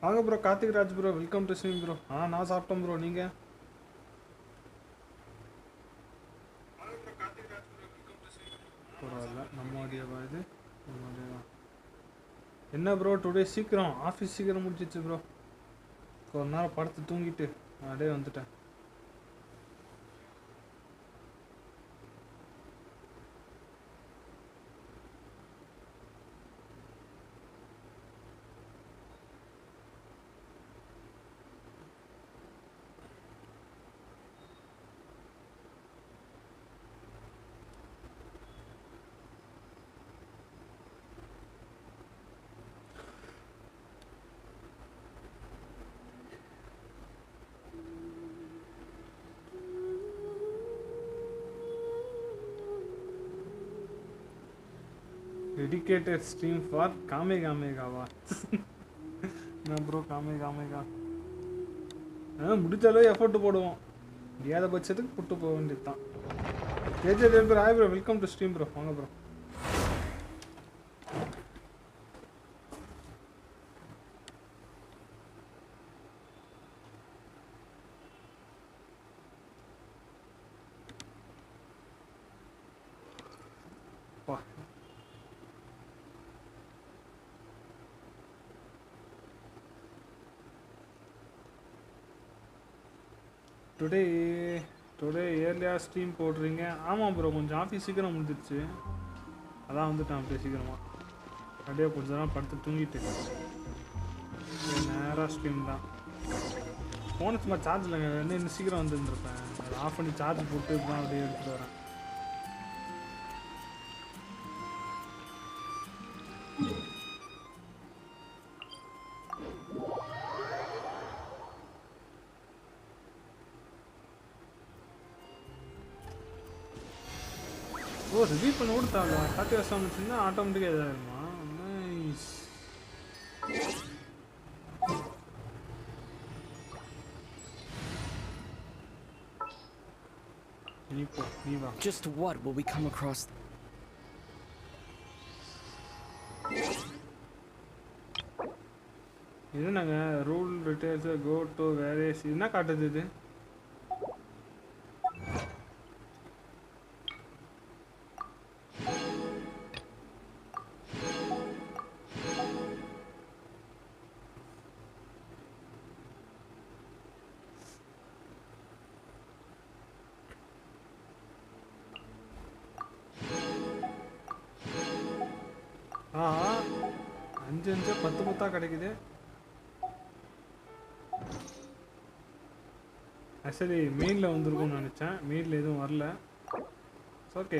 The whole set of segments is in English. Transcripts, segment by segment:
வாங்க bro Karthik Raj bro, welcome to stream bro. நான் சாப்பிட்டேன் ப்ரோ. நீங்கள்? பரவாயில்ல, நம்ம ஆடியோவா இது? நம்ம ஆடியோவா? என்ன ப்ரோ டுடே சீக்கிரம் ஆஃபீஸ் சீக்கிரம் முடிச்சிச்சு ப்ரோ. ஒரு நேரம் படுத்து தூங்கிட்டு அப்படியே வந்துட்டேன். டெடிகேட்டட் ஸ்ட்ரீம் ஃபார் காமேகாவா? என்ன ப்ரோ காமேகா? முடிஞ்ச அளவு எஃபர்ட் போடுவோம், முடியாத பட்சத்துக்கு புட்டு போக வேண்டியது தான். KJ bro hi bro, welcome to stream bro. வாங்க ப்ரோ. டுடே ஏர்லியாக ஸ்ட்ரீம் போடுறீங்க? ஆமாம் ப்ரோ, கொஞ்சம் ஆஃபீஸ் சீக்கிரம் முடிஞ்சிருச்சு, அதான் வந்துட்டேன் அப்படியே சீக்கிரமாக. அப்படியே கொஞ்ச நேரம் படுத்து தூங்கிட்டு நேராக ஸ்ட்ரீம் தான். ஃபோனு சும்மா சார்ஜ் இல்லைங்க, இன்னும் சீக்கிரம் வந்துருந்துருப்பேன். அதை ஆஃப் பண்ணி சார்ஜ் போட்டு தான் அப்படியே எடுத்துகிட்டு வரேன். ஓ, ரிலீவ் பண்ண கொடுத்தாங்க. 30 வருஷம் வச்சுன்னா ஆட்டோமேட்டிக்காக இதாகிடுமா? நைஸ். நீ வா. Just what will we come across? இது நாங்கள் ரூல் ரிட்டேல்ஸ் கோ டு வேரியஸ் என்ன காட்டுது இது? அஞ்சு 10 கிடைக்குது. ஆக்சுவலி மெயினில் வந்துருக்கும்னு நினச்சேன், மெயினில் எதுவும் வரல. ஓகே,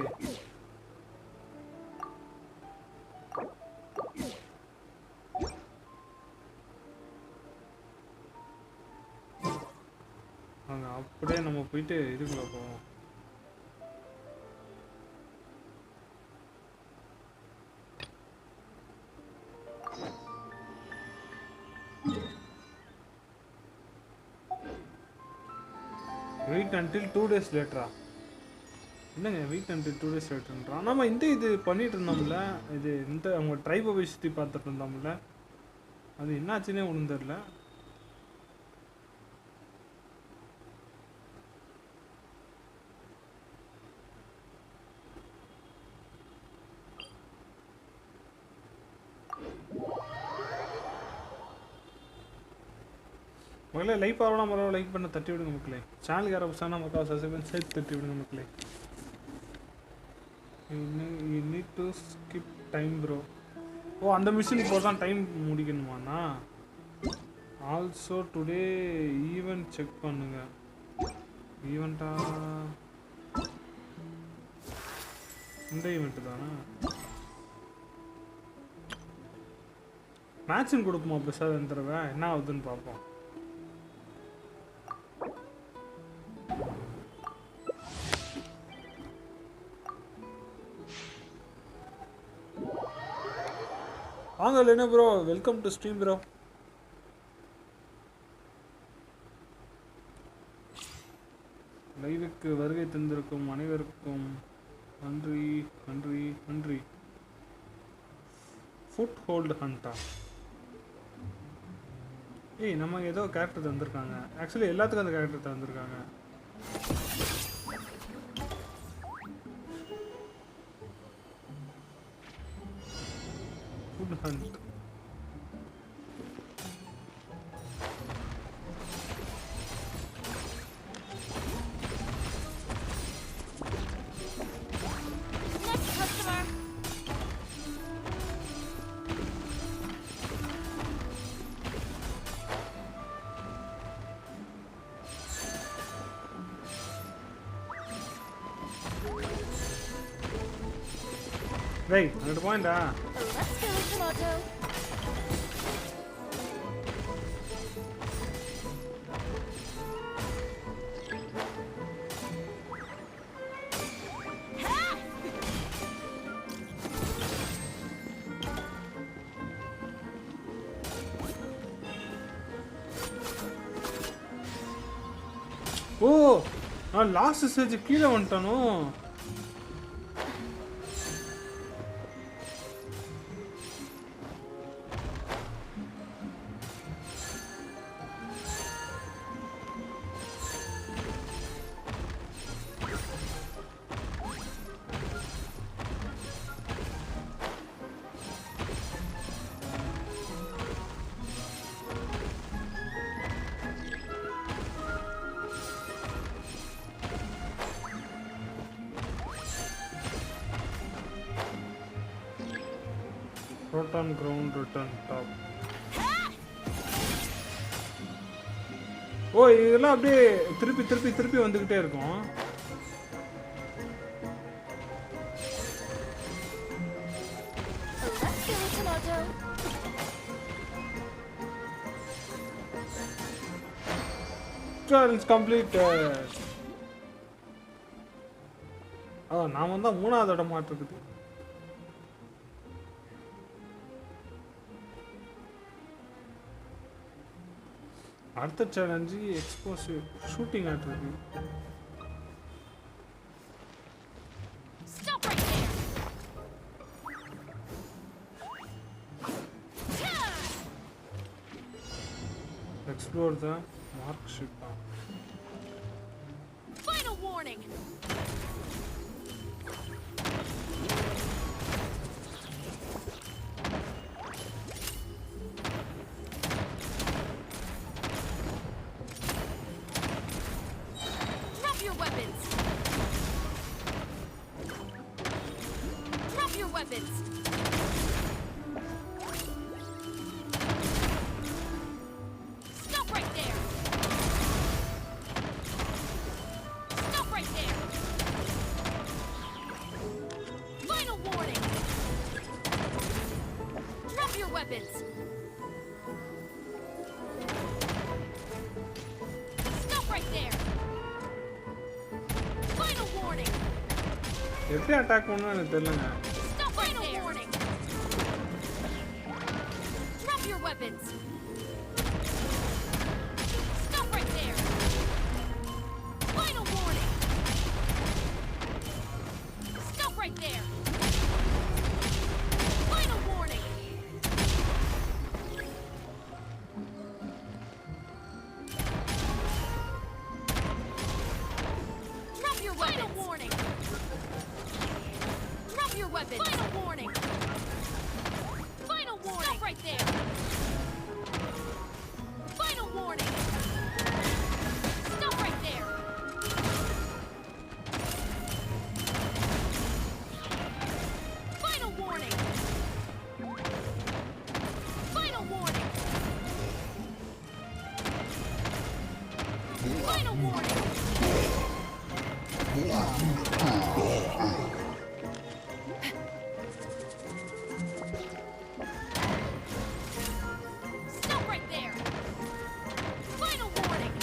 அங்கே அப்படியே நம்ம போயிட்டு இதுக்குள்ளே போவோம். வெயிட் அன்டில் 2 days லேட்டரா? என்னங்க வெயிட் அன்டில் 2 days லேட்டர்ன்றான்? நம்ம இது பண்ணிட்டு இருந்தோம்ல, இது இந்த அவங்க ட்ரைபை போய் சுற்றி பார்த்துட்டு இருந்தோம்ல, அது என்னாச்சுன்னே ஒன்றும் தெரில. மக்களே லைக் ஆகலாம், மரம் லைக் பண்ண தட்டி விடுங்க மக்களே. சேனலுக்கு யாரை புதுசானா மக்கள் சப்ஸ்கிரைப் சேர்த்து தட்டி விடுங்க மக்களே. You need to skip time bro. ஓ, அந்த மிஷின் இப்போ தான் டைம் முடிக்கணுமாண்ணா? ஆல்சோ டுடே ஈவெண்ட் செக் பண்ணுங்க. ஈவெண்ட்டா? இந்த ஈவெண்ட்டு தானே? மேட்சின் கொடுப்போமா பெருசாக இந்த தடவை? என்ன ஆகுதுன்னு பார்ப்போம். வாங்க என்ன bro, welcome to stream bro. லைவுக்கு வருகை தந்திருக்கும் அனைவருக்கும் நன்றி நன்றி நன்றி. Food hold hanta? ஏய் நமக்கு ஏதோ கேரக்டர் தந்திருக்காங்க. ஆக்சுவலி எல்லாத்துக்கும் அந்த கேரக்டர் தந்திருக்காங்க. Food hunt. Right, good point. Let's go, tomato. Oh, நான் லாஸ்ட் ஸ்டேஜ் கீழ வந்துட்டனோ. Return ground, return top. ஓ இதெல்லாம் அப்படியே திருப்பி திருப்பி திருப்பி வந்துகிட்டே இருக்கும். Let's go, tomato. Challenge completed. நாம தான் மூணாவது இடம் மாட்டிருக்குது. அடுத்த சேலஞ்சு எக்ஸ்ப்ளோசிவ் ஷூட்டிங் ஆட்டிருக்கு. Stop right there. Explore the mark ship. Final warning. Drop your weapons. Drop your weapons. Stop right there. Stop right there. Final warning. Drop your weapons. Stop right there. Final warning. எப்படி attack பண்ணனும் எனக்கு தெரியலங்க. Stop right there. Final warning. Drop your weapons. Stop right there. Final warning. Stop right there. Final warning. Drop your weapons. Final warning. Drop your weapons. Final warning. Final warning. Stop right there. Final warning. Stop right there. Final warning. Final warning. Final warning. Stop right there. Final warning.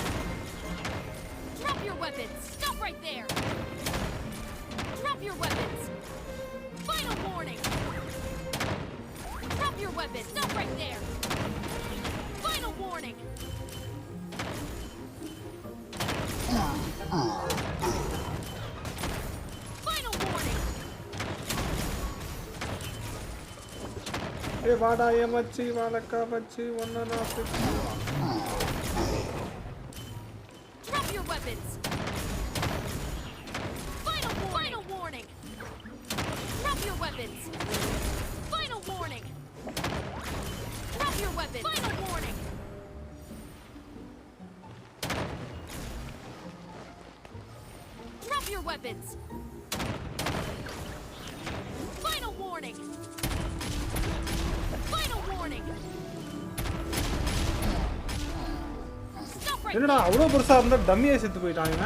Drop your weapons. Stop right there. Drop your weapons. Final warning. Drop your weapons. Stop right there. Final warning. Final warning. ஏ வாடா ஏ மச்சி வாலக்கா மச்சி ஒண்ணா நான் your weapons. Final warning. Final warning. Stop right என்னடா there. அவ்வளோ பெருசாக இருந்தால் டம்மியை செத்து போயிட்டாங்க.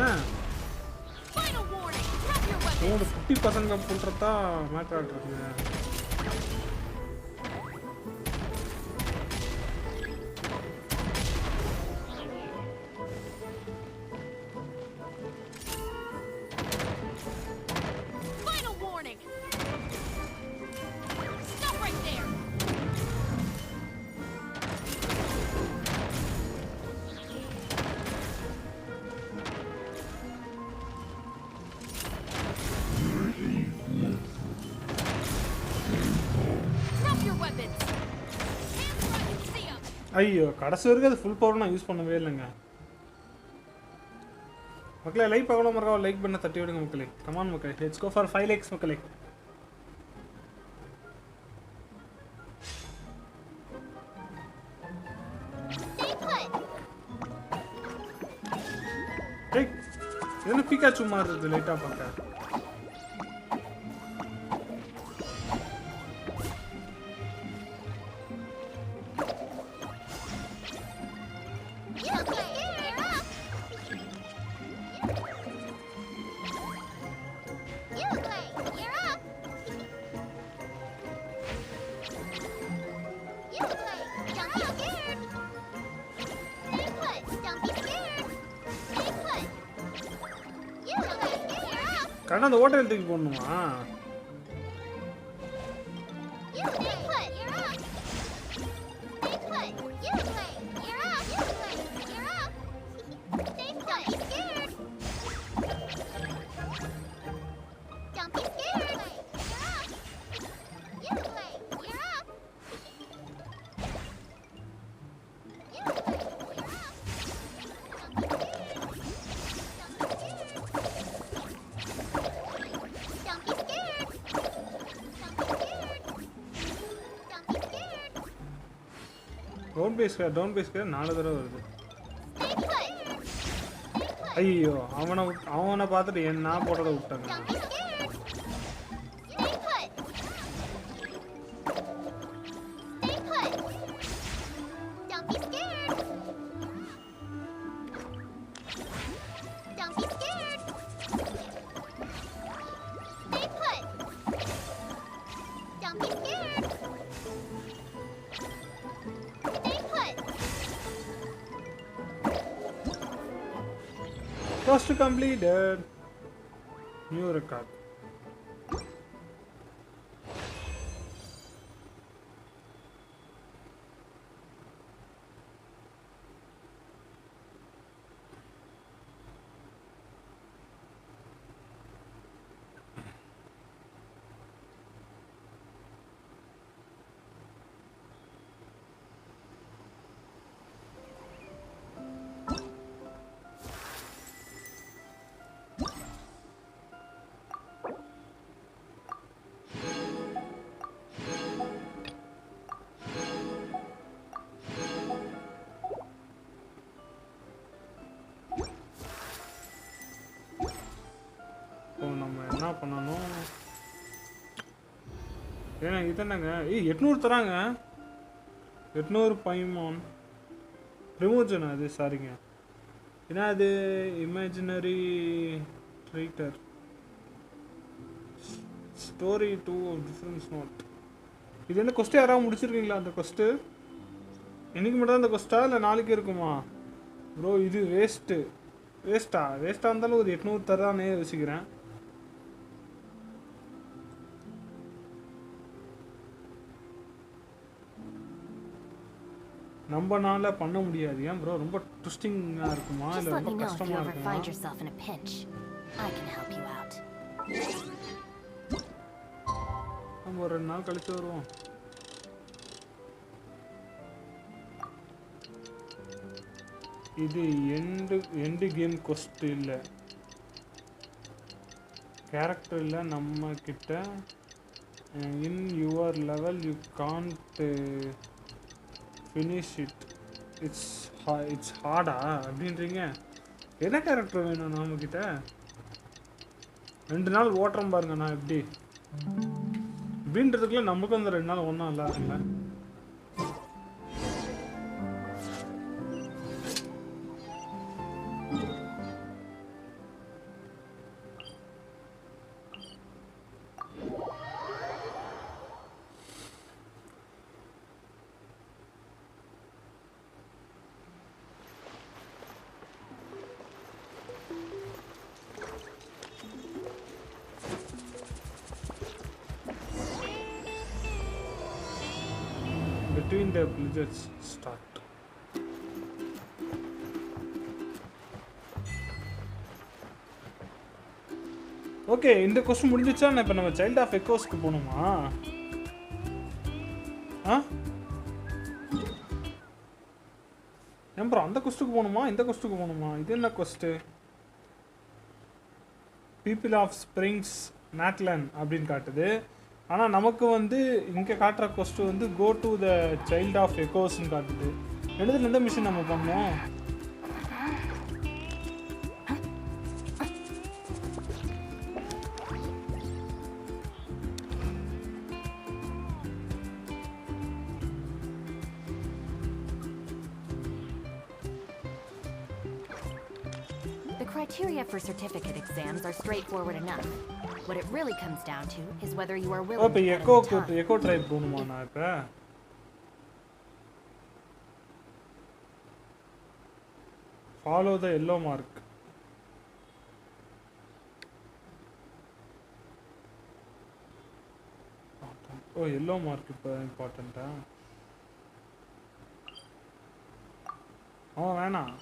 Final warning. Drop your weapons. மூணு குட்டி பசங்க பண்ணுறதா matter ஆகிட்டுருக்குங்க. Final warning. Stop right there. Drop your weapons. Hands where I can see 'em. ஐயோ கடைசி வரைக்கும் அது ஃபுல் பவர் நான் யூஸ் பண்ணவே இல்லைங்க. மக்களே லைக் பார்க்கணும் மறக்காம லைக் பண்ண தட்டி விடுங்க மக்களே. கமான் மக்களே, லெட்ஸ் கோ ஃபார் 5 லைக்ஸ் மக்களே. ஏய் என்ன பிகாச்சு மாறுது லைட்டா பார்க்க. கரெக்டாக அந்த ஓட்டல் தூக்கி போடணுமா? டவுன் பேஸ்க்கு 4 தடவை வருது. ஐயோ அவனை பார்த்துட்டு நான் போட்டதை விட்டாங்க. First completed. New record. என்ன பண்ணணும்? ஏன்னா இது என்னங்க? 800 தராங்க. 800 பைமான் ரிமோஜன். அது சாரிங்க, ஏன்னா அது இமேஜினரி ட்ரீட்டர் ஸ்டோரி 2 ஆஃப் டிஃபரன்ஸ் நோட். இது என்ன கொஸ்ட்டு யாராவது முடிச்சிருக்கீங்களா? அந்த கொஸ்ட்டு இன்னைக்கு மட்டும் தான் அந்த கொஸ்ட்டா இல்லை நாளைக்கு இருக்குமா ப்ரோ? இது வேஸ்ட்டாக இருந்தாலும் ஒரு 800 தரானே யோசிக்கிறேன். நம்மனால பண்ண முடியாது. ஏன் ப்ரோ ரொம்ப ட்விஸ்டிங்கா இருக்குமா Just இல்ல let ரொம்ப me know if you கஷ்டமா ever இருக்குமா? find yourself in a pinch. I can help you out. நம்ம ஒரு 2 நாள் கழிச்சு வருவோம். இது எண்டு கேம் கொஸ்ட் இல்ல, கேரக்டர் இல்ல நம்ம கிட்ட. In your level you can't finish it. It's ஹார்டா அப்படின்றீங்க? என்ன கேரக்டர் வேணும் நம்மக்கிட்ட? 2 நாள் ஓட்டுறோம் பாருங்க நான் எப்படி இப்படின்றதுக்குள்ள நமக்கும் அந்த 2 நாள் ஒன்றும் நல்லா இருக்குல்ல. Between the blizzards start. Okay இந்த கொஸ்டின் முடிஞ்சிச்சா? இப்போ நம்ம சைல்ட் ஆஃப் எக்கோஸ்க்கு போகணுமா? அப்புறம் அந்த கொஸ்ட்டுக்கு போகணுமா இந்த கொஸ்ட்டுக்கு போகணுமா? இது என்ன quest? People of springs Natlan அப்படின்னு காட்டுது. ஆனால் நமக்கு வந்து இங்கே காட்டுற கொஸ்ட்டு வந்து go to the child of எக்கோஸ்ன்னு காட்டுது. ரெண்டுத்துல எந்த மிஷின் நம்ம பண்ணோம்? The criteria for certificate exams are straightforward enough. What it really comes down to is whether you are willing இப்போ to put in the time. Echo tribe போகணுமா நான் இப்போ? Follow the yellow mark. Oh yellow mark இப்போ இம்பார்ட்டண்ட்டா? வேணாம்.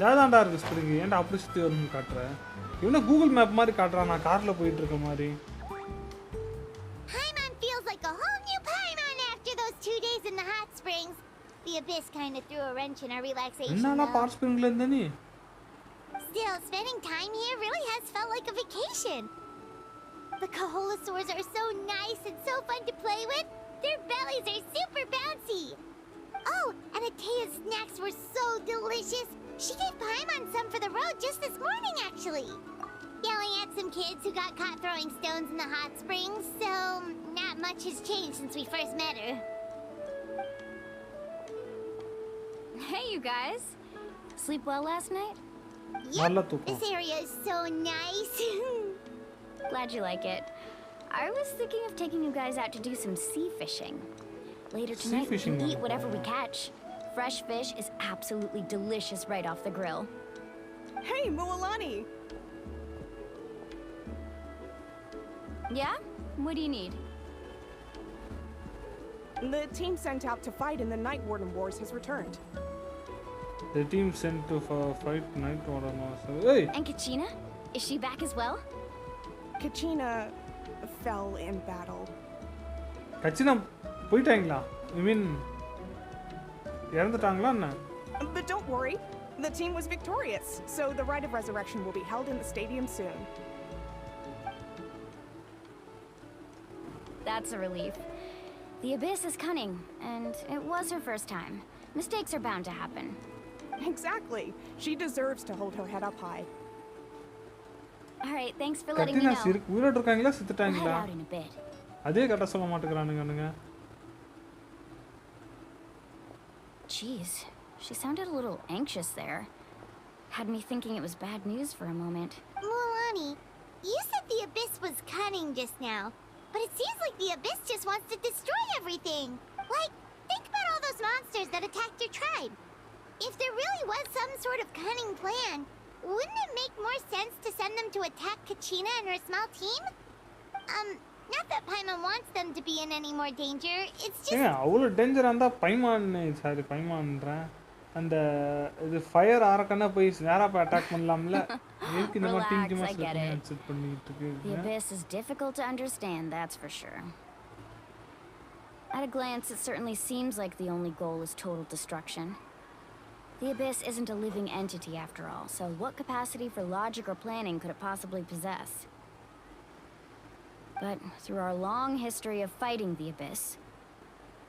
இதாதான்டா இருக்கு spring. ஏன்டா அப்படி சுற்றி வரணும்னு காட்டுறேன்? இவனை கூகுள் மேப் மாதிரி காட்டுறான், நான் காரில் போயிட்டு இருக்க மாதிரி. Paimon feels like a whole new Paimon after those 2 days in the hot springs. The abyss kind of threw a wrench in our relaxation. என்னடா though. பாட் ஸ்ப்ரிங்ல இருந்த நீ? Still, spending time here really has felt like a vacation. The Kaholosaurs are so nice and so fun to play with. Their bellies are super bouncy. Oh, and Atea's snacks were so delicious. She gave Paimon some for the road just this morning, actually. Yelling at some kids who got caught throwing stones in the hot springs, so not much has changed since we first met her. Hey, you guys. Sleep well last night? நல்ல Yep, தூக்கம். this area is so nice. Glad you like it. I was thinking of taking you guys out to do some sea fishing. Later tonight, we fishing can eat one. whatever we catch. Fresh fish is absolutely delicious right off the grill. Hey, Mualani! Yeah? What do you need? The team sent out to fight in the Night Warden Wars has returned. The team sent to fight night order master. Hey, And Kachina? Is she back as well? Kachina fell in battle. கச்சினா போயிட்டாங்களா? ஐ மீன் இறந்துட்டாங்களா என்ன? But don't worry, the team was victorious, so the rite of resurrection will be held in the stadium soon. That's a relief. The Abyss is cunning, and it was her first time. Mistakes are bound to happen. Exactly. She deserves to hold her head up high. Alright, thanks for letting me கட்டினா know. உயிரோடு இருக்காங்களா We'll head செத்துட்டாங்களா? out in a bit. அதே கட்ட சொல்ல மாட்டேங்கிறானுங்க. Jeez, she sounded a little anxious there. Had me thinking it was bad news for a moment. Mualani, you said the Abyss was cunning just now, but it seems like the Abyss just wants to destroy everything. Like, think about all those monsters that attacked your tribe. If there really was some sort of cunning plan, wouldn't it make more sense to send them to attack Kachina and her small team? Not that Paimon wants them to be in any more danger, it's just... ஏங்க அவ்வளோ டேஞ்சராக இருந்தால் பைமான்றேன் அந்த இது fire ஆரக்கன்னா போய் நேராக போய் attack பண்ணலாம்ல. எதுக்கு இந்த மாதிரி Relax, team I get it. Set பண்ணிட்டு The இருக்கு? Abyss is difficult to understand, that's for sure. At a glance, it certainly seems like the only goal is total destruction. The Abyss isn't a living entity after all, so what capacity for logic or planning could it possibly possess? But through our long history of fighting the Abyss,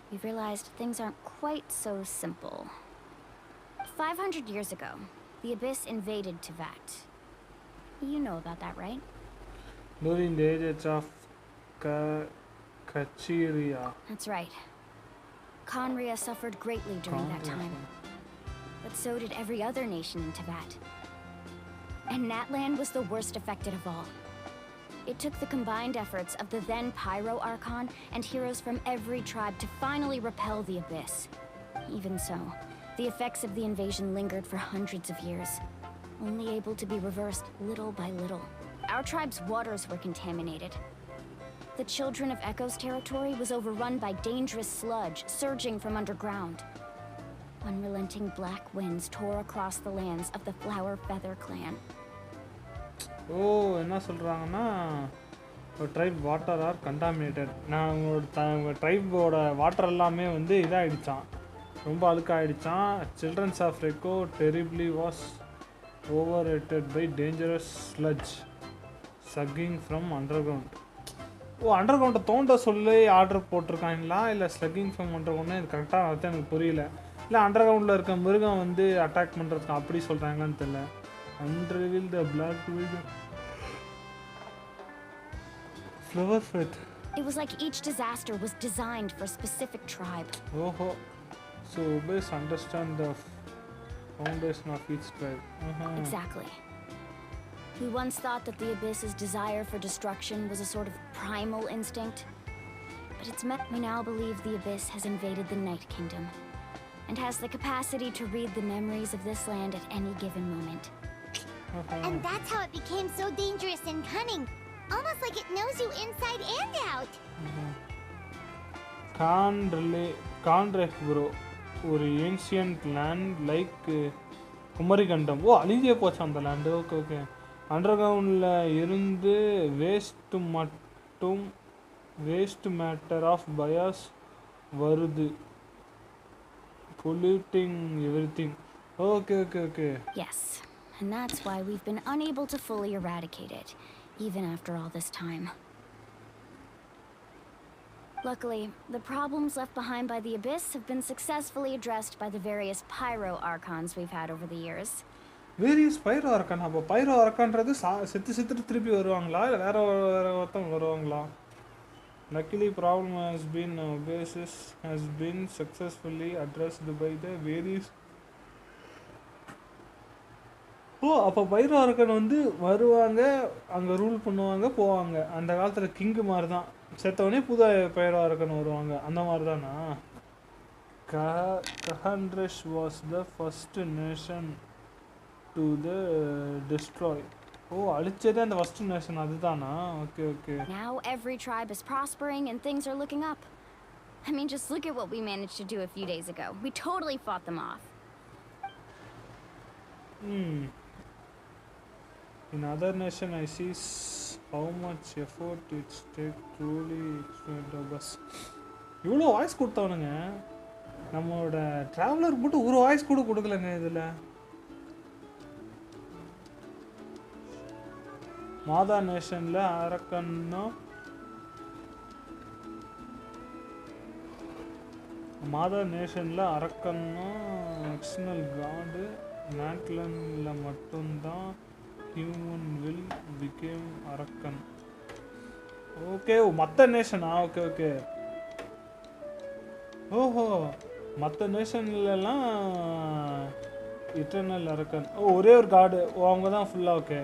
we've realized things aren't quite so simple. 500 years ago, the Abyss invaded Teyvat. You know about that, right? During the age of Kachiria. That's right. Conria suffered greatly during that time. But so did every other nation in Teyvat. And Natlan was the worst affected of all. It took the combined efforts of the then Pyro Archon and heroes from every tribe to finally repel the Abyss. Even so, the effects of the invasion lingered for hundreds of years, only able to be reversed little by little. Our tribe's waters were contaminated. The Children of Echo's territory was overrun by dangerous sludge surging from underground. Unrelenting black winds tore across the lands of the Flower Feather clan. என்ன சொல்றாங்கன்னா try water R contaminated. நான் உங்களோட ட்ரைபோட water எல்லாமே வந்து இதாகிடுச்சான், ரொம்ப அழுக்காகிடுச்சான். Childrens of ரெக்கோ terribly was overrated by dangerous sludge sucking from underground. ஓ, அண்டர் கிரவுண்டை தோண்ட சொல்லி ஆர்டர் போட்டிருக்காங்களா இல்லை ஸ்லக்கிங் ஃப்ரம் அண்டர் கிரவுண்ட்னு இது கரெக்டாக அர்த்தம் எனக்கு புரியல. இல்லை அண்டர் கிரவுண்டில் இருக்க மிருகம் வந்து அட்டாக் பண்ணுறதுக்கு அப்படி சொல்கிறாங்களான்னு தெரியல. Unreveal the black widow. Flower Faith. It was like each disaster was designed for a specific tribe. Oh, so Abyss understand the foundation of each tribe. Exactly. We once thought that the Abyss's desire for destruction was a sort of primal instinct. But it's meant we now believe the Abyss has invaded the Night Kingdom and has the capacity to read the memories of this land at any given moment. And that's how it became so dangerous and cunning. Almost like it knows you inside and out. Can't wreck, bro. ஒரு ancient land like Kumari Kandam. ஓ, அழிஞ்சே போச்சு அந்த land. Okay okay. Under கிரவுண்டில் இருந்து waste matter of bias வருது, polluting everything. Okay okay okay. Yes. And that's why we've been unable to fully eradicate it, even after all this time. Luckily, the problems left behind by the Abyss have been successfully addressed by the various Pyro Archons we've had over the years. Various Pyro Archon? அப்போ Pyro Archonறது செத்துட்டு திருப்பி வருவாங்களா இல்லை வேற ஒருத்தவங்க வருவாங்களா? Luckily, problem has been successfully addressed by the various. ஓ, அப்போ பைரோ அரக்கன் வந்து வருவாங்க, அங்கே ரூல் பண்ணுவாங்க, போவாங்க. அந்த காலத்தில் கிங்கு மாதிரி தான், செத்தவொடனே புது பைரோ அரக்கன் வருவாங்க, அந்த மாதிரி தானா? கஹண்ட்ரஷ் was the first nation to the destroy. ஓ, அழிச்சதே அந்த ஃபர்ஸ்ட் நேஷன் அதுதானா? Okay okay. Now every tribe is prospering and things are looking up. I mean, just look at what we managed to do a few days ago. We totally fought them off. In other nation, I see how much effort it takes truly to bus. இவ்வளோ voice கொடுத்தவனுங்க, நம்மளோட traveller மட்டும் ஒரு voice கூட கொடுக்கலங்க இதில். மாதா நேஷனில் அரக்கன்னா external காடு, நாட்லனில் மட்டும்தான் human will became அரக்கன். Okay, மற்ற நேஷனா? Okay okay. ஓஹோ, மற்ற நேஷன்லலாம் இட்டர்னல் அரக்கன். ஓ, ஒரே ஒரு காடு, ஓ அவங்க தான் ஃபுல்லாக. ஓகே,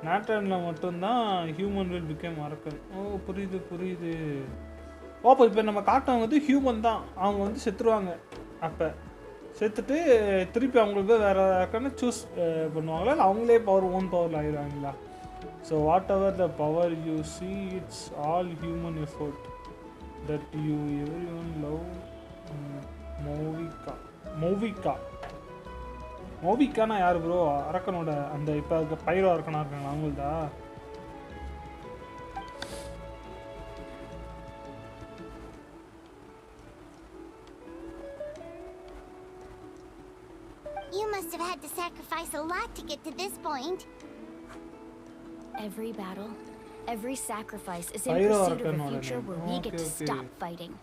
நாட்டனில் மட்டும்தான் ஹியூமன் வில் பிகேம் அரக்கன். ஓ, புரியுது புரியுது. ஓ, அப்போ இப்போ நம்ம காட்டவங்க வந்து ஹியூமன் தான், அவங்க வந்து செத்துருவாங்க. அப்போ செத்துட்டு திருப்பி அவங்களுக்கு வேறு யாருக்கான சூஸ் பண்ணுவாங்களா, இல்லை அவங்களே ஓன் பவரில் ஆகிடுவாங்களா? So whatever the power you see, it's all human effort that you every one love. மோவிக்கானா யார் ப்ரோ? அரக்கனோட அந்த இப்போ பைரோ அரக்கனாக இருக்காங்க அவங்கள்தா? You must have had to sacrifice a lot to get to this point. Every battle, every sacrifice is in Pyro pursuit of a Arcanora future name. where we get to Okay. stop fighting.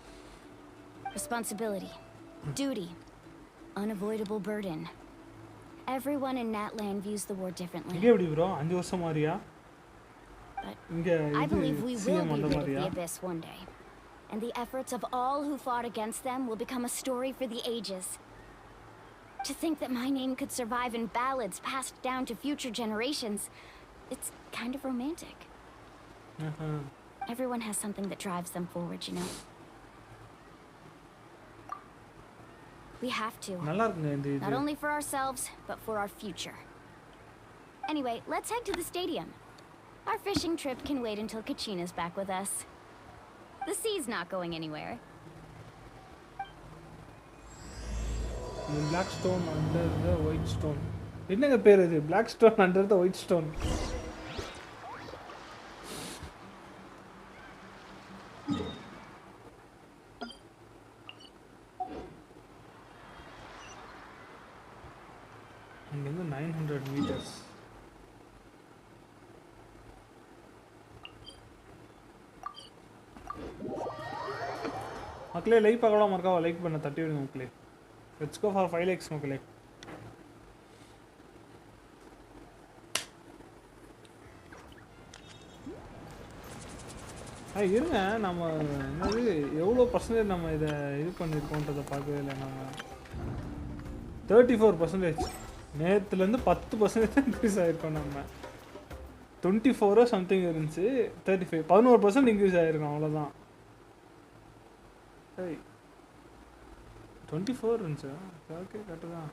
Responsibility, duty, unavoidable burden. Everyone in Natlan views the war differently. இங்க எப்படி bro 5 வருஷம் மாதிரியா But இங்க I believe we will CM be அந்த rid of மாதிரியா the Abyss one day. And the efforts of all who fought against them will become a story for the ages. To think that my name could survive in ballads passed down to future generations, it's kind of romantic. Everyone has something that drives them forward, you know? We have to. நல்லா இருக்குங்க இந்த Not இது only for ourselves, but for our future. Anyway, let's head to the stadium. Our fishing trip can wait until Kachina's back with us. The sea's not going anywhere. Black stone under the white stone என்னங்க பேர் இது Black stone under the white stone இங்க இருந்து 900 meters மக்களே like பார்க்கலாம் மறக்காம like பண்ண தட்டி விடுங்க மக்களே Let's go for 5 likes மக்களே இருங்க நம்ம என்னது எவ்வளோ பர்சன்டேஜ் நம்ம இதை இது பண்ணியிருக்கோன்றதை பார்க்கவே இல்லை நம்ம 34% நேற்றுலேருந்து 10% இன்க்ரீஸ் ஆகிருக்கோம் நம்ம 24 சம்திங் இருந்துச்சு 35 11% இன்க்ரீஸ் ஆகிருக்கோம் அவ்வளோதான் 24 இருந்துச்சு ஓகே கரெக்டு தான்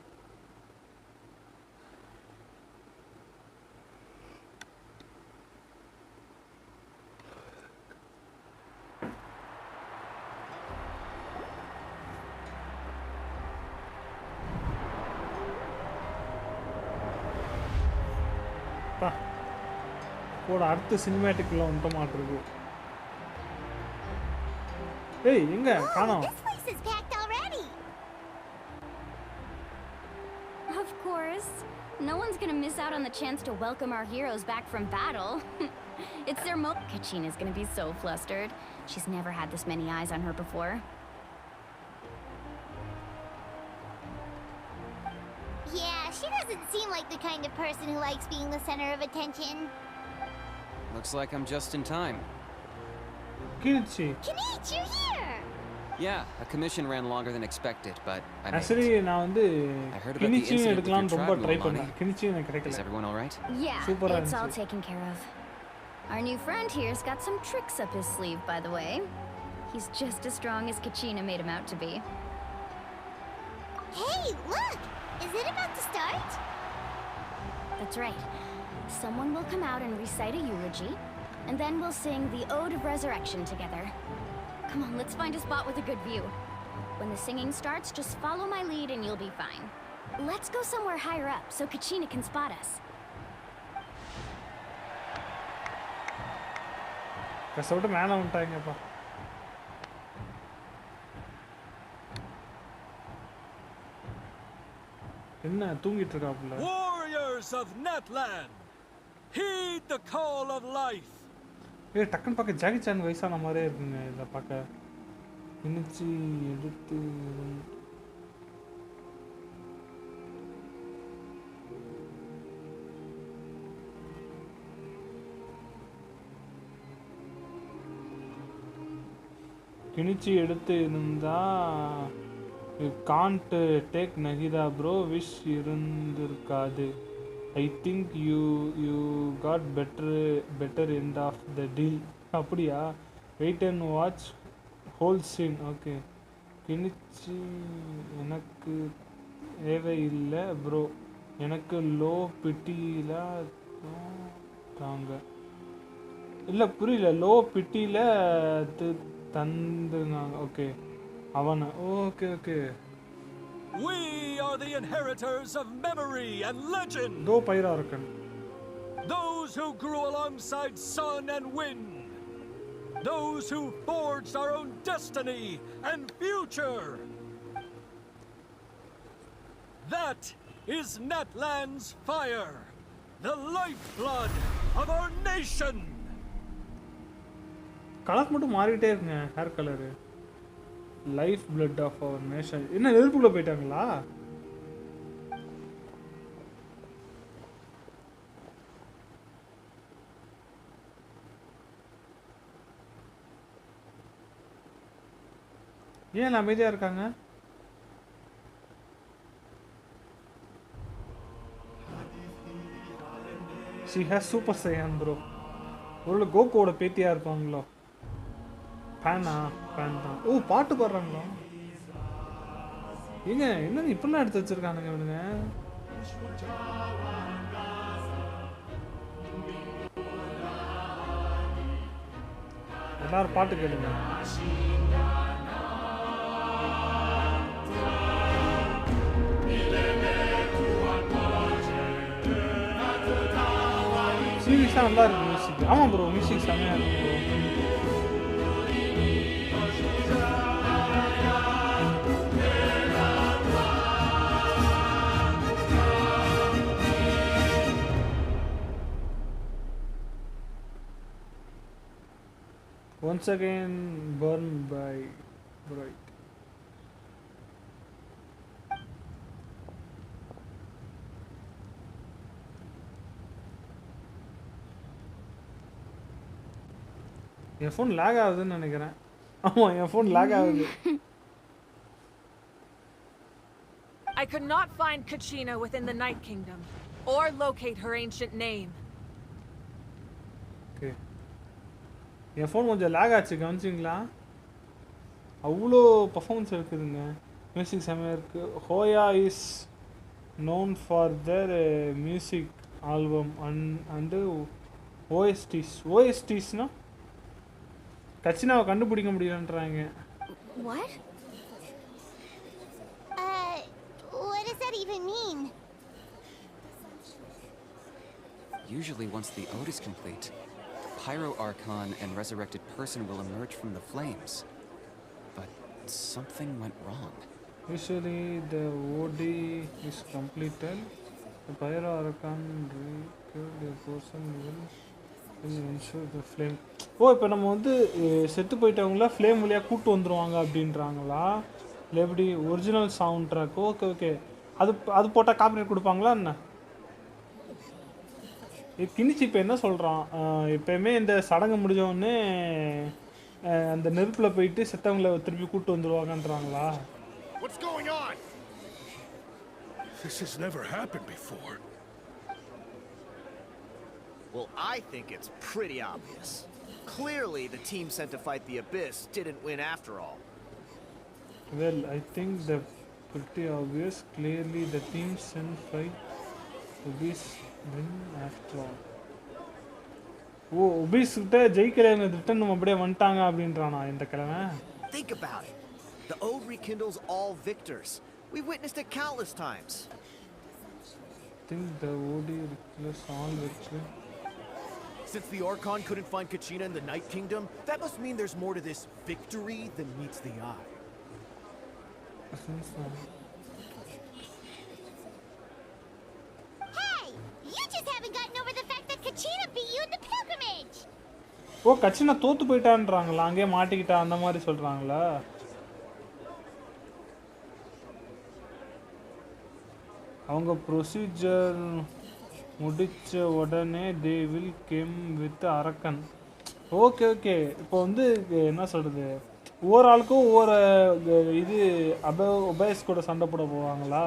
போட அடுத்த சினிமேட்டிக்ல வந்துட்ட மாட்டிருக்கு ஏய் எங்க காணோம் This place is packed already. Of course. No one's gonna miss out on the chance to welcome our heroes back from battle. It's their Kachina's gonna be so flustered. She's never had this many eyes on her before. Yeah, she doesn't seem like the kind of person who likes being the center of attention. Looks like I'm just in time. Kinichi. Kinich, you're here! Yeah, a commission ran longer than expected, but I made Actually it. நான் வந்து I heard about the கினிச்சி incident with your எடுக்கலாம்னு ரொம்ப tribe, try Milani. பண்ணேன் கினிச்சி எனக்கு Is கிடைக்கல everyone all right? Yeah, Super it's all answer. taken care of. Our new friend here's got some tricks up his sleeve, by the way. He's just as strong as Kachina made him out to be. Hey, look! Is it about to start? That's right. Someone will come out and recite a eulogy, and then we'll sing the Ode of Resurrection together. Come on, let's find a spot with a good view. When the singing starts, just follow my lead and you'll be fine. Let's go somewhere higher up so Kachina can spot us. கஷ்டப்பட்டு மேலே வந்துட்டாங்கப்பா என்ன தூங்கிட்டு இருக்காப்புல Warriors of Natlan, heed the call of life. ஏய் டக்குன்னு பார்க்க Jackie Chan வயசான மாதிரியே இருக்குங்க இதை பார்க்க கிணிச்சி எடுத்து கிணிச்சி எடுத்து இருந்தா காண்ட் டேக் நகிதா ப்ரோ விஷ் இருந்திருக்காது I think you got better end of the deal அப்படியா wait and watch whole scene okay கிணிச்சி எனக்கு தேவையில்லை ப்ரோ எனக்கு லோ பிட்டியில் தாங்க இல்லை புரியல லோ பிட்டியில் தந்துருந்தாங்க ஓகே அவனை okay okay We are the inheritors of memory and legend. தோ பயிரா இருக்கன் Those who grew alongside sun and wind. Those who forged our own destiny and future. That is Natlan's fire, the lifeblood of our nation. Colour மட்டும் மாறிட்டே இருக்குங்க hair colour. Life blood of our nation. என்ன நெருப்புக்குள்ள போயிட்டாங்களா? ஏன் அமைதியா இருக்காங்க? She has Super Saiyan bro. ஒரு கோகோட பேத்தியா இருப்பாங்களோ? பேனா பேன் தான். ஓ பாட்டு பாடுறாங்களா? ஏங்க என்ன இப்படிலாம் எடுத்து வச்சிருக்கானுங்க இவனுங்க? எல்லாரும் பாட்டு கேளுங்க. சீரியஸாக நல்லா இருக்கு மியூசிக். ஆமாம் ப்ரோ மியூசிக் செம்மையாக இருக்கு bro. Once again burned by bright. என் ஃபோன் லேக் ஆகுதுன்னு நினைக்கிறேன். ஆமாம் என் ஃபோன் லேக் ஆகுது. I could not find Kachina within the Night Kingdom, or locate her ancient name. Okay என் ஃபோன் கொஞ்சம் லேக் ஆச்சு கவனிச்சிங்களா? அவ்வளோ பர்ஃபார்மன்ஸ் இருக்குதுங்க. மியூசிக் செம்மையாக இருக்குது. Hoya is known for their music album and ஓஎஸ்டிஸ்னா கச்சினாவை கண்டுபிடிக்க முடியலன்றாங்க. What? What does that even mean? Usually once the ode is complete, the Pyro Archon and resurrected person will emerge from the flames. But something went wrong. Usually the OD is completed. The Pyro Archon recruit a person will ensure the flame. ஓ இப்போ நம்ம வந்து செத்து போயிட்டவங்கள flame வழியாக கூட்டு வந்துடுவாங்க அப்படின்றாங்களா? இல்லை எப்படி original sound track? Okay okay அது போட்டால் காப்பிரைட் கொடுப்பாங்களா என்ன? கிணிச்சி இப்போ என்ன சொல்கிறான், எப்போயுமே இந்த சடங்கு முடிஞ்சோடனே அந்த நெருப்பில் போயிட்டு செத்தவங்களை திருப்பி கூட்டு வந்துடுவாங்கன்றாங்களா? What's going on? This has never happened before. Well, I think it's pretty obvious. Clearly, the team sent to fight the Abyss didn't win after all. Well, I think that's pretty obvious. Clearly, the team sent fight the Abyss win after all. O Abyss கிட்ட ஜெயிக்கலைன்னு return அப்படியே வந்துட்டாங்க அப்படின்றானா இந்த கிழமை? Think about it. The ode rekindles all victors. We've witnessed it countless times. I think the OD rekindles all victors. Since the Archon couldn't find Kachina in the Night Kingdom, that must mean there's more to this victory than meets the eye. Hey! You just haven't gotten over the fact that Kachina beat you in the pilgrimage! ஓ கச்சினா தோத்து போயிட்டான்றாங்களா? அங்கேயே மாட்டிக்கிட்டா அந்த மாதிரி சொல்கிறாங்களா? அவங்க procedure முடிச்ச உடனே they will game with அரக்கன். ஓகே ஓகே இப்போ வந்து என்ன சொல்கிறது, ஒவ்வொரு ஆளுக்கும் ஒவ்வொரு இது ஒபேஸ் கூட சண்டை போட போவாங்களா?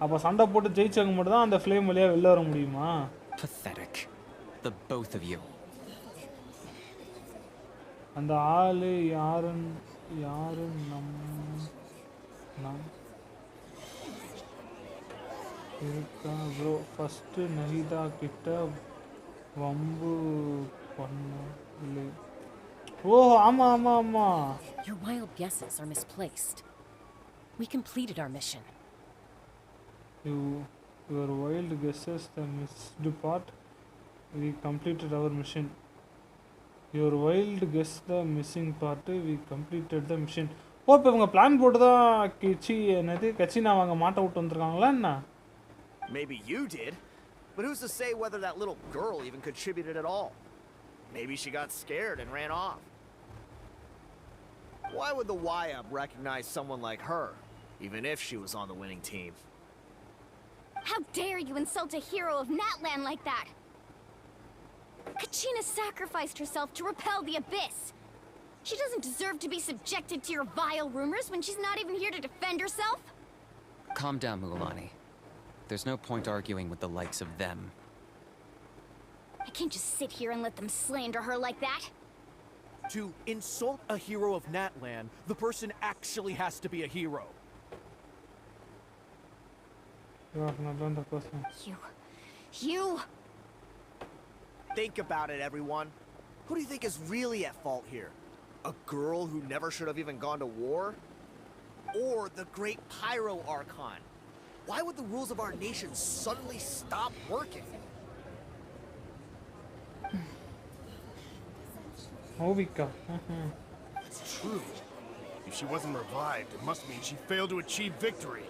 அப்போ சண்டை போட்டு ஜெயிச்சவங்க மட்டும் தான் அந்த ஃப்ளேம் வழியாக வெளில வர முடியுமா? Pathetic. The both of you. அந்த ஆள் யாரு நம் இருக்கா ப்ரோ? ஃபஸ்ட்டு நஹிதா கிட்ட வம்பு பண்ண இல்லை. ஓ ஆமாம் ஆமாம் ஆமாம். Your wild guesses are misplaced. We completed our mission. Your wild guesses the missed part. We completed our mission. Your wild guess the missing part. We completed the mission. ஓ இப்போ இவங்க plan போட்டு தான் கட்சினா அவங்க மாட்ட விட்டு வந்துருக்காங்களா என்ன? Maybe you did, but who's to say whether that little girl even contributed at all? Maybe she got scared and ran off. Why would the YUP recognize someone like her, even if she was on the winning team? How dare you insult a hero of Natlan like that? Kachina sacrificed herself to repel the abyss. She doesn't deserve to be subjected to your vile rumors when she's not even here to defend herself. Calm down, Mualani. There's no point arguing with the likes of them. I can't just sit here and let them slander her like that. To insult a hero of Natlan, the person actually has to be a hero. You are not the person. You... Think about it, everyone. Who do you think is really at fault here? A girl who never should have even gone to war? Or the great Pyro Archon? Why would the rules of our nation suddenly stop working? Ovika. It's true. If she wasn't revived, it must mean she failed to achieve victory.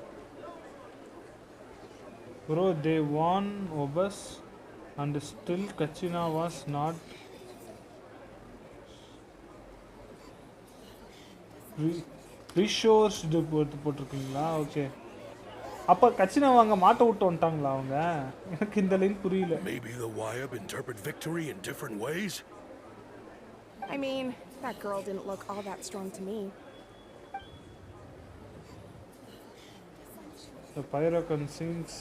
Bro, they won Obus and still Kachina was not resourced போட்டிருக்கீங்களா? Okay. அப்ப கச்சினாவை அங்க மாட்ட விட்டு வந்துட்டாங்களா அவங்க? எனக்கு இந்த line புரியல. Maybe the YUP interpret victory in different ways? I mean, that girl didn't look all that strong to me. The Pyrocan seems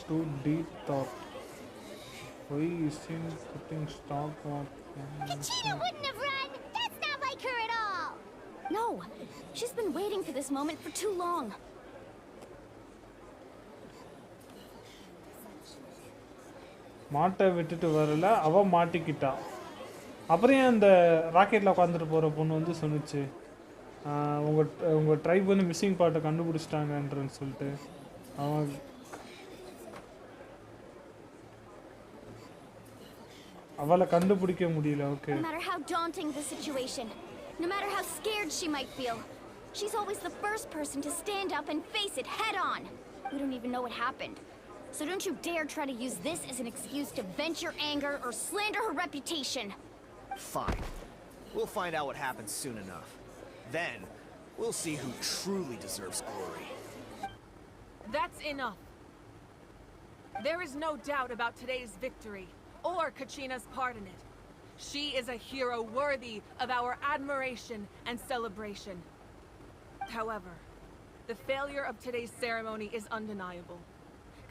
too deep thought. Why is he putting stock on? Kachina wouldn't have run! That's not like her at all! No, she's been waiting for this moment for too long. மாட்டை விட்டுட்டு வரல, அவ மாட்டிக்கிட்டா. அப்புறம் ஏன் அந்த ராக்கெட்டில் உட்காந்துட்டு போகிற பொண்ணு வந்து சொன்னிச்சு உங்கள் ட்ரைப் வந்து மிஸ்ஸிங் பார்ட்டை கண்டுபிடிச்சிட்டாங்கன்றன்னு சொல்லிட்டு அவன் அவளை கண்டுபிடிக்க முடியல. Okay. No matter how daunting the situation, no matter how scared she might feel, she's always the first person to stand up and face it head on. We don't even know what happened. So don't you dare try to use this as an excuse to vent your anger or slander her reputation. Fine. We'll find out what happens soon enough. Then, we'll see who truly deserves glory. That's enough. There is no doubt about today's victory, or Kachina's part in it. She is a hero worthy of our admiration and celebration. However, the failure of today's ceremony is undeniable.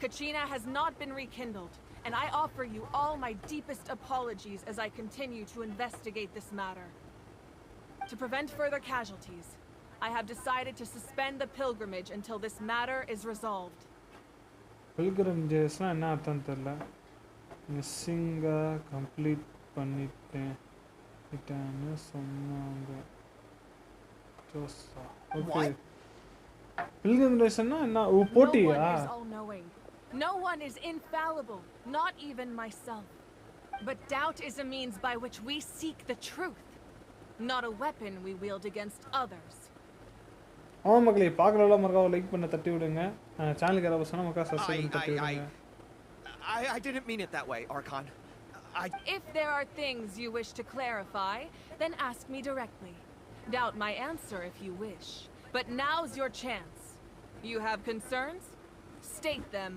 Kachina has not been rekindled, and I offer you all my deepest apologies as I continue to investigate this matter. To prevent further casualties, I have decided to suspend the pilgrimage until this matter is resolved. Pilgrimage na enna artham therilla. Missing complete பண்ணிட்டேன் கிட்டன்னு சொன்னாங்க. JoSAA. Okay. Pilgrimage na enna போட்டியா? No one is all-knowing. No one is infallible, not even myself. But doubt is a means by which we seek the truth, not a weapon we wield against others. ஆமாம் மக்களே, பார்க்குறவங்கள மறக்காம like பண்ண தட்டி விடுங்க. சேனலுக்கு யாராவது சொன்னால் மக்கா சப்ஸ்கிரைப் தட்டி விடுங்க. I didn't mean it that way, Archon. If there are things you wish to clarify, then ask me directly. Doubt my answer if you wish. But now's your chance. You have concerns? State them.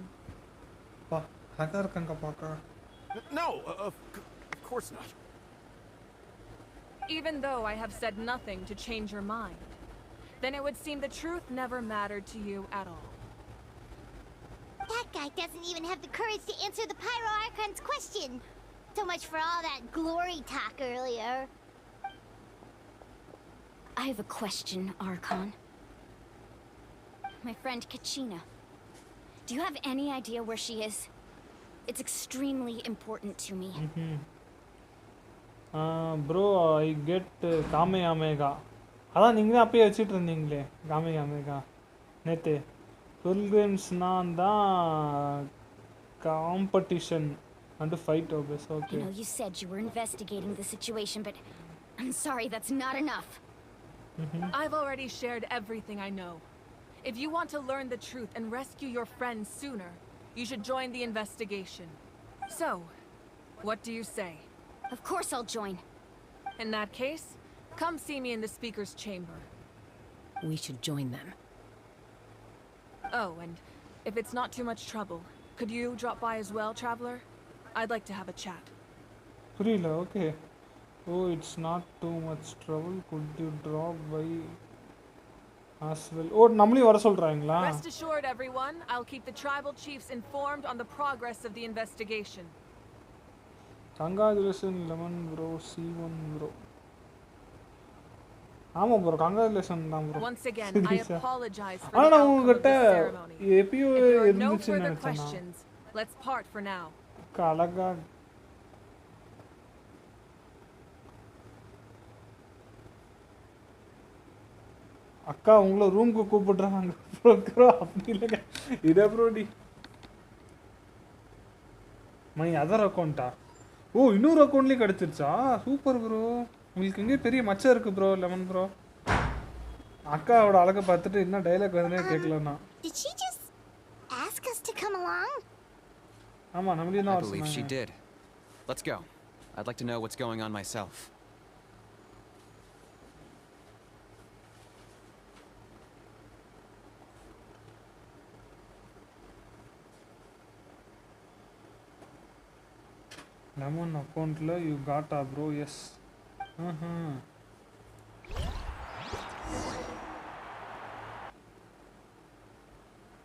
No, of course not. Even though I have said nothing to change your mind, then it would seem the truth never mattered to you at all. That guy doesn't even have the courage to answer the Pyro Archon's question. So much for all that glory talk earlier. I have a question, Archon. My friend Kachina. Do you have any idea where she is? It's extremely important to me. Bro, I get Kamehameha. அதான் நீங்களே அப்பயே வச்சுட்டு இருந்தீங்களே காமெகாமெகா நேற்று. பில்கிரிம்ஸ்னால் தான் competition and fight Abbas. Okay. I know you said you were investigating the situation, but I'm sorry, that's not enough. I've already shared everything I know. If you want to learn the truth and rescue your friends sooner, You should join the investigation. So, what do you say? Of course I'll join. In that case, come see me in the speaker's chamber. We should join them. Oh, and if it's not too much trouble, could you drop by as well, traveler? I'd like to have a chat. புரியல okay oh it's not too much trouble could you drop by as well oh நம்மளையும் வர சொல்றாங்களா Rest assured, everyone, I'll keep the tribal chiefs informed on the progress of the investigation. Congratulations lemon bro C1 bro ஆமா bro congratulations தான் bro Once again, I apologize for the ஆனா outcome of உங்ககிட்ட this ceremony. எப்பயோ If there are no இருந்துச்சுன்னு further நினைச்சேன் questions, let's part for now. அழகா அக்கா உங்களை ரூமுக்கு கூப்பிடுறாங்க ப்ரோ அப்படி இல்லைங்க இதே ப்ரோடி மை அதர் அக்கௌண்ட்டா ஓ இன்னொரு அக்கௌண்ட்லேயும் கிடச்சிருச்சா சூப்பர் ப்ரோ உங்களுக்கு எங்கேயும் பெரிய மச்சம் இருக்கு ப்ரோ லெமன் ப்ரோ அக்காவோட அழகை பார்த்துட்டு என்ன டைலாக் வருதுன்னே கேட்கலண்ணா Did she just ask us to come along? ஆமா நம்மளையும் தான் I வர believe she சொன்னாங்க did. Let's go. I'd like to know what's going on myself. Lemon அக்கௌண்ட்டில் யூ காட்டா ப்ரோ எஸ்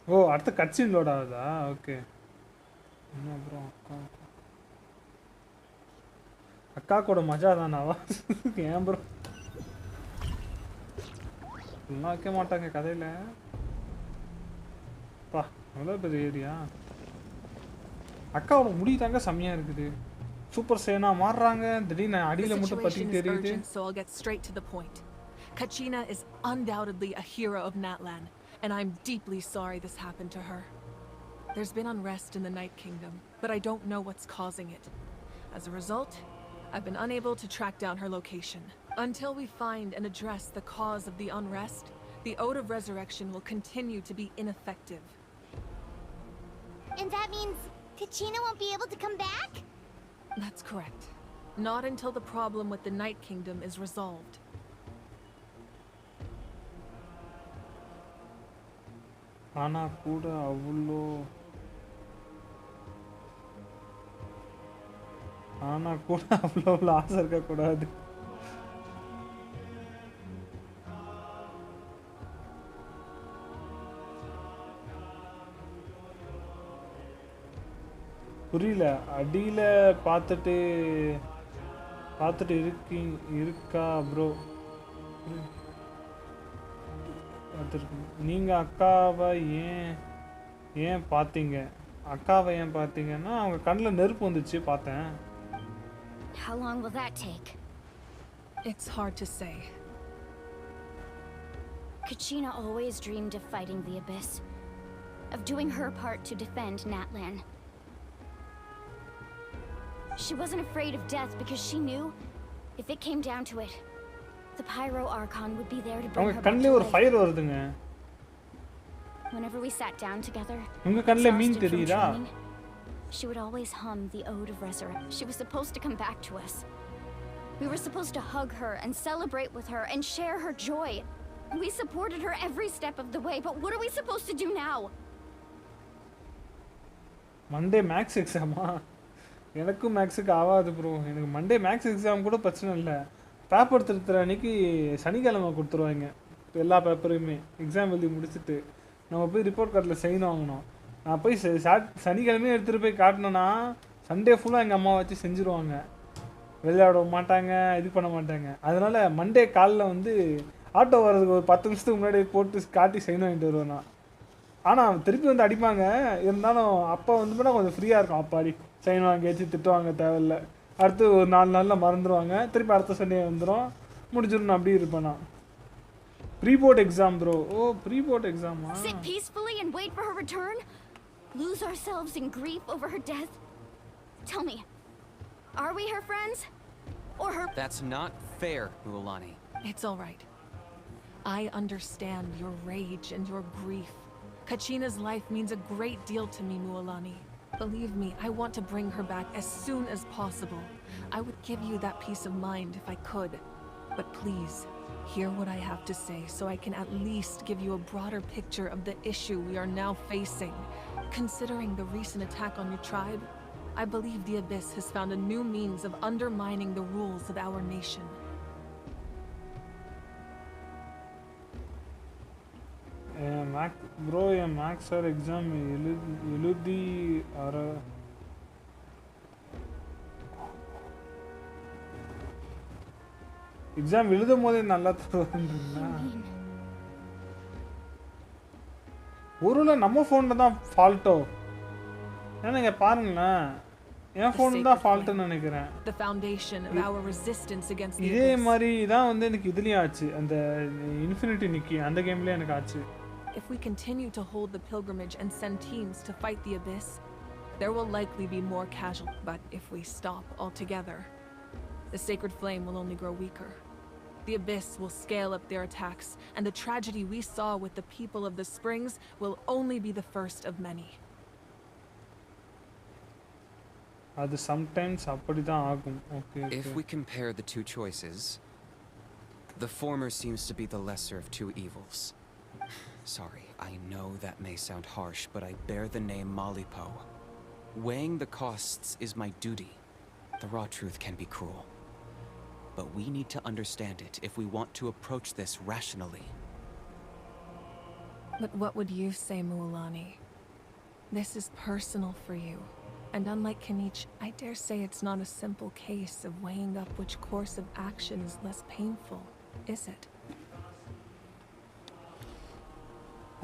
ஓ அடுத்த கட்சின் லோட் ஆகுதா ஓகே என்ன ப்ரோ அக்கா கூட மஜா தானாவா ஏன் ப்ரோ இன்னும் வைக்க மாட்டாங்க கதையில் பா எவ்வளோ பெரிய ஏரியா அக்காவோட முடி தாங்க செம்மையாக இருக்குது சூப்பர் சேனா மாறுறாங்க திடீர்னு The அடியில் மட்டும் situation பற்றி is தெரியுது urgent, so I'll get straight to the point. Kachina is undoubtedly a hero of Natlan, and I'm deeply sorry this happened to her. There's been unrest in the Night Kingdom, but I don't know what's causing it. As a result, I've been unable to track down her location. Until we find and address the cause of the unrest, the Ode of Resurrection will continue to be ineffective. And that means Kachina won't be able to come back? That's correct. Not until the problem with the Night Kingdom is resolved. ஆனா கூட அவ்வளோ ஆசை இருக்கக்கூடாது புரியல அடியில் பார்த்துட்டு இருக்கா bro நீங்கள் அக்காவை ஏன் பார்த்தீங்கன்னா அவங்க கண்ணில் நெருப்பு வந்துச்சு பார்த்தேன் How long will that take? It's hard to say. Kachina always dreamed of fighting the Abyss, of doing her part to defend Natlan. She wasn't afraid of death because she knew, if it came down to it, the Pyro Archon would be there to bring her back to life. Fire வருதுங்க Whenever we sat down together, உங்க கண்ணில் மீன் exhausted from தெரியுதா training, she would always hum the Ode of Resurrection. She was supposed to come back to us. We were supposed to hug her and celebrate with her and share her joy. We supported her every step of the way, but what are we supposed to do now? Monday maths எக்ஸாமா எனக்கும் மேக்ஸுக்கு ஆகாது bro எனக்கு Monday maths exam கூட பிரச்சனை இல்லை paper திருத்துற அன்னைக்கு சனிக்கிழமை கொடுத்துருவாங்க எல்லா பேப்பரையுமே எக்ஸாம் எழுதி முடிச்சுட்டு நம்ம போய் ரிப்போர்ட் கார்டில் சைன் வாங்கணும் நான் போய் சனிக்கிழமையும் எடுத்துகிட்டு போய் காட்டினேன்னா சண்டே ஃபுல்லாக எங்கள் அம்மா வச்சு செஞ்சுருவாங்க விளையாட மாட்டாங்க இது பண்ண மாட்டாங்க அதனால் மண்டே காலில் வந்து ஆட்டோ வர்றதுக்கு ஒரு 10 நிமிஷத்துக்கு முன்னாடி போட்டு காட்டி சைன் வாங்கிட்டு வருவேன் நான் ஆனால் திருப்பி வந்து அடிப்பாங்க இருந்தாலும் அப்போ வந்து போனால் கொஞ்சம் ஃப்ரீயாக இருக்கும் அப்பாடி சைன் வாங்கியாச்சு திட்டுவாங்க தேவையில்லை அடுத்து ஒரு 4 நாளில் மறந்துடுவாங்க திருப்பி அடுத்த சண்டே வந்துடும் முடிஞ்சிடும் அப்படி இருப்பேன் நான் ப்ரீ போர்ட் எக்ஸாம் ப்ரோ ஓ ப்ரீ போர்ட் எக்ஸாமா Sit peacefully and wait for her return? Lose ourselves in grief over her death? Tell me, are we her friends? Or her... That's not fair, Mualani. It's all right. I understand your rage and your grief. Kachina's life means a great deal to me, Mualani. Believe me, I want to bring her back as soon as possible. I would give you that peace of mind if I could. But please, hear what I have to say so I can at least give you a broader picture of the issue we are now facing. Considering the recent attack on your tribe, I believe the Abyss has found a new means of undermining the rules of our nation. Bro, a max or exam எழுதி exam எழுதும் போதே நல்லா தருவாங்களா? ஒருவேளை நம்ம ஃபோன்ல தான் ஃபால்ட்டோ? ஏன்னா இங்க பாருங்களேன், என் ஃபோன் தான் ஃபால்ட்னு நினைக்கிறேன். The foundation of our resistance against the இதே Abyss. மாதிரி தான் வந்து எனக்கு இதுலயும் ஆச்சு, அந்த இன்ஃபினிட்டி நிக்கி அந்த கேம்லயே எனக்கு ஆச்சு. If we continue to hold the pilgrimage and send teams to fight the Abyss, there will likely be more casualties. But if we stop altogether, the sacred flame will only grow weaker. The Abyss will scale up their attacks, and the tragedy we saw with the people of the Springs will only be the first of many. அது sometimes அப்படிதான் ஆகும். Okay. If we compare the two choices, the former seems to be the lesser of two evils. Sorry, I know that may sound harsh, but I bear the name Malipo. Weighing the costs is my duty. The raw truth can be cruel. But we need to understand it if we want to approach this rationally. But what would you say, Mualani? This is personal for you. And unlike Kanich, I dare say it's not a simple case of weighing up which course of action is less painful, is it?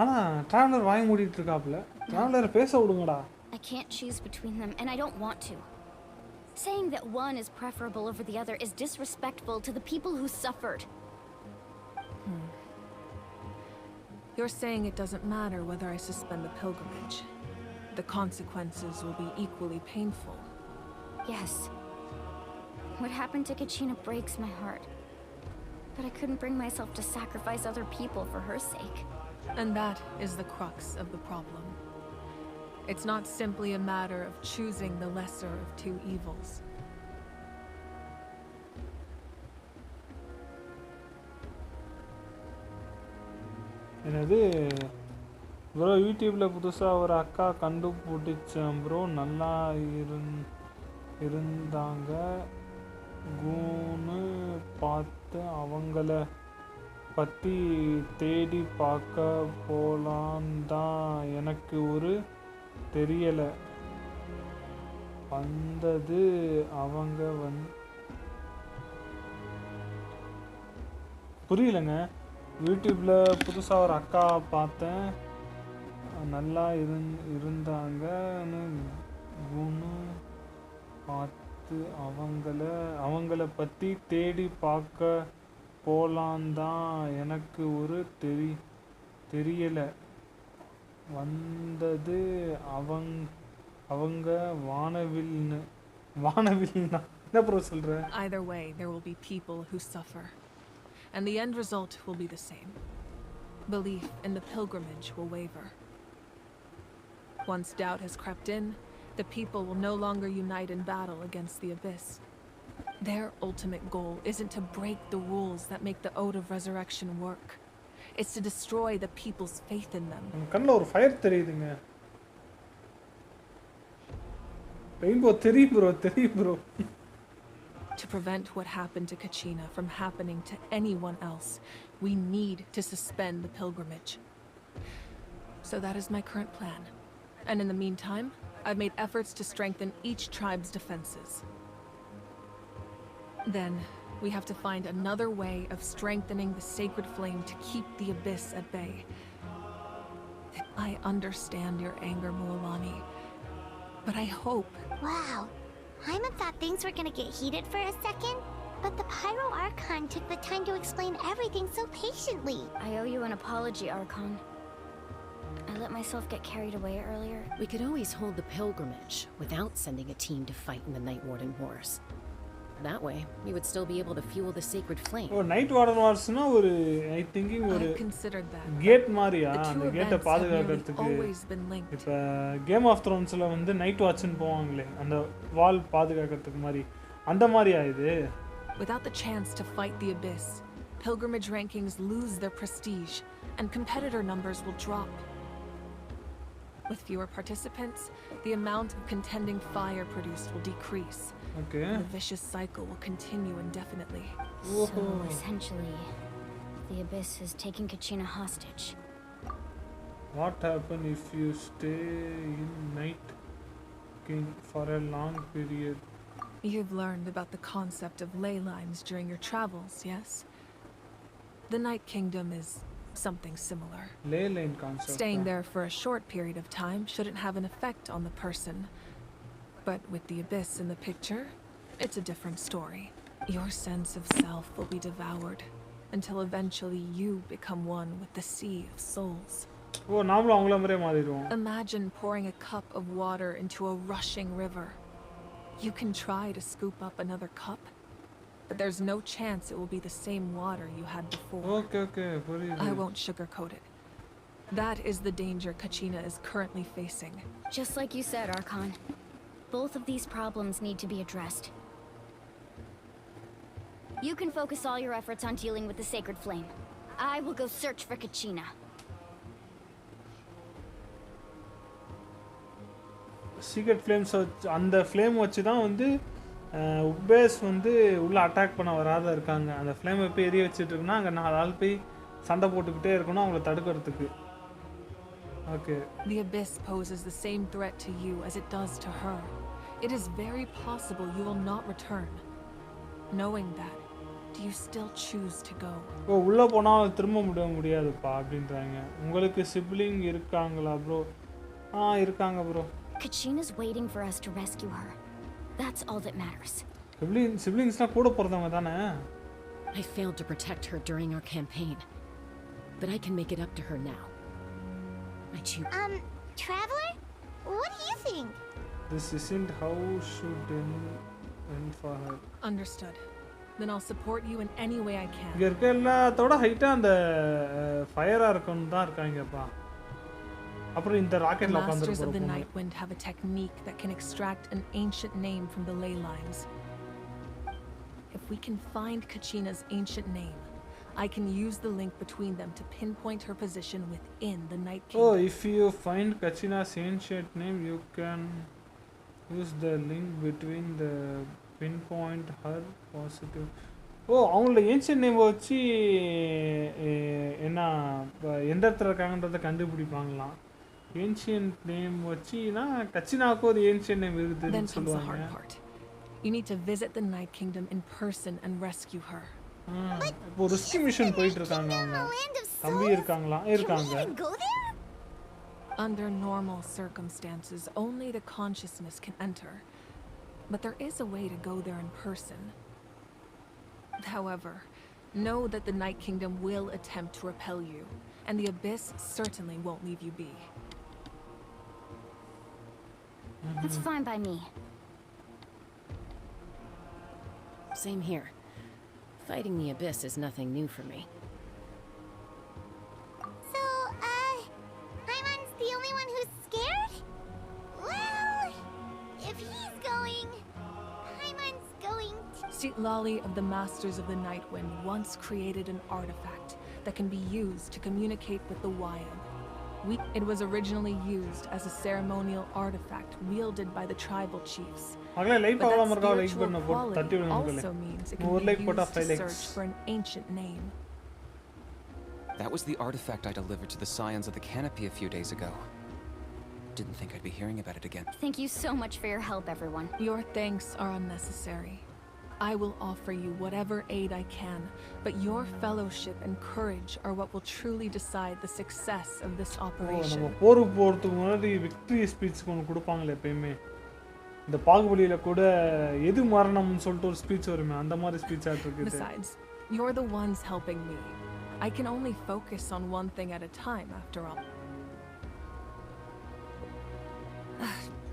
ஆனா traveller வாங்கி மூடிட்டு இருக்காப்ல. Traveller பேச விடுங்கடா. I can't choose between them, and I don't want to. Saying that one is preferable over the other is disrespectful to the people who suffered. You're saying it doesn't matter whether I suspend the pilgrimage. The consequences will be equally painful. Yes. What happened to Kachina breaks my heart. But I couldn't bring myself to sacrifice other people for her sake. And that is the crux of the problem. It's not simply a matter of choosing the lesser of two evils. என்னது bro, யூடியூப்ல புதுசா ஒரு அக்கா கண்டுபிடிச்சேன் bro, நல்லா இருந்தாங்க. கூன்னு பார்த்து அவங்கள பற்றி தேடி பார்க்க போலான் தான், எனக்கு ஒரு தெரியலை வந்தது. அவங்க புரியலங்க. யூடியூப்பில் புதுசாக ஒரு அக்கா பார்த்தேன், நல்லா இருந்தாங்கன்னு குணு பார்த்து அவங்கள பற்றி தேடி பார்க்க போலான் தான், எனக்கு ஒரு தெரியலை வந்தது. அவங்க வானவில்னா என்ன ப்ரோ சொல்ற? Either way, there will be people who suffer. And the end result will be the same. Belief in the pilgrimage will waver. Once doubt has crept in, the people will no longer unite in battle against the Abyss. Their ultimate goal isn't to break the rules that make the Ode of Resurrection work. It's to destroy the people's faith in them. கண்ணுல ஒரு fire தெரியுதுங்க. Rainbow தெரியும் bro. To prevent what happened to Kachina from happening to anyone else, we need to suspend the pilgrimage. So that is my current plan. And in the meantime, I've made efforts to strengthen each tribe's defenses. Then, we have to find another way of strengthening the sacred flame to keep the Abyss at bay. I understand your anger, Mualani, but I hope... Wow. Hyman thought things were gonna get heated for a second, but the Pyro Archon took the time to explain everything so patiently. I owe you an apology, Archon. I let myself get carried away earlier. We could always hold the pilgrimage without sending a team to fight in the Night Warden Wars. That way, we would still be able to fuel the sacred flame. ஓ night warden வார்ஸ்னா ஒரு I thinking ஒரு I've considered that. கேட் மாதிரியா The அந்த two கேட்டை events have nearly பாதுகாக்கிறதுக்கு always been linked. இப்போ கேம் ஆஃப் த்ரோன்ஸில் வந்து நைட் வாட்ச்னு போவாங்களே அந்த வால் பாதுகாக்கிறதுக்கு மாதிரி அந்த மாதிரியா இது Without the chance to fight the abyss, pilgrimage rankings lose their prestige, and competitor numbers will drop. With fewer participants, the amount of contending fire produced will decrease. Okay The vicious cycle will continue indefinitely. So essentially, the abyss is taking Kachina hostage. What happen if you stay in night king for a long period? You've learned about the concept of ley lines during your travels, yes? The Night Kingdom is something similar. Ley line concept. Staying there for a short period of time shouldn't have an effect on the person. But with the abyss in the picture, it's a different story. Your sense of self will be devoured until eventually you become one with the sea of souls. ஓ நாமளும் அவங்கள மாதிரியே மாறிடுவோம் Imagine pouring a cup of water into a rushing river. You can try to scoop up another cup, but there's no chance it will be the same water you had before. Okay okay புரியுது I won't sugarcoat it. That is the danger Kachina is currently facing. Just like you said, Archon. Both of these problems need to be addressed. You can focus all your efforts on dealing with the sacred flame. I will go search for Kachina. Secret flames வச்சு அந்த flame வச்சு தான் வந்து உபேஸ் வந்து உள்ளே attack பண்ண வராத இருக்காங்க அந்த ஃப்ளேமை போய் எரிய வச்சுட்டு இருக்குன்னா அங்கே 4 ஆள் போய் சண்டை போட்டுக்கிட்டே இருக்கணும் அவங்கள தடுக்கிறதுக்கு okay The abyss poses the same threat to you as it does to her. It is very possible you will not return. Knowing that, do you still choose to go? ஓ உள்ளே போனால் திரும்ப முடியாதுப்பா அப்படின்றாங்க உங்களுக்கு சிப்ளிங் இருக்காங்களா bro இருக்காங்க bro Kachina's waiting for us to rescue her. That's all that matters. சிப்ளிங்ஸ்லாம் கூட பிறந்தவங்க தானே I failed to protect her during our campaign, but I can make it up to her now. I choose. Traveler? What do you think? This isn't how should end for her. Understood. Then I'll support you in any way I can. இங்க இருக்க எல்லாத்தோட ஹைட்டா அந்த ஃபயரா இருக்கணும் தான் இருக்காங்கப்பா அப்புறம் இந்த ராக்கெட்ல The Masters of the உட்கார்ந்திருப்பாங்க Night Wind have a technique that can extract an ancient name from the ley lines. If we can find Kachina's ancient name, I can use the link between them to pinpoint her position within the Night Kingdom. Oh, if you find Kachina's ancient name, you can use the link between the pinpoint her positive. ஓ அவங்களோட ancient name வச்சு என்ன எந்த இடத்துல இருக்காங்கன்றதை கண்டுபிடிப்பாங்களாம் ancient name வச்சுனா கச்சினாவுக்கு ஒரு ancient name இருக்குதுன்னு சொல்லுவாங்க You need to visit the Night Kingdom in person and rescue her. இப்போ ரெஸ்கியூ மிஷன் போயிட்டு இருக்காங்க அவங்க தம்பி இருக்காங்க Under normal circumstances, only the consciousness can enter. But there is a way to go there in person. However, know that the Night Kingdom will attempt to repel you, and the Abyss certainly won't leave you be. That's fine by me. Same here. Fighting the Abyss is nothing new for me. So, Paimon's the only one who's scared? Well, if he's going, Paimon's going too. Citlali of the Masters of the Night Wind once created an artifact that can be used to communicate with the wild. It was originally used as a ceremonial artifact wielded by the tribal chiefs. But that spiritual quality also means it can be used to search for an ancient name. That was the artifact I delivered to the Scions of the Canopy a few days ago. Didn't think I'd be hearing about it again. Thank you so much for your help, everyone. Your thanks are unnecessary. I will offer you whatever aid I can, but your fellowship and courage are what will truly decide the success of this operation. நம்ம போறதுக்கு முன்னாடி victory speech ஒன்று கொடுப்பாங்களே எப்பயுமே இந்த பாகுபலியில கூட எது மரணம்னு சொல்லிட்டு ஒரு ஸ்பீச் வருமே அந்த மாதிரி ஸ்பீச் ஆயிட்டு Besides, you're the ones helping me. I can only focus on one thing at a time, after all.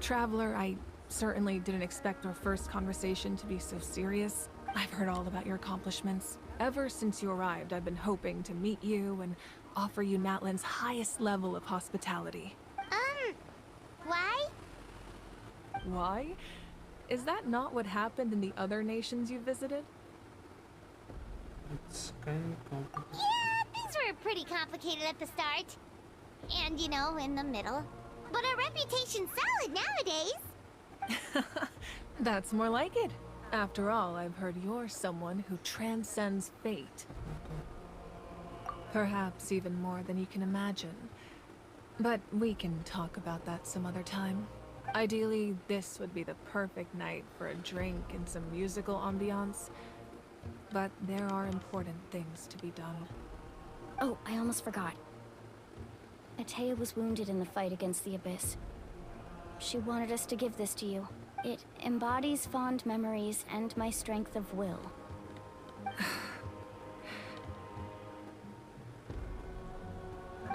Traveler, I certainly didn't expect our first conversation to be so serious. I've heard all about your accomplishments. Ever since you arrived, I've been hoping to meet you and offer you Natlan's highest level of hospitality. Why? Why? Is that not what happened in the other nations you visited? It's kind of complicated. Yeah, things were pretty complicated at the start. And, you know, in the middle. But our reputation's solid nowadays. That's more like it. After all, I've heard you're someone who transcends fate. Perhaps even more than you can imagine. But we can talk about that some other time. Ideally, this would be the perfect night for a drink and some musical ambiance. But there are important things to be done. Oh, I almost forgot. Atea was wounded in the fight against the Abyss. She wanted us to give this to you. It embodies fond memories and my strength of will.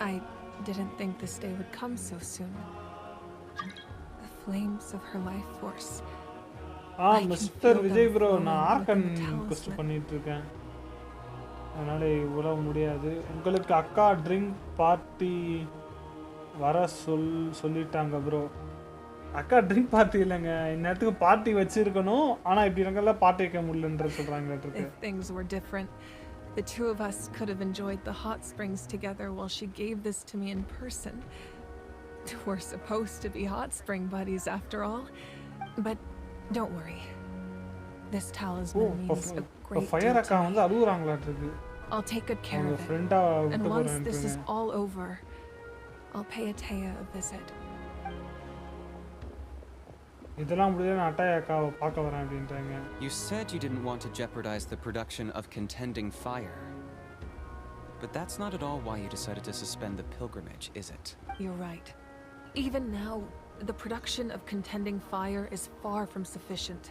I didn't think this day would come so soon. The flames of her life force. Mister Vijay bro நான் organ குஸ்ட் பண்ணிட்டு இருக்கேன். அதனால இவ்வளோ முடியாது. உங்களுக்கு அக்கா drink party வர சொல்லிட்டாங்க ப்ரோ. அக்கா ட்ரிங்க் பார்ட்டி இல்லைங்க, இந்நேரத்துக்கு பார்ட்டி வச்சிருக்கணும். ஆனால் இப்படி எனக்கெல்லாம் பார்ட்டி வைக்க முடியலன்ற சொல்கிறாங்க. If things were different, the two of us could have enjoyed the hot springs together while she gave this to me in person. We're supposed to be hot spring buddies after all. But don't worry. This talisman means a great deal to me. I'll take good care of it. And once this is all over, I'll pay Atea a visit. You said you didn't want to jeopardize the production of contending fire. But that's not at all why you decided to suspend the pilgrimage, is it? You're right. Even now, the production of contending fire is far from sufficient.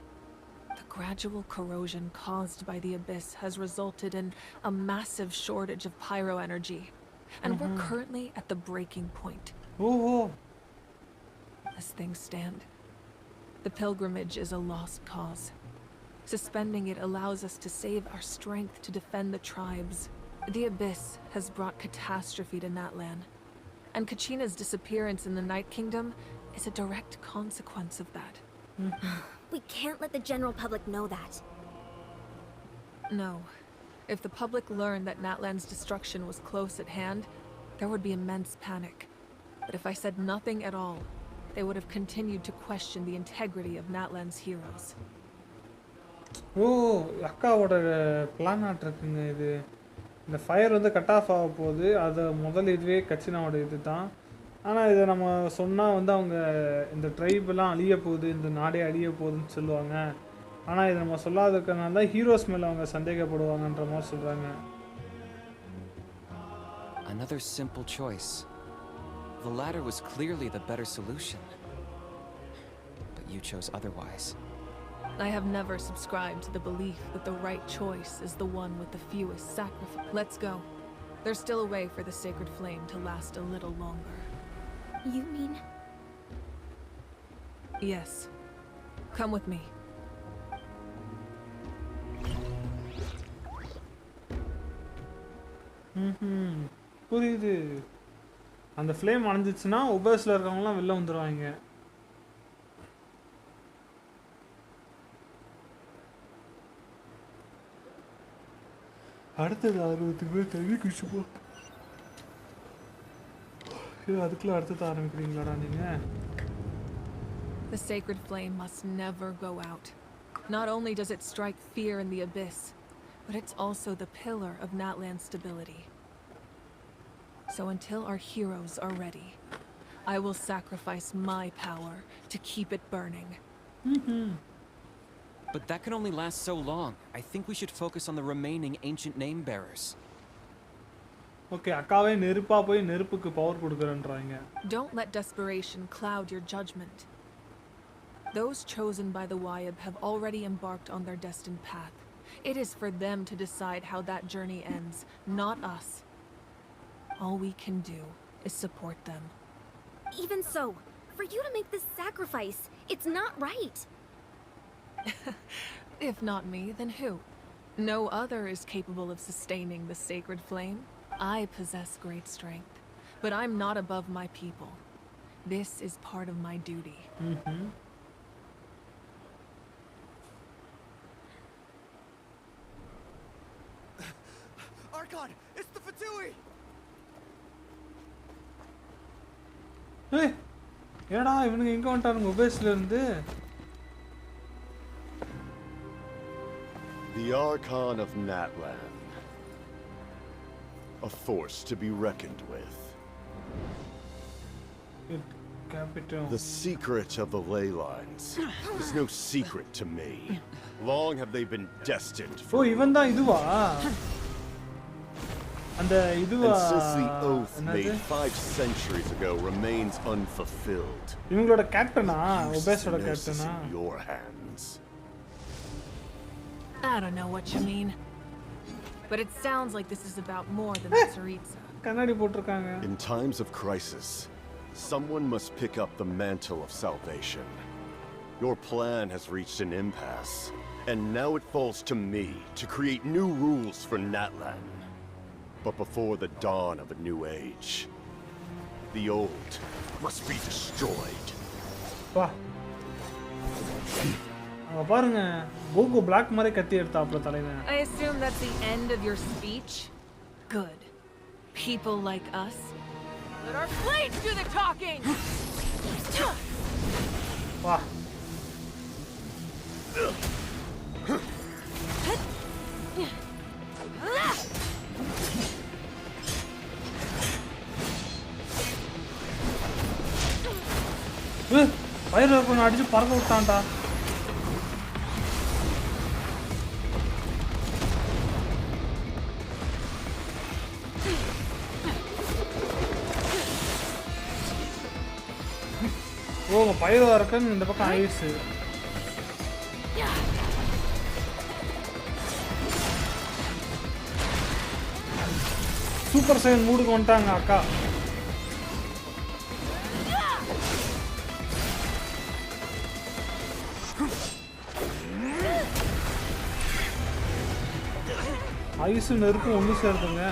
The gradual corrosion caused by the Abyss has resulted in a massive shortage of pyro energy. And we're currently at the breaking point. As things stand, the pilgrimage is a lost cause. Suspending it allows us to save our strength to defend the tribes. The Abyss has brought catastrophe to Natlan, and Kachina's disappearance in the Night Kingdom is a direct consequence of that. We can't let the general public know that. No. If the public learned that Natlan's destruction was close at hand, there would be immense panic. But if I said nothing at all, they would have continued to question the integrity of Natlan's heroes. அக்காவோட plan இருக்குங்க இது. இந்த fire வந்து cut off ஆக போகுது. அது முதல் இதுவே கச்சினாவோட இது தான். ஆனால் இதை நம்ம சொன்னால் வந்து அவங்க இந்த ட்ரைபெல்லாம் அழிய போகுது, இந்த நாடே அழிய போகுதுன்னு சொல்லுவாங்க. ஆனால் இதை நம்ம சொல்லாததுனால தான் ஹீரோஸ் மேலே அவங்க சந்தேகப்படுவாங்கன்ற மாதிரி சொல்கிறாங்க. Another simple choice. The latter was clearly the better solution. But you chose otherwise. I have never subscribed to the belief that the right choice is the one with the fewest sacrifices. Let's go. There's still a way for the sacred flame to last a little longer. You mean? Yes. Come with me. புரியுது. அந்த flame அணைஞ்சிச்சுன்னா உபர்ஸில் இருக்கவங்களாம் வெளில வந்துடுவாங்க. அடுத்தது 60 பேர் தள்ளி குடிச்சுப்போ. அதுக்குள்ள அடுத்தது ஆரம்பிக்கிறீங்களாடா நீங்க? The sacred flame must never go out. Not only does it strike fear in the Abyss, but it's also the pillar of Natlan's stability. So until our heroes are ready, I will sacrifice my power to keep it burning. But that can only last so long. I think we should focus on the remaining ancient name bearers. Okay, அக்காவே நெருப்பா போய் நெருப்புக்கு power கொடுக்கறன்றாங்க. Don't let desperation cloud your judgment. Those chosen by the Wayab have already embarked on their destined path. It is for them to decide how that journey ends, not us. All we can do is support them. Even so, For you to make this sacrifice, it's not right. If not me, then who? No other is capable of sustaining the sacred flame. I possess great strength, but I'm not above my people. This is part of my duty. Archon, it's the Fatui! Hey, என்னடா இவனுங்க எங்க வந்துட்டானுங்க உபேஸ்ல இருந்து? The Archon of Natlan. A force to be reckoned with. Capital. The secret of the ley lines is no secret to me. Long have they been destined for. Oh, இவன் தான் இதுவா? அந்த இதுவா? And since the oath made 5 centuries ago remains unfulfilled. இவங்களோட கேப்டனா? உபேஸோட கேப்டனா? In your hands. I don't know what you mean. But it sounds like this is about more than the Tsaritsa. கண்ணாடி போட்டுருக்காங்க. In times of crisis, someone must pick up the mantle of salvation. Your plan has reached an impasse, and now it falls to me to create new rules for Natlan. But before the dawn of a new age, the old must be destroyed. வா. பாருங்க cocoa black மாதிரி கத்தி எடுத்தாப்ல தலைவன். I assume that's the end of your speech? Good. People like us. Let our blades do the talking! வா. பயிர் கொஞ்சம் அடிச்சு பறக்க விட்டான்டா. ஓ பயிரா இருக்குன்னு இந்த பக்கம் ஐஸ். சூப்பர் சைன் மூடுக்கு வந்துட்டாங்க அக்கா. ஐஸ் நெருப்பு ஒன்று சேருதுங்க.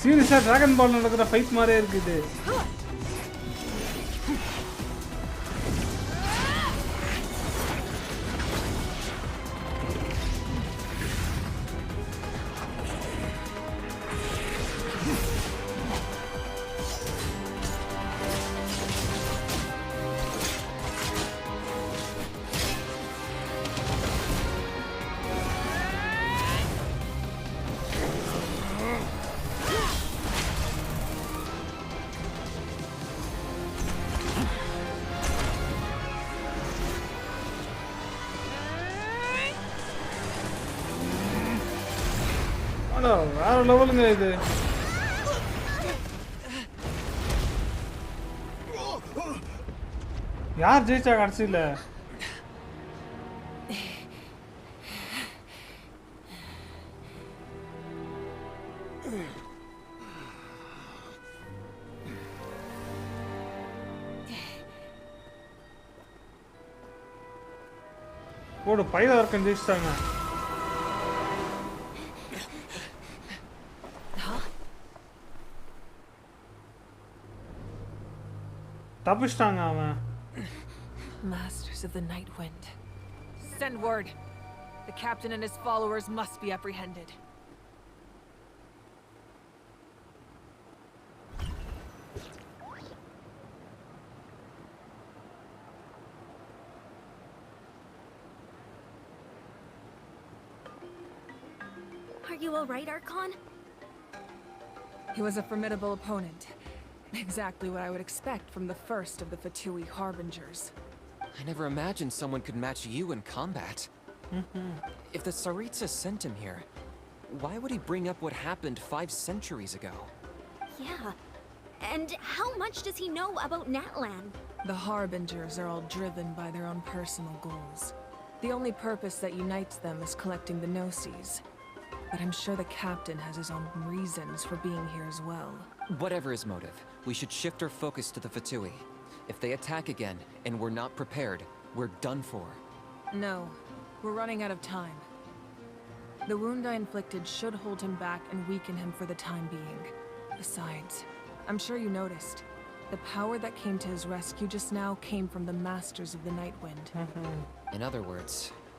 சீரியஸா டிராகன் பால் நடக்கிற ஃபைட் மாதிரியே இருக்குது. வேற லெவலுங்க இது. யார் ஜெயிச்சா கடைசியில? போடு பையில இருக்க ஜெயிச்சிட்டாங்க. தப்பிச்சிட்டாங்க அவன். Masters of the Night Wind. Send word. The captain and his followers must be apprehended. Are you all right, Archon? He was a formidable opponent. Exactly what I would expect from the first of the Fatui Harbingers. I never imagined someone could match you in combat. If the Tsaritsa sent him here, why would he bring up what happened 5 centuries ago? Yeah. And how much does he know about Natlan? The Harbingers are all driven by their own personal goals. The only purpose that unites them is collecting the Gnosis. but I'm sure the captain has his own reasons for being here as well. Whatever his motive, we should shift our focus to the Fatui. If they attack again, and we're not prepared, we're done for. No, we're running out of time. The wound I inflicted should hold him back and weaken him for the time being. Besides, I'm sure you noticed, the power that came to his rescue just now came from the masters of the Night Wind. In other words,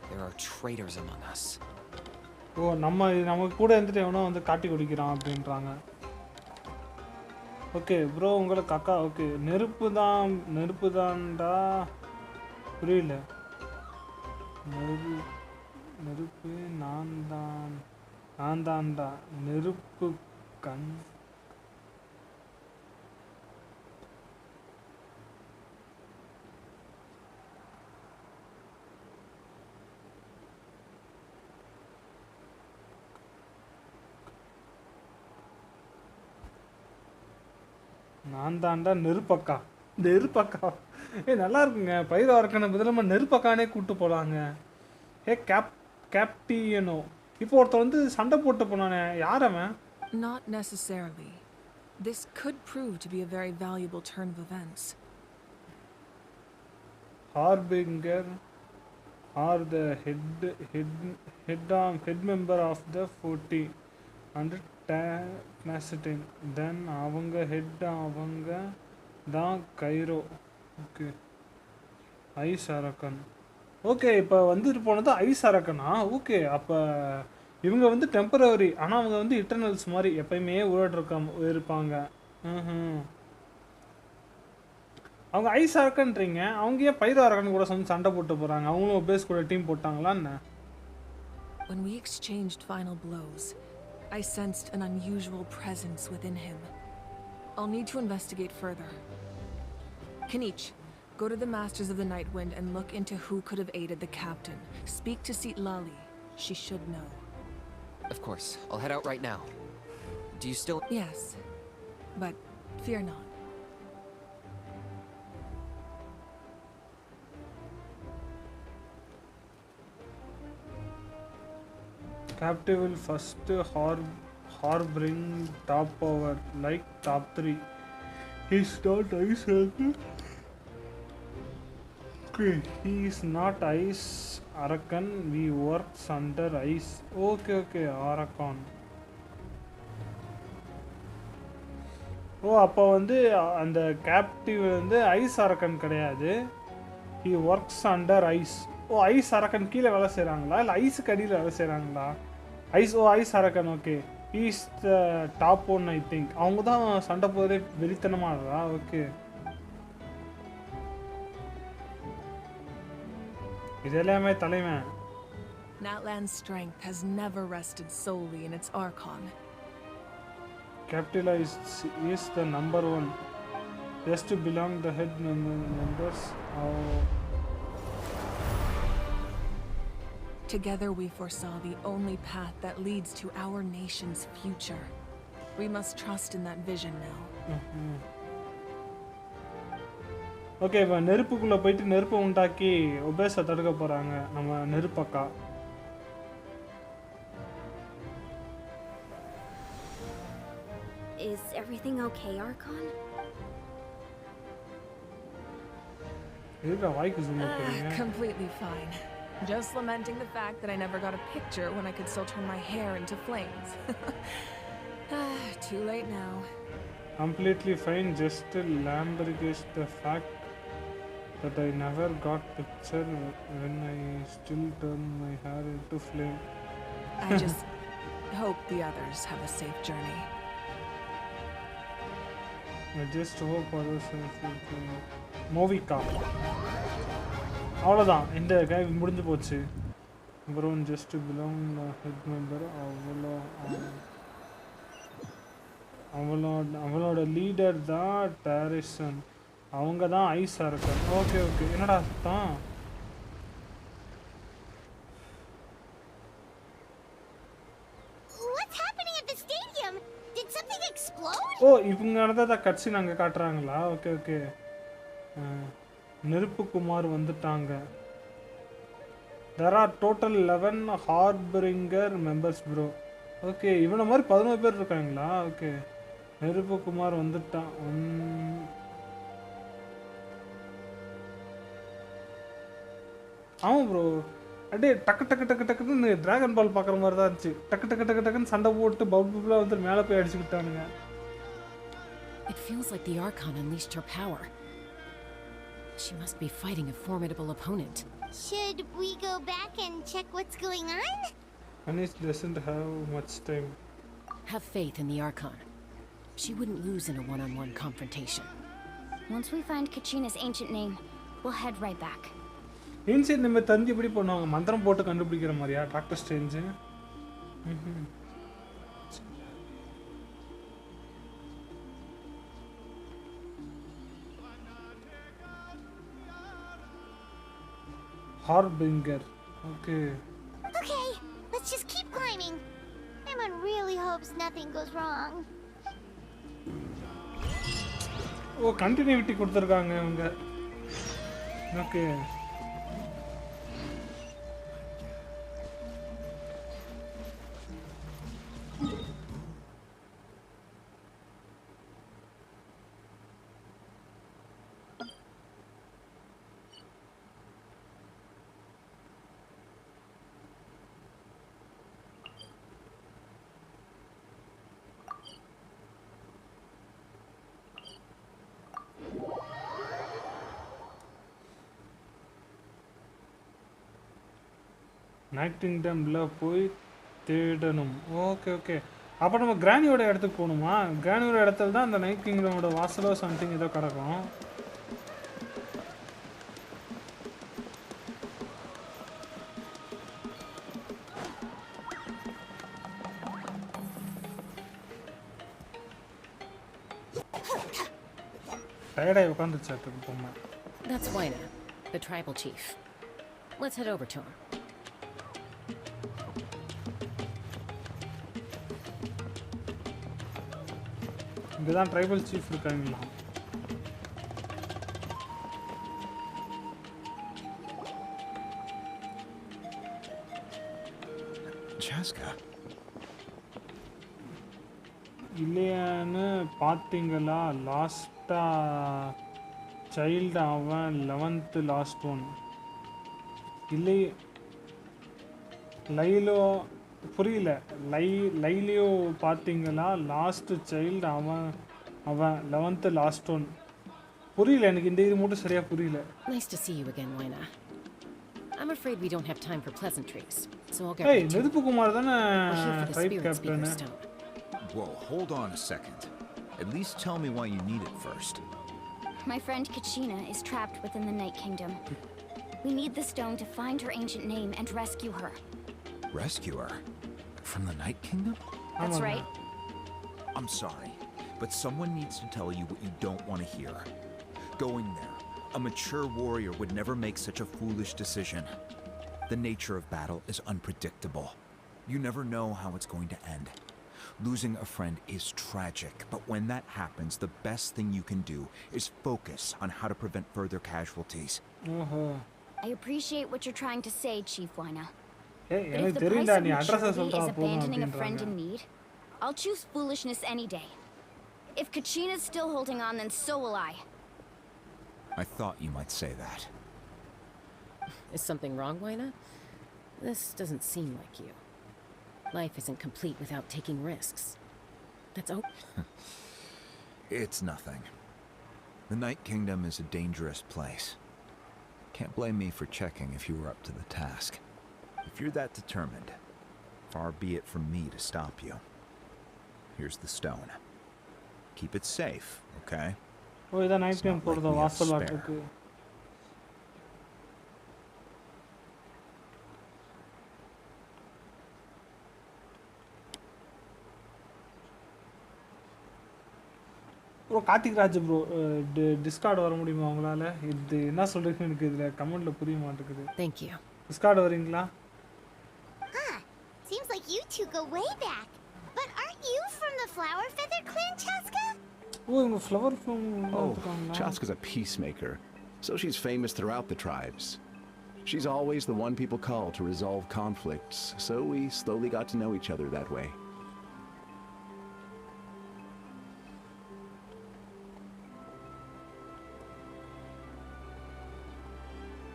there are traitors among us. ஓ நம்ம கூட இருந்துட்டு எவனோ வந்து காட்டி குடிக்கிறான் அப்படின்றாங்க. Okay bro உங்களுக்கு அக்கா ஓகே நெருப்பு தான்டா புரியல. நெருப்பு நான் தான்டா நெருப்பு கண் நான் தான்டா நெருப்பக்கா நல்லா இருக்குங்க. பயிர் வரக்கான பதிலாக நெருப்பக்கானே கூப்பிட்டு போகலாங்க. கேப்டியனோ இப்போ ஒருத்தர் வந்து சண்டை போட்டு போனானே யார் அவன்? Not necessarily. This could prove to be a very valuable turn of events. Harbinger are the head member of the 40 and Nastin. Then அவங்க தான் கைரோ. ஓகே ஐஸ் அரக்கன். ஓகே இப்போ வந்துட்டு போனது ஐஸ் அரக்கனா? ஓகே அப்போ இவங்க வந்து டெம்பரவரி, ஆனால் அவங்க வந்து இட்டர்னல்ஸ் மாதிரி எப்பயுமே இருப்பாங்க. அவங்க ஐஸ் அரக்கன்றீங்க, அவங்க ஏன் பைரோ அரக்கன் கூட சண்டை போட்டு போகிறாங்க? அவங்களும் பேஸ் கூட டீம் போட்டாங்களா என்ன? When we exchanged final blows, I sensed an unusual presence within him. I'll need to investigate further. Kanich, go to the Masters of the Night Wind and look into who could have aided the captain. Speak to Seat Lali. She should know. Of course. I'll head out right now. Do you still... Yes, but fear not. Captive will first harboring top power, like top 3. He's not ice arakan. Okay, he is not ice arakan. We works under ice. Okay, arakan. ஓ அப்போ வந்து அந்த captive வந்து ice அரக்கன் கிடையாது. he works under ice. Oh ice அரக்கன் கீழே வேலை செய்கிறாங்களா இல்லை ஐஸுக்கு அடியில் வேலை செய்கிறாங்களா? ஐஸ் அரக்கன். Okay is the top one I think. அவங்க தான் சண்டை போதே வெறித்தனமாடுறா. ஓகே இது எல்லாமே தலைவன். Natlan's strength has never rested solely in its Archon. Capitalized is the number 1. Just to belong the head members. Together we foresaw the only path that leads to our nation's future. We must trust in that vision now. Okay இப்போ நெருப்புக்குள்ளே போயிட்டு நெருப்பை உண்டாக்கி ஒபேஸை தடுக்க போகிறாங்க நம்ம நெருப்பக்கா. Is everything okay, Archon? இதுக்கு வாய்க்கு zoom பண்ணுங்க. Completely fine. Just lamenting the fact that I never got a picture when I could still turn my hair into flames. Too late now. Completely fine. Just lambasted the fact that I never got picture when I still turn my hair into flame. I just hope the others have a safe journey. I just hope others have Movika. அவ்வளோதான் இந்த கை முடிஞ்சு போச்சு. அப்புறம் just belong head member அவளோட leader தான் டேரிசன். அவங்க தான் ice அரக்கன். ஓகே என்னடா தான் ஓ இவங்க நடந்ததா கட்சி நாங்கள் காட்டுறாங்களா? ஓகே நெருப்பு குமார் வந்துட்டாங்க. There are total 11 Harbinger members bro. Okay இவனை மாதிரி 11 பேர் இருக்காங்களா? ஓகே நெருப்பு குமார் வந்துட்டான். ஆமாம் ப்ரோ, அப்படியே டக்கு டக்கு டக்கு டக்குன்னு டிராகன் பால் பார்க்குற மாதிரி தான் இருந்துச்சு. டக்கு டக்கு டக்கு டக்குன்னு சண்டை போட்டு பபுளாக வந்து மேலே போய் அடிச்சுக்கிட்டானுங்க. It feels like the Archon unleashed her power. She must be fighting a formidable opponent. Should we go back and check what's going on? Anis doesn't have much time. Have faith in the Archon. She wouldn't lose in a one-on-one confrontation. Once we find Kachina's ancient name, we'll head right back. Ancient நம்ம தந்தி எப்படி பண்ணுவாங்க? மந்திரம் போட்டு கண்டுபிடிக்கிற மாதிரியா? Doctor Strange. Harbinger. Okay. Okay, let's just keep climbing. Emon really hopes nothing goes wrong. O continuity கொடுத்துருக்காங்க இவங்க. Okay night கிங்டமில் போய் தேடணும். ஓகே ஓகே, அப்போ நம்ம கிராணியோட இடத்துக்கு போகணுமா? கிராணியோட இடத்துல தான் அந்த நைட் கிங்டமோட வாசலோ சம்திங் ஏதோ கிடக்கும். டயர்டாகி உட்காந்துருச்சு அதுக்கு போமா. That's Waina, the tribal chief. Let's head over to him. இங்கே தான் ட்ரைபல் சீஃப் இருக்காங்களா? Chaska. இல்லையான்னு பார்த்தீங்களா? லாஸ்ட்டாக சைல்டு அவன் 11th லாஸ்ட் ஒன். இல்லை லைலோ புரியல. லைலியோ பார்த்தீங்களா? லாஸ்ட் சைல்டு அவன் 11th லாஸ்ட் ஒன். புரியல எனக்கு, இந்த இது மட்டும் சரியாக புரியல. Nice to see you again, Waina. I'm afraid we don't have time for pleasantries, so I'll get Hey, right to நெருப்பு குமார் தானே tribe it. Captain. Whoa, hold on a second. At least tell me why you need it first. My friend Kachina is trapped within the Night Kingdom. We need the stone to find her ancient name and rescue her. Rescue her? From the Night Kingdom? That's right. I'm sorry, but someone needs to tell you what you don't want to hear. Going there, a mature warrior would never make such a foolish decision. The nature of battle is unpredictable. You never know how it's going to end. Losing a friend is tragic, but when that happens, the best thing you can do is focus on how to prevent further casualties. I appreciate what you're trying to say, Chief Waina. Hey, But if the price of maturity is abandoning a friend in need, I'll choose foolishness any day. If Kachina's still holding on, then so will I. I thought you might say that. Is something wrong, Waina? This doesn't seem like you. Life isn't complete without taking risks. That's It's nothing. The Night Kingdom is a dangerous place. Can't blame me for checking if you were up to the task. If you're that determined, far be it from me to stop you. Here's the stone. Keep it safe, okay? Oh இதான் night time போகிறத வாசல் ஆட்டுக்கு. Bro Karthik Raj bro Discord வர முடியுமா உங்களால்? இது என்ன சொல்கிறீங்கன்னு எனக்கு இதில் கமெண்ட்டில் புரிய மாட்டேங்குது. Thank you. டிஸ்கார்ட் வரீங்களா? Seems like you two go way back. But aren't you from the Flower Feather clan, Chaska? Oh, இவங்க flower from Chaska's a peacemaker, so she's famous throughout the tribes. She's always the one people call to resolve conflicts, so we slowly got to know each other that way.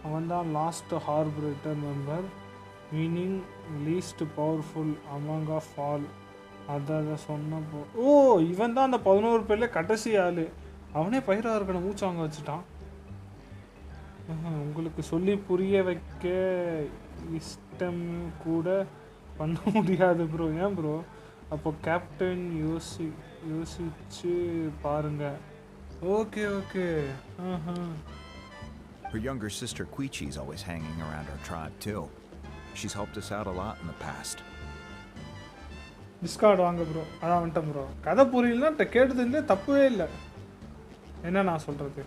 அவன் தான் last ஹார்பரேட்டர் member, meaning least powerful among of all. அதை சொன்னப்போ ஓ இவன் தான் அந்த 11 பேர்ல கடைசி ஆள். அவனே பயிராக இருக்கணும் மூச்சு வாங்க வச்சுட்டான். உங்களுக்கு சொல்லி புரிய வைக்க இஷ்டம் கூட பண்ண முடியாது ப்ரோ. ஏன் ப்ரோ? அப்போ கேப்டன் யோசிச்சு பாருங்க. Okay okay. Her younger sister Quichi is always hanging around our tribe too. She's helped us out a lot in the past. Discord வாங்க ப்ரோ. அதான் வந்துட்டேன் ப்ரோ. கதை புரியலன்னா கேட்டதுலேயே தப்பவே இல்லை. என்ன நான் சொல்கிறது?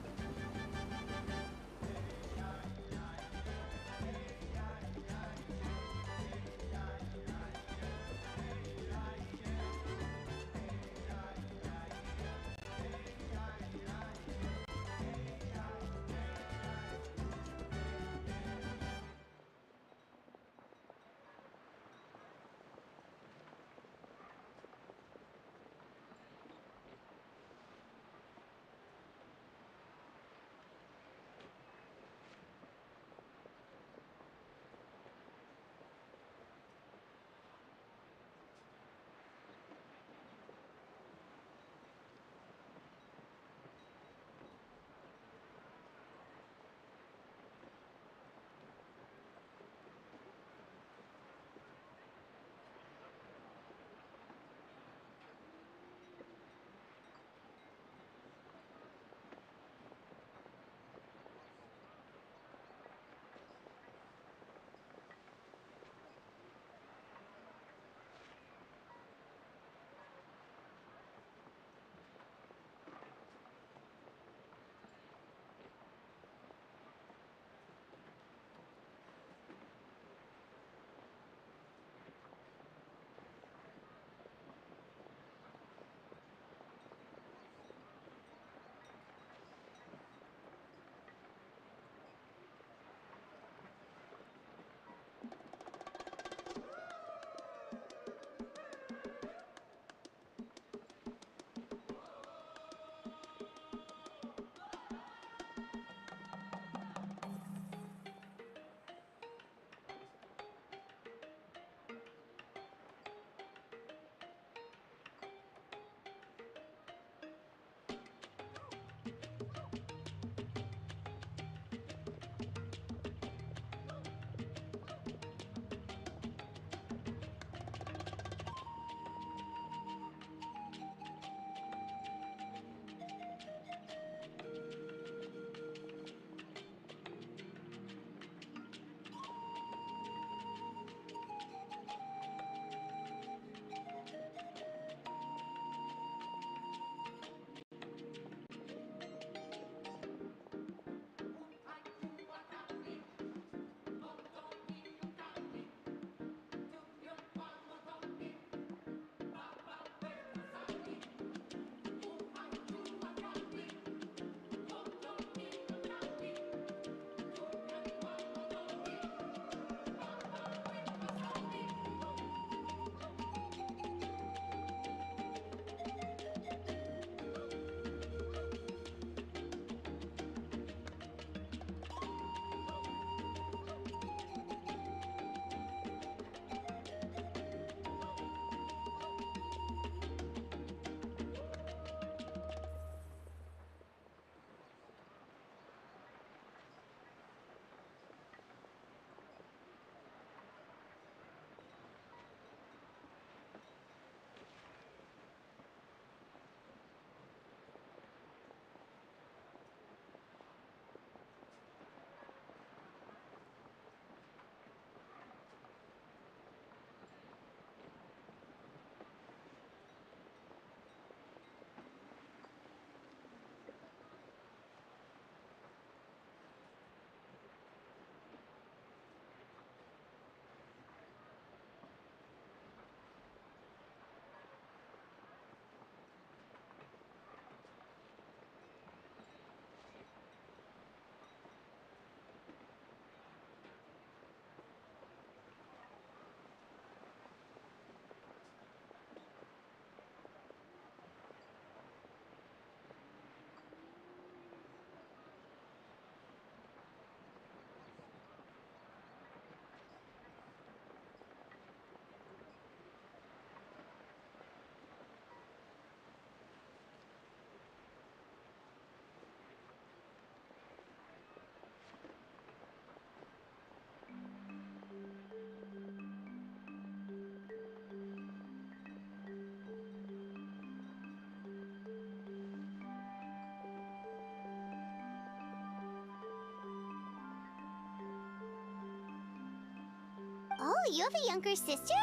you have a younger sister?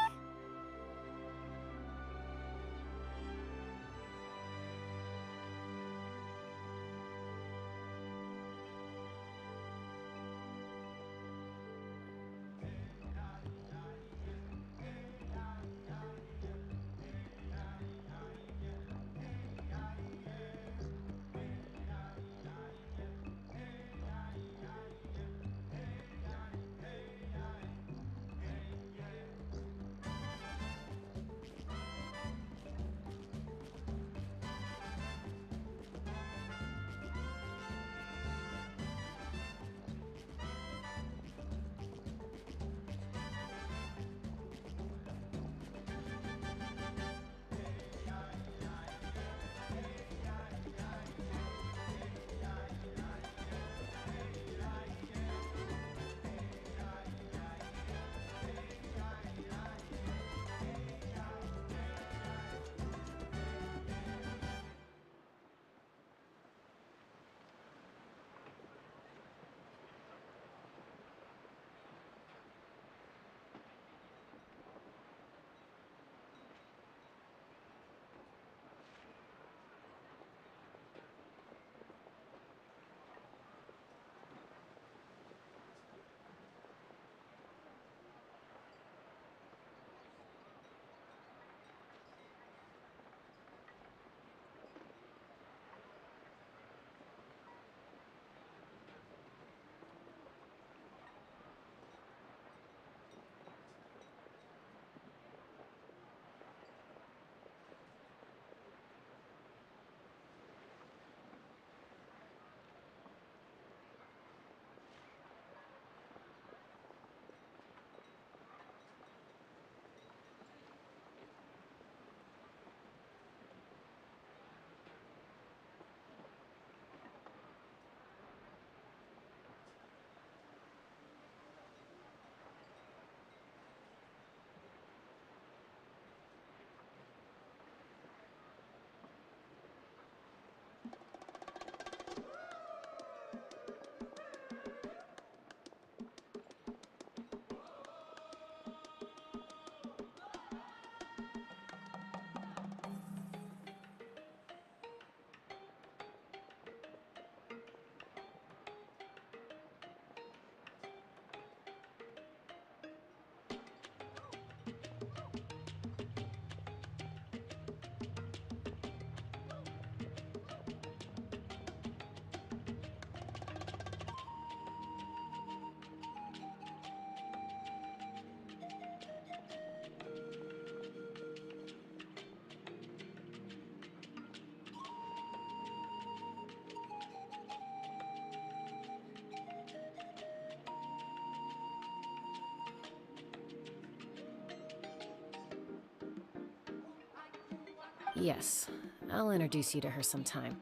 Yes, I'll introduce you to her sometime.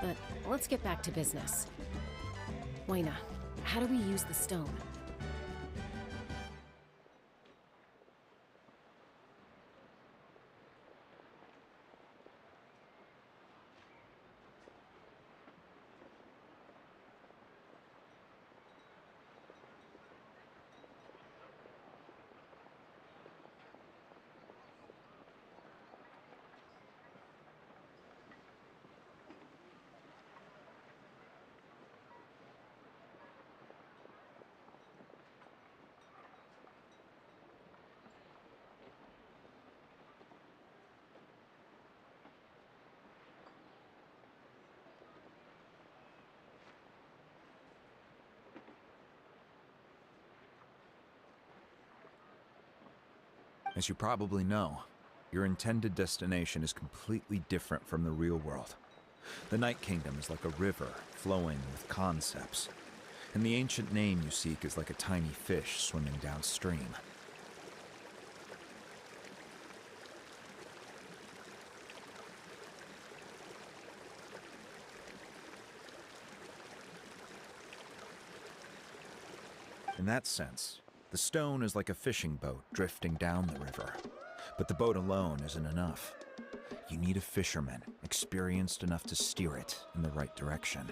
But let's get back to business. Waina, how do we use the stone? As you probably know, your intended destination is completely different from the real world. The Night Kingdom is like a river flowing with concepts, and the ancient name you seek is like a tiny fish swimming downstream. In that sense, the stone is like a fishing boat drifting down the river. But the boat alone isn't enough. You need a fisherman experienced enough to steer it in the right direction.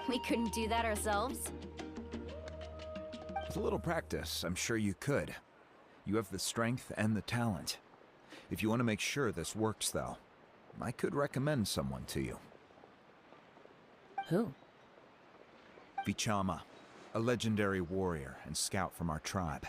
We couldn't do that ourselves? With a little practice, I'm sure you could. You have the strength and the talent. If you want to make sure this works, though, I could recommend someone to you. Who? Vichama, a legendary warrior and scout from our tribe.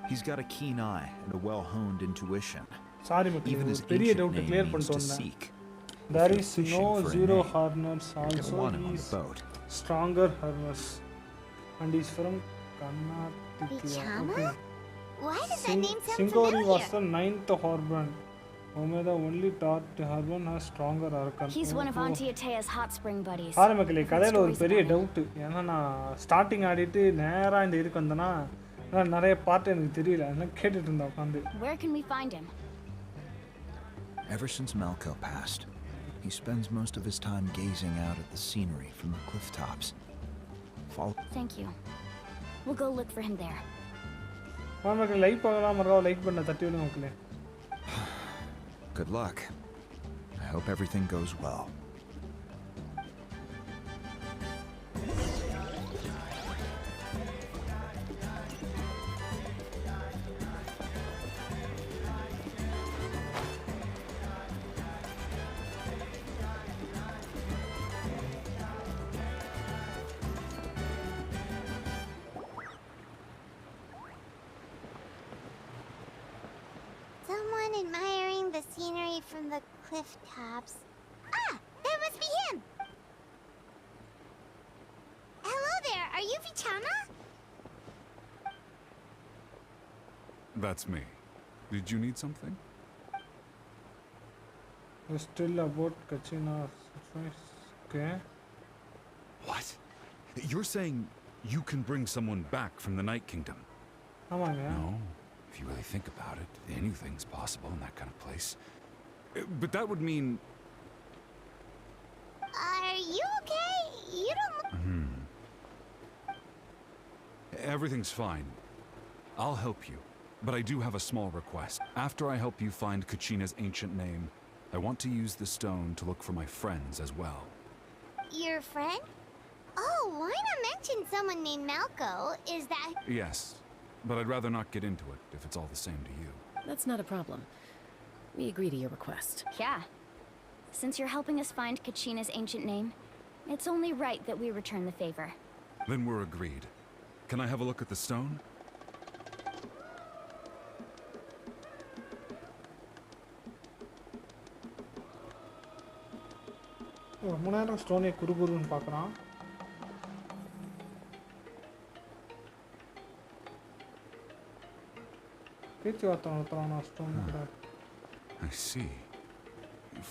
He's got a keen eye and a well-honed intuition. Sorry, Even his பெரிய ancient doubt name clear means to பண்ணிட்டு வந்தேன். seek. There If is you're fishing no for a zero name, harness. you're gonna Also, want him on he is the boat. stronger harness, and he's from Karnataka. Vichama? Okay. Why does that name sound Singori was familiar? the 9th Horbrand. Omega only taught Harvan has stronger arcan. He's one of Auntie Atea's hot spring buddies. பாரு மக்களே I've heard கதையில் ஒரு stories பெரிய about him. Doubt ஏன்னா நான் starting ஆடிட்டு நேராக இந்த இதுக்கு வந்தேன்னா நிறைய பார்ட் எனக்கு தெரியல அதெல்லாம் கேட்டுட்டு இருந்தேன் உட்காந்து. Where can we find him? Ever since Malco passed, he spends most of his time gazing out at the scenery from the cliff tops. Thank you. We'll go look for him there. பாரு மக்களே like பார்க்கலாம் மறக்காம like பண்ண தட்டி விடுங்க மக்களே. Good luck. I hope everything goes well. Someone admiring the scenery from the cliff tops. Ah, that must be him. Hello there, are you Vichama? That's me. Did you need something? We're still about Kachina's face. Okay. What? You're saying you can bring someone back from the Night Kingdom? ஆமாங்க. No. If you really think about it, anything's possible in that kind of place. But that would mean... Are you okay? You don't... Everything's fine. I'll help you. But I do have a small request. After I help you find Kachina's ancient name, I want to use the stone to look for my friends as well. Your friend? Oh, why not mention someone named Malco? Is that... Yes. But I'd rather not get into it if it's all the same to you. That's not a problem. We agree to your request. Yeah. Since you're helping us find Kachina's ancient name, it's only right that we return the favor. Then we're agreed. Can I have a look at the stone? ரொம்ப நேரம் ஸ்டோனை குறுகுறுன்னு பார்க்குறான். I see.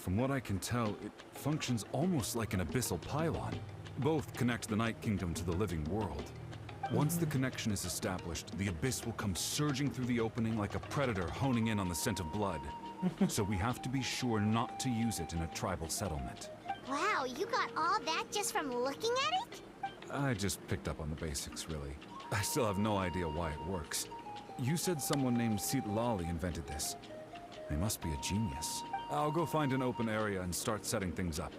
From what I can tell, it functions almost like an abyssal pylon. Both connect the Night Kingdom to the living world. Once the connection is established, the abyss will come surging through the opening like a predator honing in on the scent of blood. So we have to be sure not to use it in a tribal settlement. Wow, you got all that just from looking at it? I just picked up on the basics, really. I still have no idea why it works. You said someone named Lali invented this. They must be a genius. I'll go find an open area and start setting things up.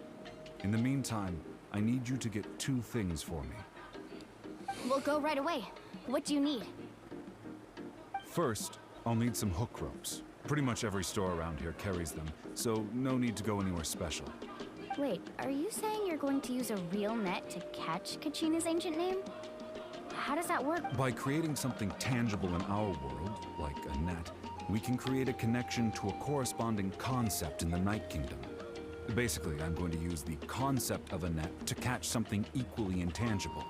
In the meantime, I need you to get 2 things for me. We'll go right away. What do you need? First, I'll need some hook ropes. Pretty much every store around here carries them, so no need to go anywhere special. Wait, are you saying you're going to use a real net to catch Kachina's ancient name? How does that work? By creating something tangible in our world, like a net, we can create a connection to a corresponding concept in the Night Kingdom. Basically, I'm going to use the concept of a net to catch something equally intangible.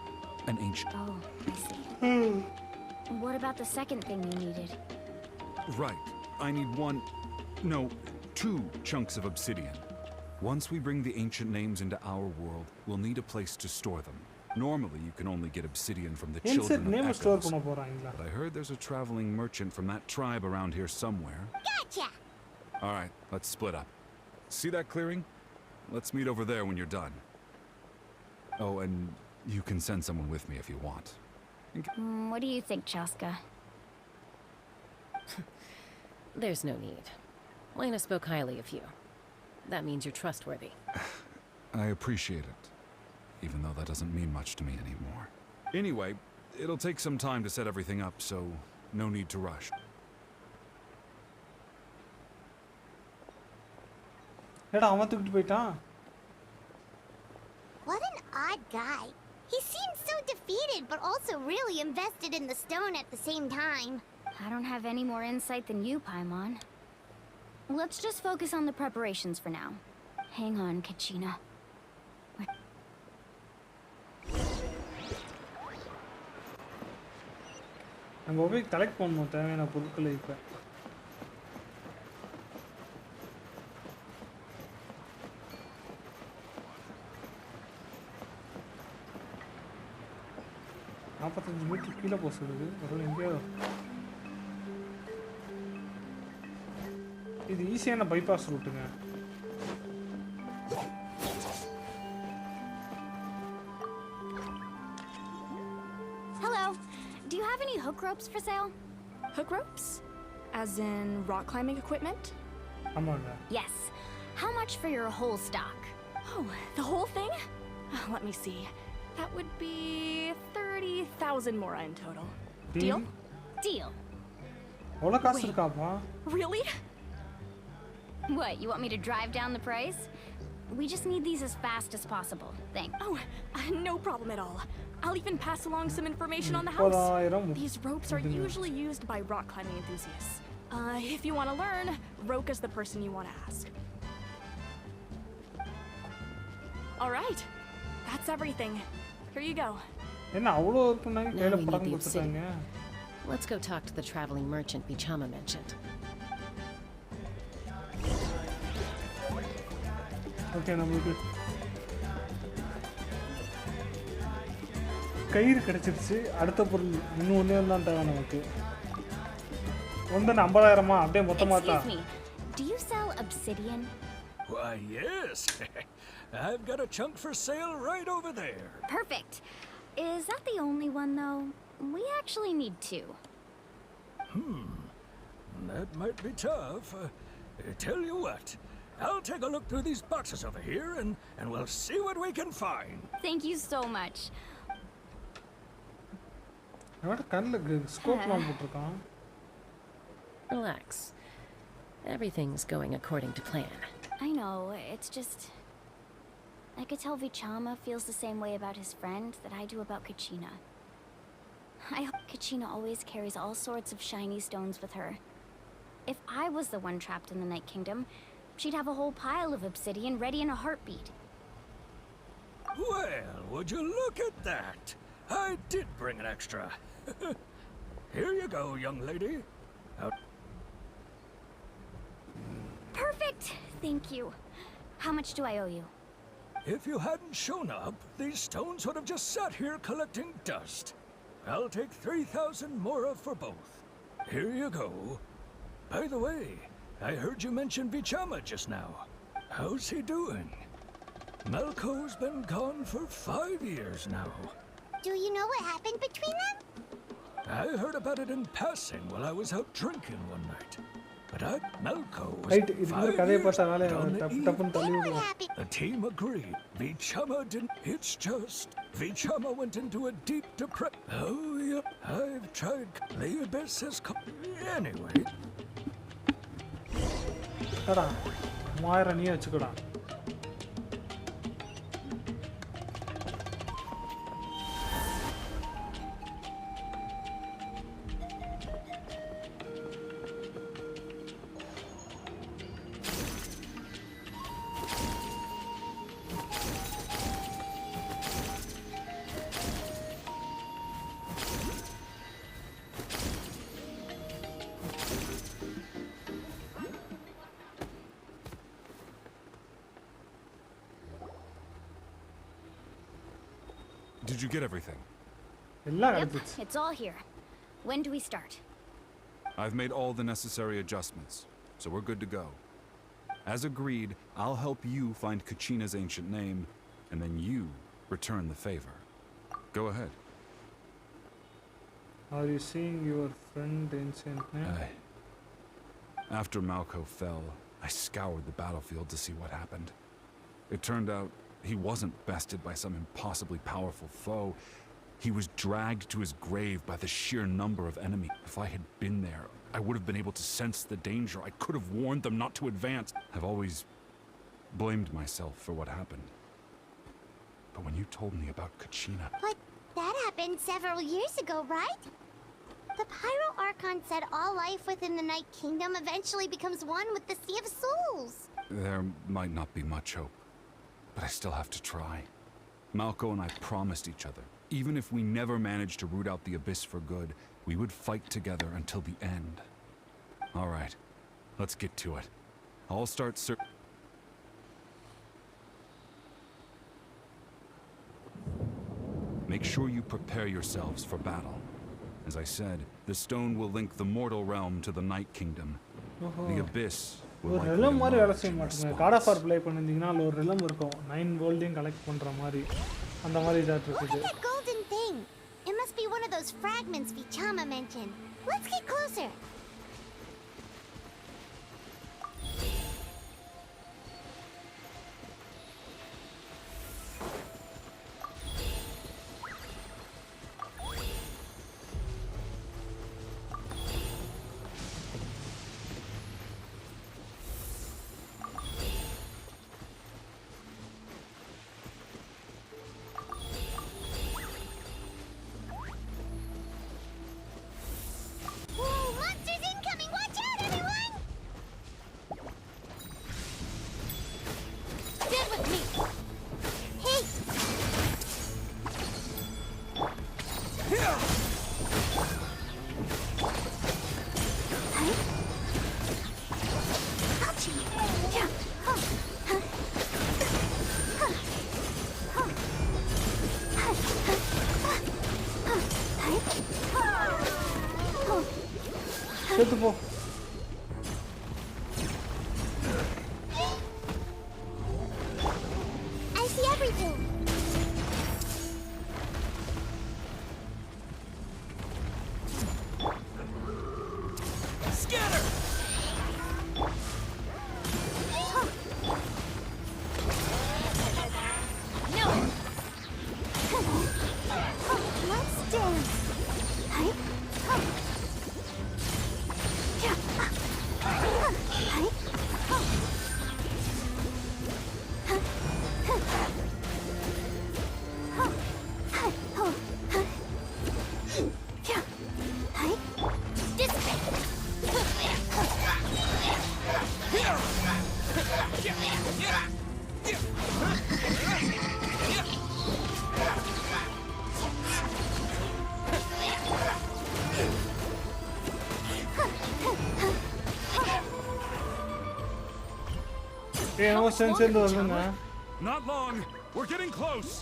An ancient... Oh, I see. What about the second thing you needed? Right. I need 2 chunks of obsidian. Once we bring the ancient names into our world, we'll need a place to store them. Normally, you can only get obsidian from the children of Echoes, but I heard there's a traveling merchant from that tribe around here somewhere. Gotcha! Alright, let's split up. See that clearing? Let's meet over there when you're done. Oh, and you can send someone with me if you want. What do you think, Chaska? There's no need. Lena spoke highly of you. That means you're trustworthy. I appreciate it, even though that doesn't mean much to me anymore. Anyway, it'll take some time to set everything up, so no need to rush. What an odd guy. He seems so defeated, but also really invested in the stone at the same time. I don't have any more insight than you, Paimon. Let's just focus on the preparations for now. Hang on, Kachina. நம்ம போய் collect பண்ணுவோம் தேவையான பொருட்களை இப்போ 25 metre கீழே போக சொல்லுது. ஒரு எங்கேயாவது இது ஈஸியான bypass ரூட்டுங்க. Hello. Do you have any hook ropes for sale? Hook ropes? As in rock climbing equipment? ஆமாங்க. Yes. How much for your whole stock? Oh, the whole thing? Let me see. That would be 30,000 mora in total. Deal? Deal. அவ்வளோ காசு இருக்காப்பா? Really? What, you want me to drive down the price? We just need these as fast as possible. Thanks. Oh, no problem at all. I'll even pass along some information on the house. These ropes are usually used by rock climbing enthusiasts. If you want to learn, Roka's the person you want to ask. All right. That's everything. Here you go. என்ன அவ்வளோ இருக்குன்னாங்க Now கையில் we need படம் the கொடுத்துட்டாங்க. obsidian. Let's go talk to the traveling merchant Bichama mentioned. Okay, நம்மளுக்கு கயிறு கிடைச்சிருச்சு. அடுத்த பொருள் இன்னும் ஒன்றே தான் தேவை நமக்கு. ஒன்று 50,000 அப்படியே மொத்தமாக தான். Excuse me. Do you sell obsidian? Why, yes. I've got a chunk for sale right over there. Perfect. Is that the only one, though? We actually need two. That might be tough. Tell you what, I'll take a look through these boxes over here and we'll see what we can find. Thank you so much. என்னோட கண்ணில் ஸ்கோப்லாம் போட்டிருக்கான். Relax. Everything's going according to plan. I know, it's just... I could tell Vichama feels the same way about his friend that I do about Kachina. I hope Kachina always carries all sorts of shiny stones with her. If I was the one trapped in the Night Kingdom, she'd have a whole pile of obsidian ready in a heartbeat. Well, would you look at that? I did bring an extra. Here you go, young lady. Perfect! Thank you. How much do I owe you? If you hadn't shown up, these stones would have just sat here collecting dust. I'll take 3,000 mora for both. Here you go. By the way, I heard you mention Vichama just now. How's he doing? Malco's been gone for 5 years now. Do you know what happened between them? I heard about it in passing while I was out drinking one night. But Malco was Right, it's not 5 years கதையை gone டப்புன்னு தள்ளி What விடுவோம். happened? The team agreed. Vichama didn't. It's just Vichama went into a deep depression. Oh, yeah. I've tried. The abyss has come. Anyway. அடா 3000 நீயே வச்சுக்கடா. Did you get everything? எல்லாம் Yep, கிடைச்சிச்சு. it's all here. When do we start? I've made all the necessary adjustments, so we're good to go. As agreed, I'll help you find Kachina's ancient name, and then you return the favor. Go ahead. Are you seeing your friend ancient name? After Malco fell, I scoured the battlefield to see what happened. It turned out he wasn't bested by some impossibly powerful foe. He was dragged to his grave by the sheer number of enemies. If I had been there, I would have been able to sense the danger. I could have warned them not to advance. I've always blamed myself for what happened. But when you told me about Kachina... But that happened several years ago, right? The Pyro Archon said all life within the Night Kingdom eventually becomes one with the Sea of Souls. There might not be much hope, but I still have to try. Malco and I promised each other, even if we never managed to root out the Abyss for good, we would fight together until the end. All right, let's get to it. I'll start make sure you prepare yourselves for battle. As I said, the stone will link the mortal realm to the Night Kingdom. The Abyss will ஒரு likely ரெலம் மாதிரி வேலை emerge செய்ய in மாட்டேங்க. response. God of War play பண்ணிருந்தீங்கன்னா அதுல ஒரு ரெலம் இருக்கும். 9 கோல்டையும் collect பண்ற மாதிரி. அந்த மாதிரி இதாட்டு Look இருக்குது. at that golden thing. It must be one of those fragments Vichama mentioned. Let's get closer. Whoa, monsters incoming! Watch out, everyone! Stand with me. Hey! Ouchie! Yeah. Huh. Huh. Huh. Huh. Huh. செத்து போ. I see everything. Scatter! No. Let's dance. Hi. Yeah. Hi. Yeah. Hi. ஏய் நம்ம sense இருந்து வருதுங்க. Not long. We're getting close.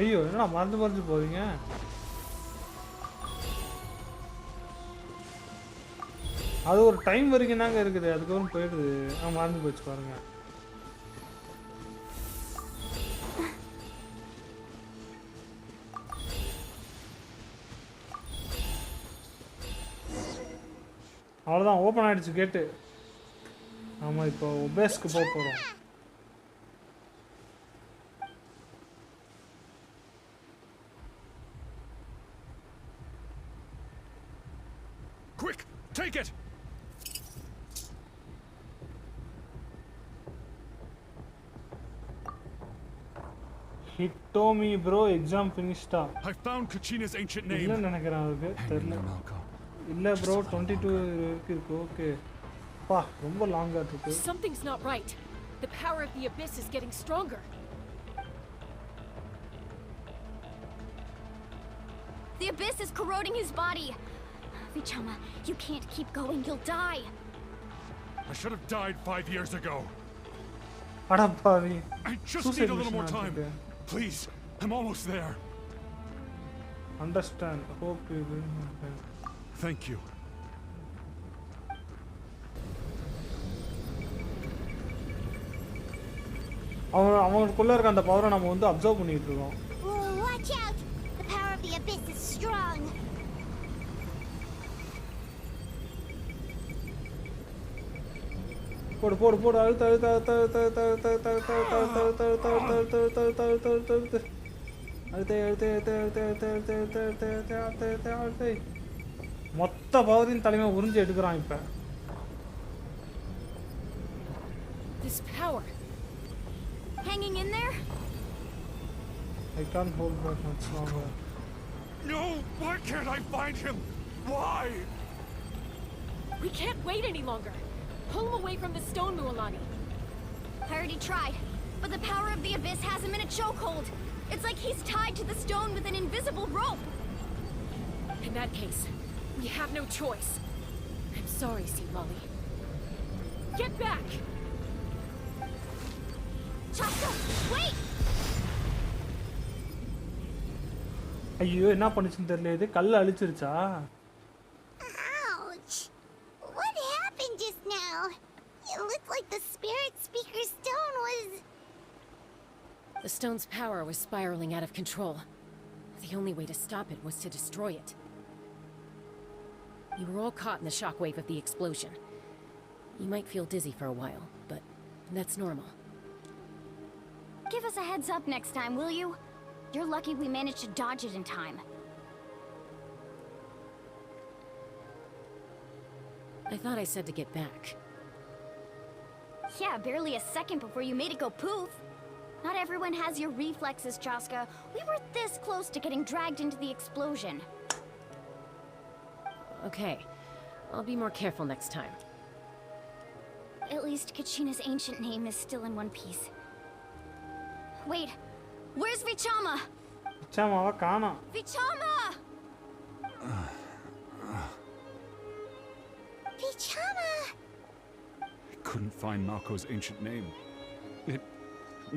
ஐயோ என்னடா மறந்து போறீங்க. அது ஒரு டைம் வரைக்கும் தாங்க இருக்குது. அதுக்கப்புறம் போயிடுது. மறந்து போச்சு பாருங்க. அவ்வளோதான் ஓப்பன் ஆயிடுச்சு கேட்டு. ஆமாம் இப்போ ஒபேஸ்க்கு போக போகிறோம். Quick, take it. Hitomi bro, exam finished. I found Kachina's ancient name. இல்ல நினைக்கிறேன் அதுக்கு தெரியல. இல்ல bro 22 இருக்கு. ஓகே. பா ரொம்ப லாங்கா இருக்கு. Something's not right. The power of the abyss is getting stronger. The abyss is corroding his body. Vichama, you can't keep going. You'll die. I should have died 5 years ago. அட பாவி. I just need a little more time. Please, I'm almost there. Understand. Hope you will. Thank you. அவனுக்குள்ள இருக்க அந்த பவரை நம்ம வந்து observe பண்ணிட்டு இருக்கோம். Whoa, watch out! The power of the abyss is strong. போடு அழுத்த மொத்த பவரின் தலைமை உறிஞ்சி எடுக்கிறான் இப்ப. This power hanging in there? I can't hold back much longer. No, why can't I find him? Why? We can't wait any longer. Pull him away from the stone, Mualani. I already tried, but the power of the abyss has him in a chokehold. It's like he's tied to the stone with an invisible rope. In that case, we have no choice. I'm sorry, Sea Molly. Get back! Chaska, wait! ஐயோ என்ன பண்ணுச்சுன்னு தெரியல இது கல்ல அழிச்சிருச்சா Ouch! What happened just now? It looked like the spirit speaker stone was... The stone's power was spiraling out of control. The only way to stop it was to destroy it. You were all caught in the shockwave of the explosion. You might feel dizzy for a while, but that's normal. Give us a heads up next time, will you? You're lucky we managed to dodge it in time. I thought I said to get back. Yeah, barely a second before you made it go poof. Not everyone has your reflexes, Chaska. We were this close to getting dragged into the explosion. Okay, I'll be more careful next time. At least Kachina's ancient name is still in one piece. Wait, where's Vichama? Vichamawa kaana Vichama! Vichama! I couldn't find Malko's ancient name. It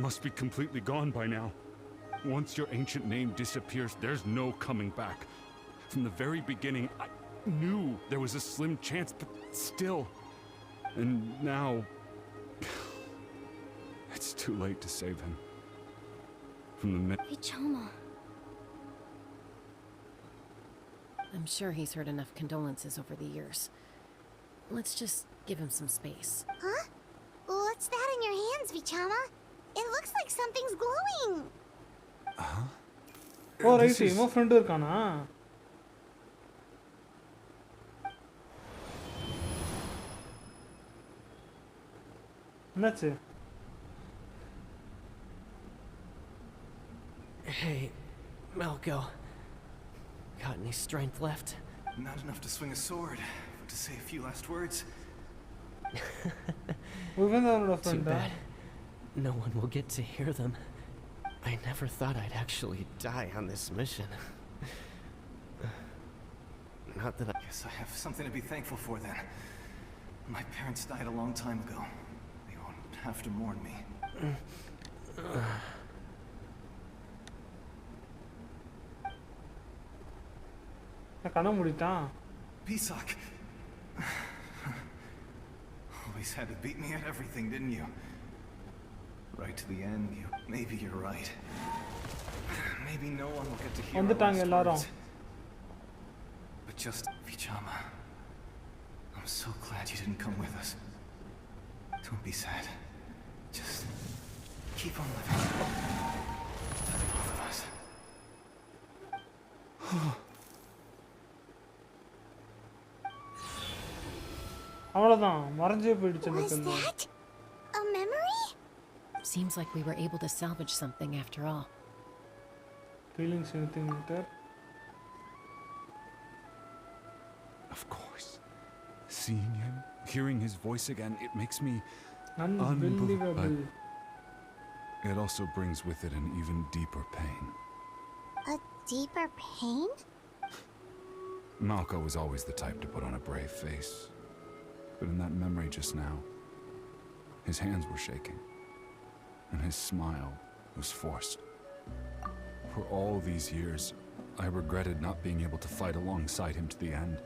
must be completely gone by now. Once your ancient name disappears, there's no coming back. From the very beginning, I knew there was a slim chance, but still. And now... it's too late to save him. From the Vichama. I'm sure he's heard enough condolences over the years. Let's just give him some space. Huh? What's that in your hands, Vichama? It looks like something's glowing. Huh? Oh, right, my friend irukana. என்னாச்சு? Hey, Malko. Got any strength left? Not enough to swing a sword, but to say a few last words. Too bad. No one will get to hear them. I never thought I'd actually die on this mission. Not that I guess I have something to be thankful for then. My parents died a long time ago. They won't have to mourn me. கண்ண மூடிட்டான். Pisak. Always had to beat me at everything, didn't you? Right to the end, you. Maybe you're right. Maybe no one will get to hear our last words. But just Vichama. I'm so glad you didn't come with us. Don't be sad. Just keep on living. For the both of us. அவ்வளவுதான் மறஞ்சே போயிடுச்சு Was that a memory? Seems like we were able to salvage something after all. Feelings anything later? Of course. Seeing him, hearing his voice again, it makes me unbelievable. But it also brings with it an even deeper pain. A deeper pain? Malko was always the type to put on a brave face. But in that memory just now, his hands were shaking, and his smile was forced. For all these years, I regretted not being able to fight alongside him to the end.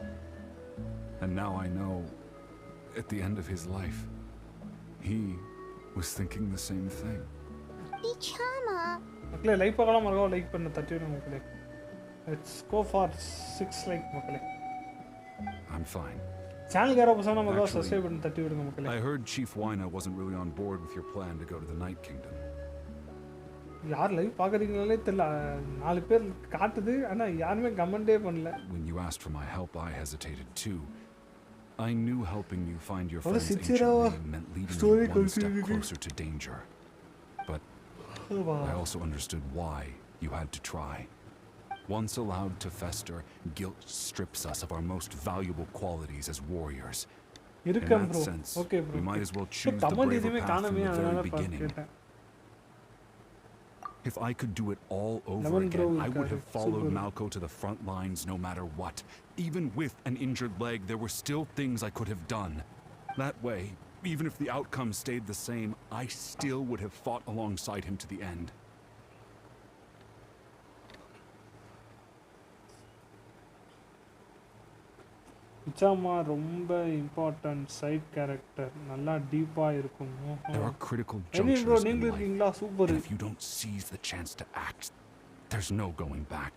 And now I know, at the end of his life, he was thinking the same thing. Vichama. மக்களே like பார்க்கலாம் மறக்காம like பண்ண தட்டி விடுங்க மக்களே. Let's go for 6 like மக்களே. I'm fine. சேனலுக்கு யாராவது புதுசாக மறக்காம சப்ஸ்கிரைப் பண்ணி தட்டி விடுங்க மக்களே. I heard Chief Waina wasn't really on board with your plan to go to the Night Kingdom. யார் லைவ் பார்க்குறீங்களே தெரியல 4 பேர் காட்டுது ஆனால் யாருமே கமெண்டே பண்ணல. When you asked for my help, I hesitated too. I knew helping you find your friend's ancient name meant leading you one step closer to danger. But I also understood why you had to try. Once allowed to fester, guilt strips us of our most valuable qualities as warriors. In that sense, we might as well choose the braver path from the very beginning. If I could do it all over Lemon again, bro I would have இருக்காரு. followed Super. Malco to the front lines no matter what. Even with an injured leg, there were still things I could have done. That way, even if the outcome stayed the same, I still would have fought alongside him to the end. விச்சாமா ரொம்ப important side character நல்லா டீப்பா இருக்கும். There are critical Any bro junctures in நீங்க life, இருக்கீங்களா? Super. and if you don't seize the chance to act, there's no going back.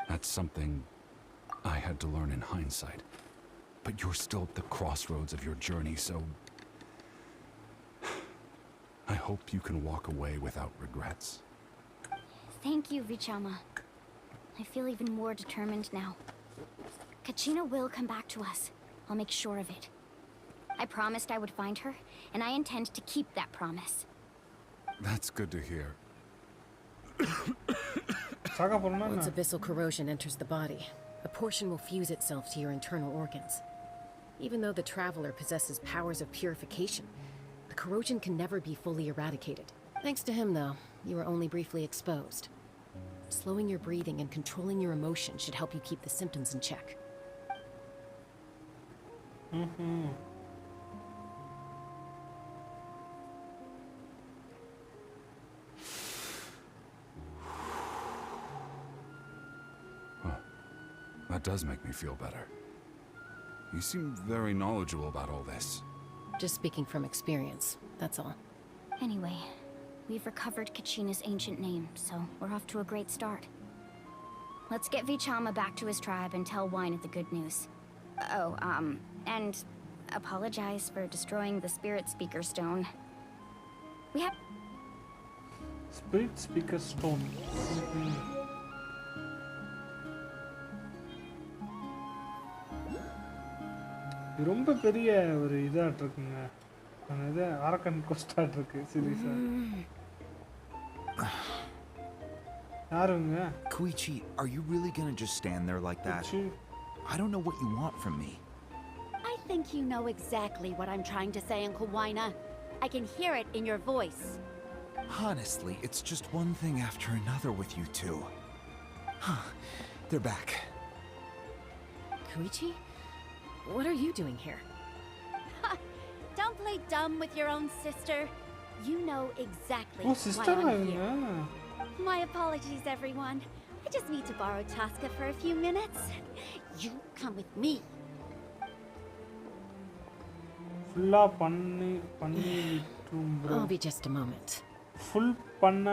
That's something I had to learn in hindsight. But you're still at the crossroads of your journey, so I hope you can walk away without regrets. Thank you, Vichama. I feel even more determined now. Kachina will come back to us. I'll make sure of it. I promised I would find her, and I intend to keep that promise. That's good to hear. Once abyssal corrosion enters the body, a portion will fuse itself to your internal organs. Even though the Traveler possesses powers of purification, the corrosion can never be fully eradicated. Thanks to him, though, you were only briefly exposed. Slowing your breathing and controlling your emotions should help you keep the symptoms in check. That does make me feel better. You seem very knowledgeable about all this. Just speaking from experience, that's all. Anyway, we've recovered Kachina's ancient name, so we're off to a great start. Let's get Vichama back to his tribe and tell Wynette the good news. Oh, and apologize for destroying the Spirit Speaker Stone. We have... Spirit Speaker Stone. இது ரொம்ப பெரிய ஒரு இதாட்டு இருக்குங்க. அது அரக்கன் கொஸ்டாட் இருக்கு சீரியஸா. யாருங்க? Koichi, are you really gonna just stand there like that? I don't know what you want from me. I think you know exactly what I'm trying to say, Uncle Wina. I can hear it in your voice. Honestly, it's just one thing after another with you two. They're back. Koichi? What are you doing here? Don't play dumb with your own sister. You know exactly Oh, why sister I'm here. My apologies, everyone. I just need to borrow Chaska for a few minutes. You come with me. ஃபுல்லா பண்ணி விட்டுரும் bro. I'll be just a moment. Full பண்ண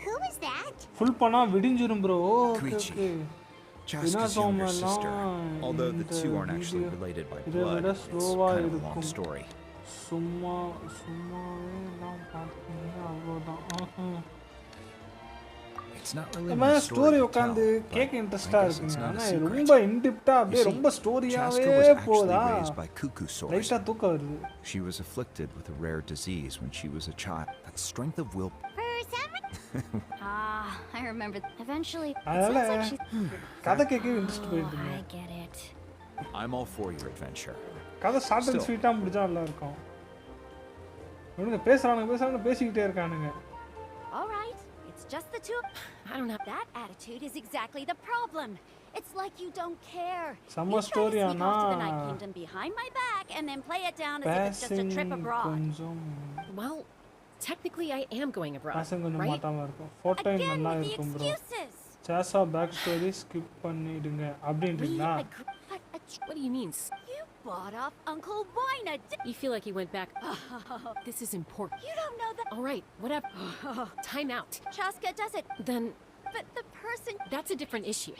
Who was that? Full பண்ணா விடிஞ்சிரும் bro. Koichi. Chaska's younger sister, although the two aren't actually related by blood, it's kind of a long story. It's not really my story to tell, but I guess it's not a secret. You see, Chaska was actually raised by cuckoo source. She was afflicted with a rare disease when she was a child. That strength of will... I remember. Eventually, it அதனால sounds like she's... கதை கேட்க interest போயிடுது. I get it. I'm all for your adventure. கதை short and ஸ்வீட்டா முடிஞ்சா நல்லா இருக்கும். இவனுங்க பேசுறானுங்க பேசிக்கிட்டே இருக்கானுங்க. All right, it's just the two. I don't have that attitude is exactly the problem. It's like you don't care. Some you story try to sneak off to the ana Night Kingdom behind my back and then play it down as if it's just a trip abroad. Well, technically I am going abroad, கொஞ்சம் right? மாட்டாம இருக்கும். Fortnite நல்லா இருக்கும் bro. Chasa back story skip பண்ணிடுங்க அப்படின்றீங்களா? What do you mean? You bought off Uncle Wina. You feel like he went back. This is important. You don't know that. All right, whatever. Time out. Chaska does it. Then But the person... That's a different issue.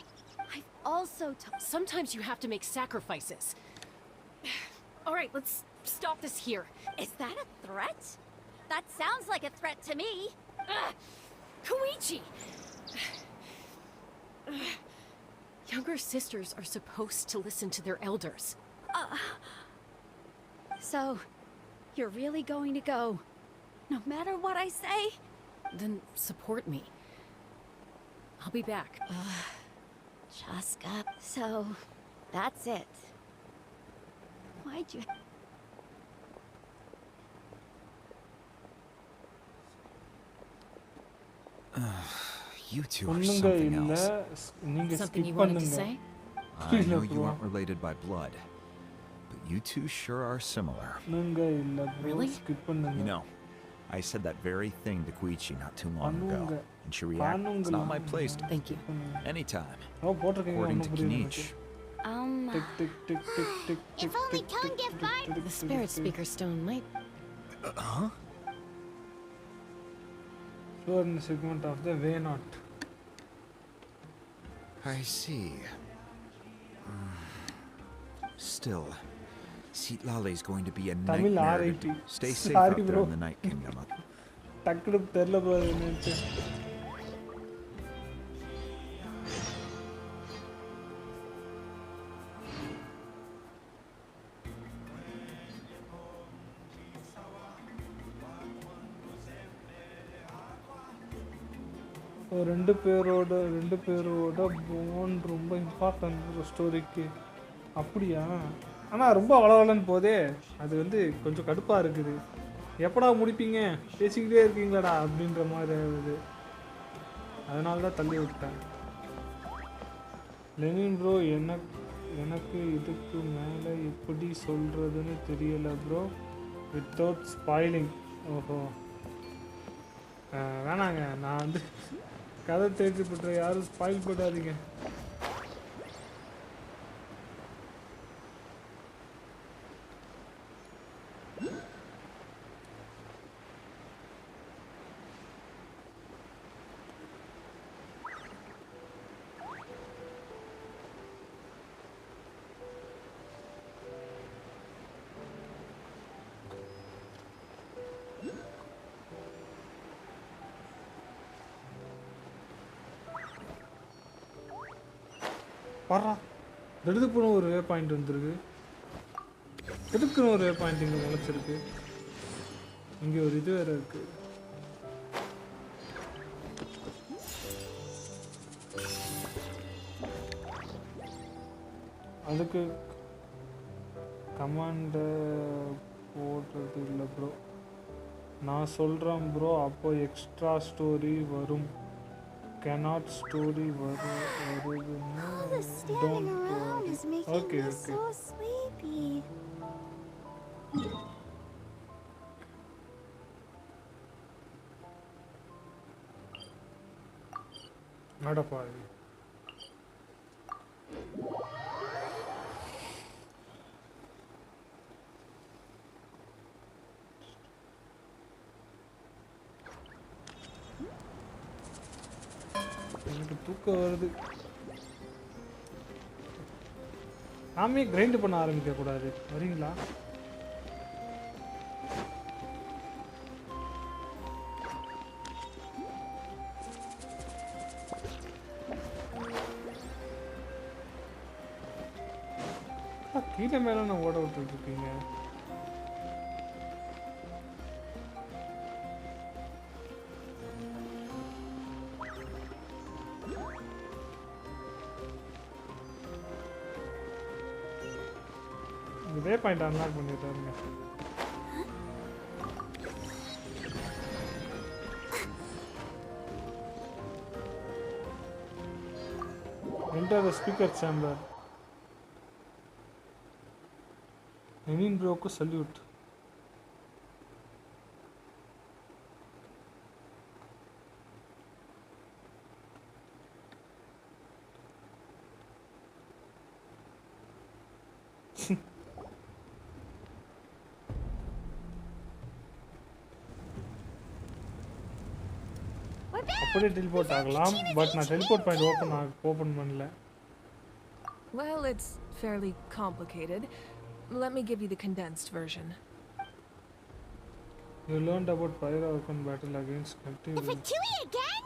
I've also sometimes you have to make sacrifices. All right, let's stop this here. Is that a threat? That sounds like a threat to me. Koichi! Younger sisters are supposed to listen to their elders. So, you're really going to go, no matter what I say? Then support me. I'll be back. Chaska. So, that's it. Why'd you... You two are பொண்ணுங்க something இல்ல else. நீங்க Something skip you wanted to பண்ணுங்க. say? I know you aren't related by blood, but you two sure are similar. பொண்ணுங்க இல்ல bro, Really? skip பண்ணுங்க. You know, I said that very thing to Koichi not too long ago, பண்ணுங்க. and she reacted, it's not my place to... Thank you. Anytime. O போட்டுருக்கீங்க According ஒண்ணும் to புரியல Kenichi. எனக்கு. Tick tick tick tick tick. If only Tone get fired. The spirit speaker stone might. Huh? Sure, in the segment of the way not. I see. Still, Seatlale is going to be a Tamil nightmare. RIT. Stay safe Sorry, out there bro. in the Night Kingdom. டக்குனு தெரியல bro என்னன்னு. ரெண்டு பேரோட bond ரொம்ப important ஸ்டோரிக்கு. அப்படியா? ஆனால் ரொம்ப வளவலன்னு போதே அது வந்து கொஞ்சம் கடுப்பாக இருக்குது. எப்படா முடிப்பீங்க, பேசிக்கிட்டே இருக்கீங்களாடா அப்படின்ற மாதிரி ஆகுது. அதனால தான் தள்ளி விட்டேன். லெனின் ப்ரோ, எனக்கு இதுக்கு மேலே எப்படி சொல்கிறதுன்னு தெரியல ப்ரோ, வித்தவுட் ஸ்பாயிலிங். ஓஹோ வேணாங்க, நான் வந்து கதை தெரிஞ்சு பண்ற, யாரும் ஸ்பாயில் போடாதீங்க. பாரா, திடுதுப்புன்னு ஒரு வே பாயிண்ட் வந்துருக்கு. திடுக்குன்னு ஒரு வே பாயிண்ட் இங்கே முளைச்சிருக்கு. இங்கே ஒரு இது வேற இருக்கு. அதுக்கு கமாண்ட போடுறது இல்லை ப்ரோ, நான் சொல்கிறேன் ப்ரோ. அப்போ எக்ஸ்ட்ரா ஸ்டோரி வரும். Cannot story வருதுன்னு don't worry. Okay, okay. So sleepy. நடப்பாரு. எனக்கு தூக்கம் வருது. நாமே கிரைண்ட் பண்ண ஆரம்பிக்க கூடாது, வரீங்களா? கீழே மேல நான் ஓட விட்டுட்டு இருக்கீங்க. வே பாயிண்ட் அன்லாக் பண்ணிட்டாருங்க. Enter the speaker chamber. Lenin bro को salute. அப்படியே டெலிபோர்ட் ஆகலாம், பட் நான் டெலிபோர்ட் பாயிண்ட் ஓபன் பண்ணல. Well, it's fairly complicated. Let me give you the condensed version. You learned about Pyro-Archon battle against The Fatui again?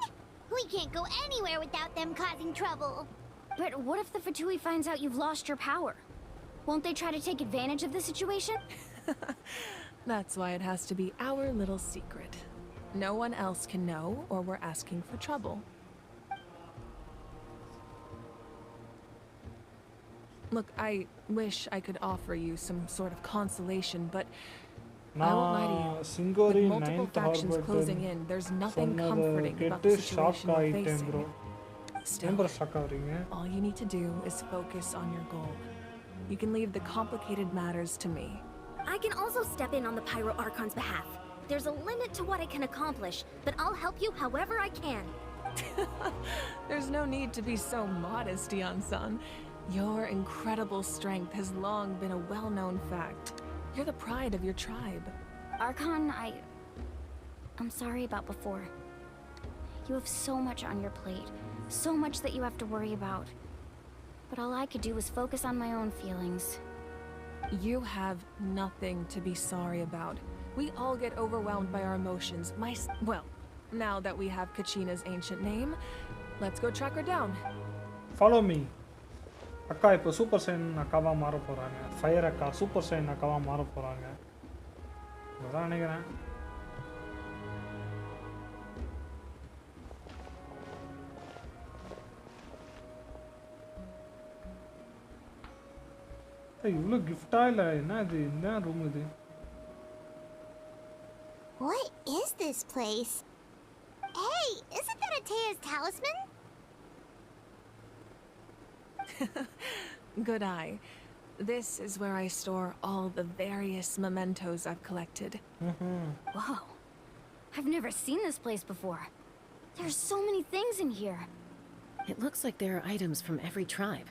We can't go anywhere without them causing trouble. But what if the Fatui finds out you've lost your power? Won't they try to take advantage of the situation? That's why it has to be our little secret. No one else can know, or we're asking for trouble. Look, I wish I could offer you some sort of consolation, but I won't lie to you. Singori With multiple 9th factions Harbor closing in, there's nothing comforting about the situation we're facing. bro. Still, Bro, shock ஆவறீங்க. all you need to do is focus on your goal. You can leave the complicated matters to me. I can also step in on the Pyro Archon's behalf. There's a limit to what I can accomplish, but I'll help you however I can. There's no need to be so modest, Yan-san. Your incredible strength has long been a well-known fact. You're the pride of your tribe. Archon, I'm sorry about before. You have so much on your plate, so much that you have to worry about. But all I could do was focus on my own feelings. You have nothing to be sorry about. We all get overwhelmed by our emotions. Well, now that we have Kachina's ancient name, let's go track her down. Follow me. அக்கா இப்போ super sign அக்காவா மாற போறாங்க. Fire அக்கா super sign அக்காவா மாற போறாங்க. அதான் நினைக்கிறேன். இவ்வளோ கிஃப்டா இல்லை என்ன இது என்ன ரூம் இது What is this place? Hey, isn't that Atea's talisman? Good eye. This is where I store all the various mementos I've collected. Whoa. I've never seen this place before. There's so many things in here. It looks like there are items from every tribe.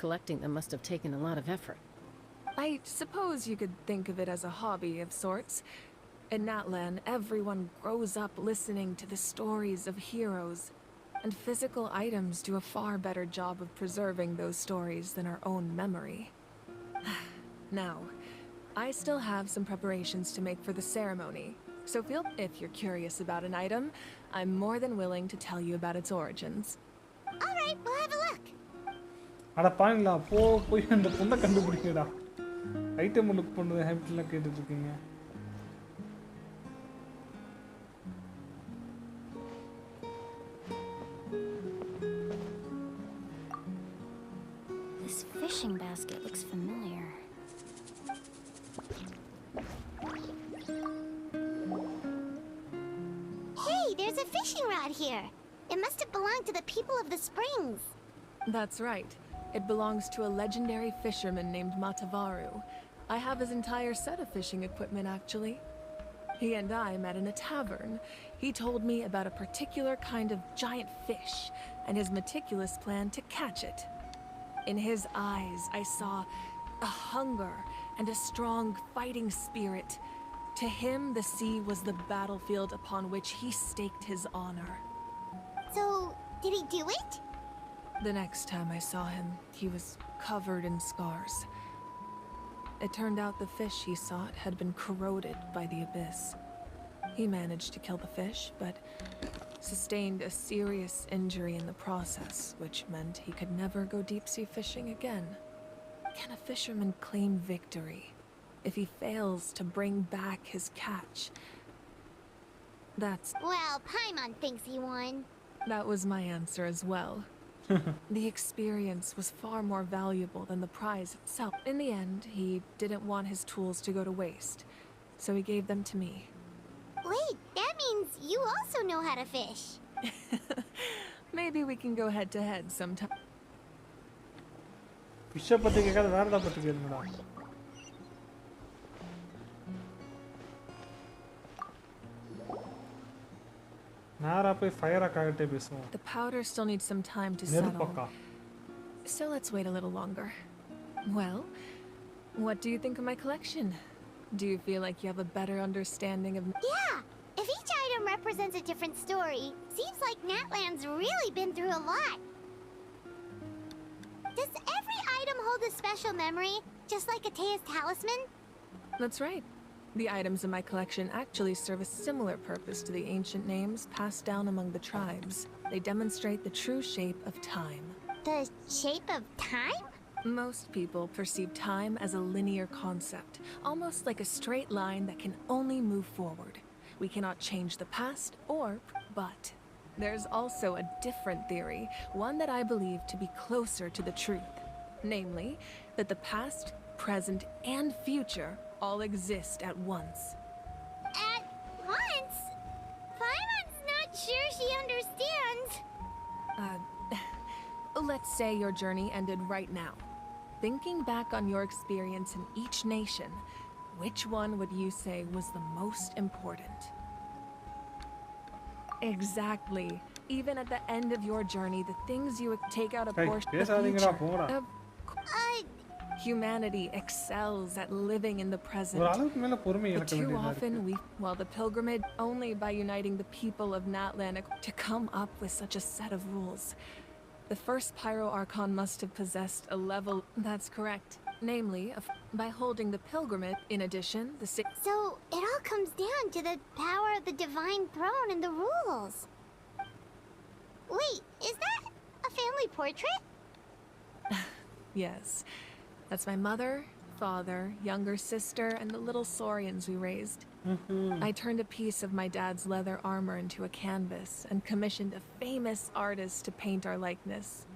Collecting them must have taken a lot of effort. I suppose you could think of it as a hobby of sorts. In Natlan, everyone grows up listening to the stories of heroes, and physical items do a far better job of preserving those stories than our own memory. Now, I still have some preparations to make for the ceremony, so if you're curious about an item, I'm more than willing to tell you about its origins. Alright, we'll have a look. அட பாருங்களா போய் அந்த பொண்ணை கண்டுபிடிக்கடா item look பண்ணுறது ஹேபிட்லாம் கேட்டுட்டு இருக்கீங்க This fishing basket looks familiar. Hey, there's a fishing rod here. It must have belonged to the people of the springs. That's right. It belongs to a legendary fisherman named Matavaru. I have his entire set of fishing equipment, actually. He and I met in a tavern. He told me about a particular kind of giant fish and his meticulous plan to catch it. In his eyes, I saw a hunger and a strong fighting spirit. To him, the sea was the battlefield upon which he staked his honor. So, did he do it? The next time I saw him, he was covered in scars. It turned out the fish he sought had been corroded by the abyss. He managed to kill the fish, but sustained a serious injury in the process, which meant he could never go deep-sea fishing again. Can a fisherman claim victory if he fails to bring back his catch? That's... Well, Paimon thinks he won. That was my answer as well. The experience was far more valuable than the prize itself. In the end, he didn't want his tools to go to waste, so he gave them to me. Wait, that means you also know how to fish. Maybe we can go head-to-head sometime. ஃபிஷ்ஷை பற்றி கேட்காத வேறு ஏதாவது பற்றி கேளுங்கடா நேராக போய் fire அக்காகிட்டே பேசுவோம் The powder still needs some time to settle. So let's wait a little longer. Well, what do you think of my collection? Do you feel like you have a better understanding of... Yeah! If each item represents a different story, seems like Natlan's really been through a lot. Does every item hold a special memory, just like Atea's talisman? That's right. The items in my collection actually serve a similar purpose to the ancient names passed down among the tribes. They demonstrate the true shape of time. The shape of time? Most people perceive time as a linear concept, almost like a straight line that can only move forward. We cannot change the past but there's also a different theory, one that I believe to be closer to the truth. Namely, that the past, present, and future all exist at once. At once? Paimon's not sure she understands. Let's say your journey ended right now. Thinking back on your experience in each nation, which one would you say was the most important? Exactly. Even at the end of your journey, the things you would take out a portion of the future. Humanity excels at living in the present. But too often while the pilgrimage only by uniting the people of Natlan to come up with such a set of rules. The first Pyro Archon must have possessed a level that's correct. Namely, by holding the pilgrimage, in addition, So, it all comes down to the power of the Divine Throne and the rules. Wait, is that a family portrait? Yes. That's my mother, father, younger sister, and the little saurians we raised. I turned a piece of my dad's leather armor into a canvas and commissioned a famous artist to paint our likeness.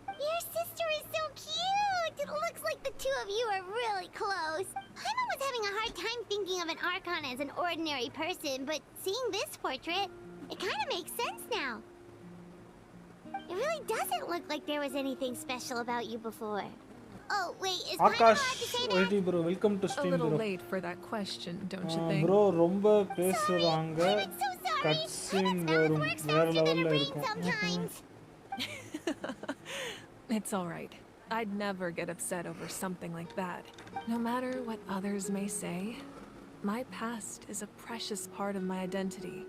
Your sister is so cute! It looks like the two of you are really close. Paimon was having a hard time thinking of an Archon as an ordinary person, but seeing this portrait, it kind of makes sense now. It really doesn't look like there was anything special about you before. Oh, wait, is Paimon allowed to say that? bro, welcome to stream, A little bro. late for that question, don't you think? Bro, ரொம்ப பேசுறாங்க. Cutscene வரும். வேற லெவல்ல இருக்கும். It's all right. I'd never get upset over something like that. No matter what others may say, my past is a precious part of my identity.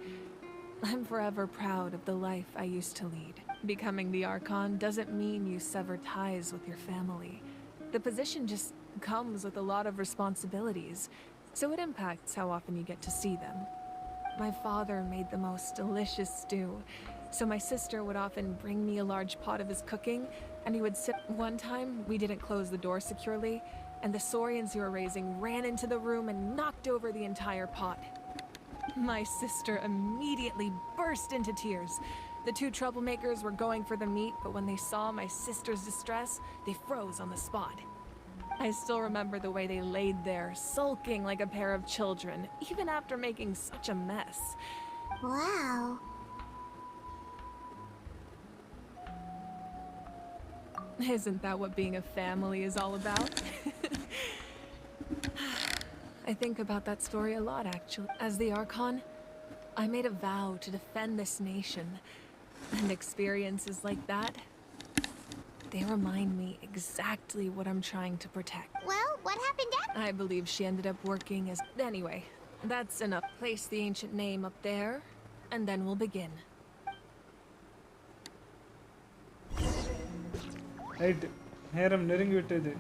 I'm forever proud of the life I used to lead. Becoming the Archon doesn't mean you sever ties with your family. The position just comes with a lot of responsibilities, so it impacts how often you get to see them. My father made the most delicious stew, so my sister would often bring me a large pot of his cooking, and he would sit. One time, we didn't close the door securely, and the saurians you were raising ran into the room and knocked over the entire pot. My sister immediately burst into tears. The two troublemakers were going for the meat, but when they saw my sister's distress, they froze on the spot. I still remember the way they laid there, sulking like a pair of children, even after making such a mess. Wow. Isn't that what being a family is all about? I think about that story a lot, actually. As the Archon, I made a vow to defend this nation. And experiences like that, they remind me exactly what I'm trying to protect. Well, what happened after? I believe she ended up working as... Anyway, that's enough. Place the ancient name up there, and then we'll begin. Right, நேரம் நெருங்கி விட்டது.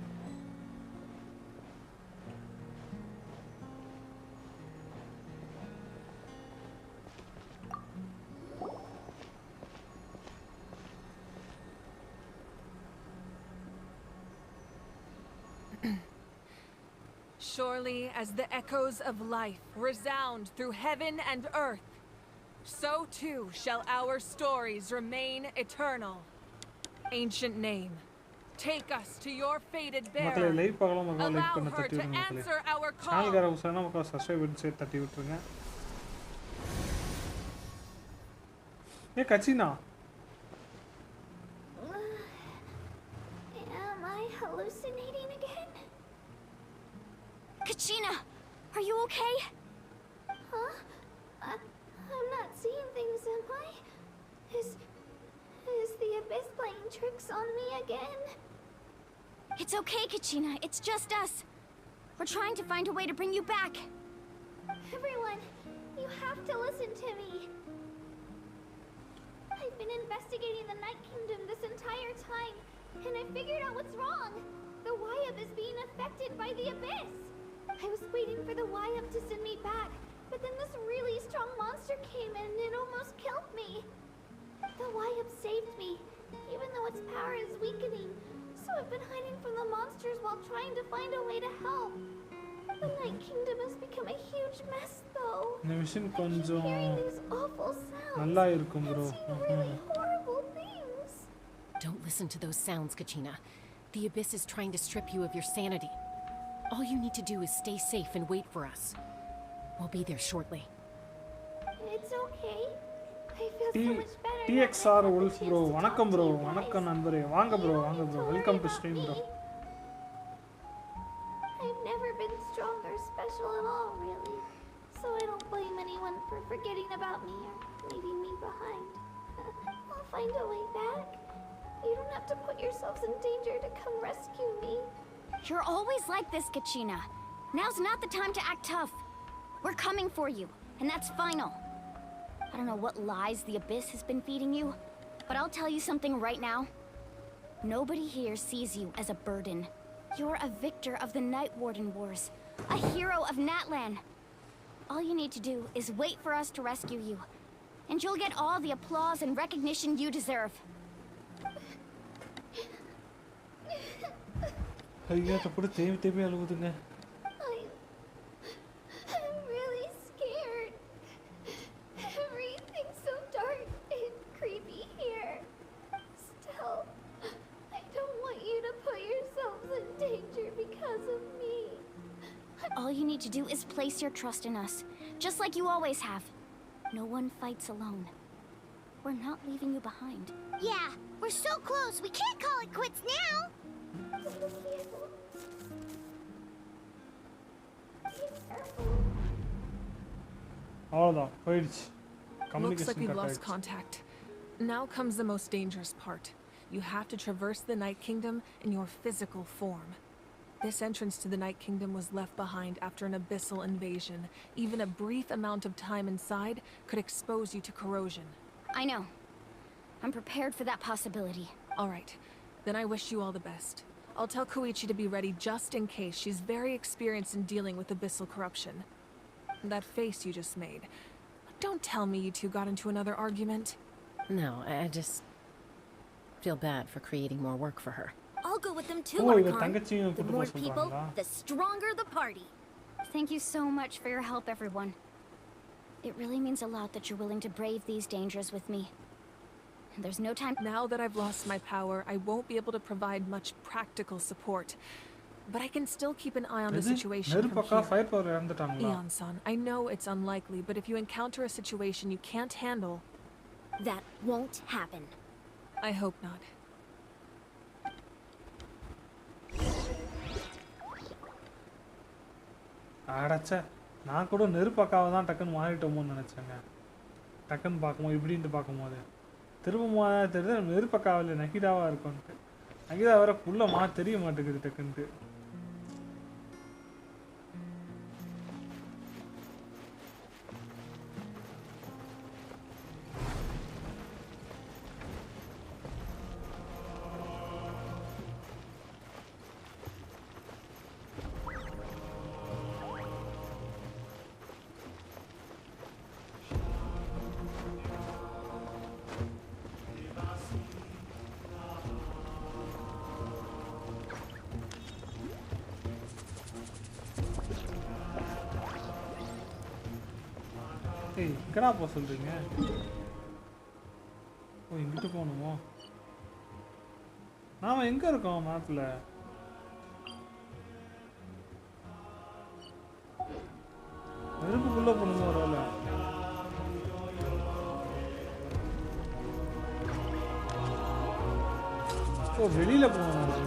Surely as the echoes of life resound through heaven and earth, so too shall our stories remain eternal. Ancient name, take us to your fated bearer. Allow her to answer our call. சேனல்கார உசானா மக்கள் subscribe பண்ணி சேர்த்து தட்டி விட்டுருங்க. கச்சினா. Am I hallucinating again? Kachina, are you okay? Huh? I'm not seeing things, am I? Is the Abyss playing tricks on me again? It's okay, Kachina. It's just us. We're trying to find a way to bring you back. Everyone, you have to listen to me. I've been investigating the Night Kingdom this entire time, and I figured out what's wrong. The Wyab is being affected by the Abyss. I was waiting for the Wyab to send me back, but then this really strong monster came in and it almost killed me. The Wyab saved me, even though its power is weakening, so I've been hiding from the monsters while trying to find a way to help. The Night Kingdom has become a huge mess, though. இந்த mission I keep கொஞ்சம் hearing these awful sounds நல்லா இருக்கும் bro. and seeing really horrible things. Don't listen to those sounds, Kachina. The Abyss is trying to strip you of your sanity. All you need to do is stay safe and wait for us. We'll be there shortly. It's okay. I feel so much better. TXR Wolf bro, வணக்கம் bro, வணக்கம் நண்பரே. வாங்க bro, welcome to stream bro. I've never been strong or special at all, really. So I don't blame anyone for forgetting about me or leaving me behind. I'll find a way back. You don't have to put yourselves in danger to come rescue me. You're always like this, Kachina. Now's not the time to act tough. We're coming for you, and that's final. I don't know what lies the Abyss has been feeding you, but I'll tell you something right now. Nobody here sees you as a burden. You're a victor of the Night Warden Wars, a hero of Natlan. All you need to do is wait for us to rescue you, and you'll get all the applause and recognition you deserve. I'm really scared. Everything's so dark and creepy here. Still, I don't want you to put yourselves in danger because of me. All you need to do is place your trust in us, just like you always have. No one fights alone. We're not leaving you behind. Yeah, we're so close. We can't call it quits now. அவ்வளவுதான் போயிடுச்சு. Looks like we've Communication lost cut contact. Now comes the most dangerous part. You have to traverse the Night Kingdom in your physical form. This entrance to the Night Kingdom was left behind after an abyssal invasion. Even a brief amount of time inside could expose you to corrosion. I know. I'm prepared for that possibility. All right. Then I wish you all the best. I'll tell Koichi to be ready just in case. She's very experienced in dealing with abyssal corruption. That face you just made. Don't tell me you two got into another argument. No, I just feel bad for creating more work for her. I'll go with them too, Oh, இவ Archon. தங்கச்சியும் The கூட்டு more போக people, சொல்றாங்களா? the stronger the party. Thank you so much for your help, everyone. It really means a lot that you're willing to brave these dangers with me. And there's no time. Now that I've lost my power, I won't be able to provide much practical support. But I can still keep an eye on the situation from நெருப்பக்கா here. Fire power இறந்துட்டாங்களா? Eon-san, I know it's unlikely, but if you encounter a situation you can't handle... That won't happen. I hope not. அடச்சே, நான் கூட நெருப்பக்காவை தான் டக்குன்னு மாறிட்டோமோன்னு நினச்சேங்க. டக்குன்னு பார்க்கும்போது இப்படின்ட்டு பார்க்கும்போது திரும்பமாக தான் தெரியுது நெருப்பக்காவில் நகிதாவாக இருக்கும்ன்ட்டு. நகிதா வேற புள்ளமா தெரிய மாட்டேங்குது டக்குன்ட்டு. ஏய் எங்கடா போக சொல்றீங்க? ஓ இங்கிட்டு போகணுமோ? நாம எங்க இருக்கோம் மேப்ல? நெருப்புக்குள்ள போகணுமோ ஒருவேளை? ஓ வெளியில போகணும்.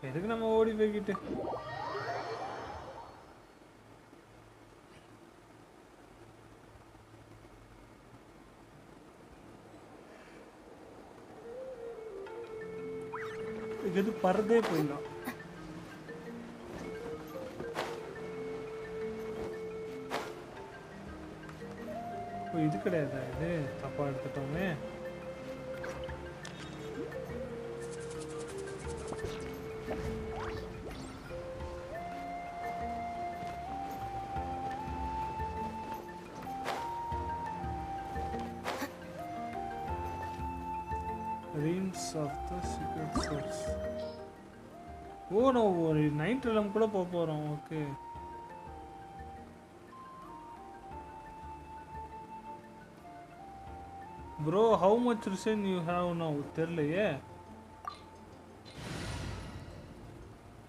எதுக்கு நம்ம ஓடி போய்கிட்டு? இது பறந்தே போயிடலாம். இது கிடையாது, இது தப்பா எடுத்துட்டோமே. Realms of the secret source. Oh no, ஒரு நைட் realm கூட போறோம். Okay. Bro, how much resin you have now? தெரியலையே.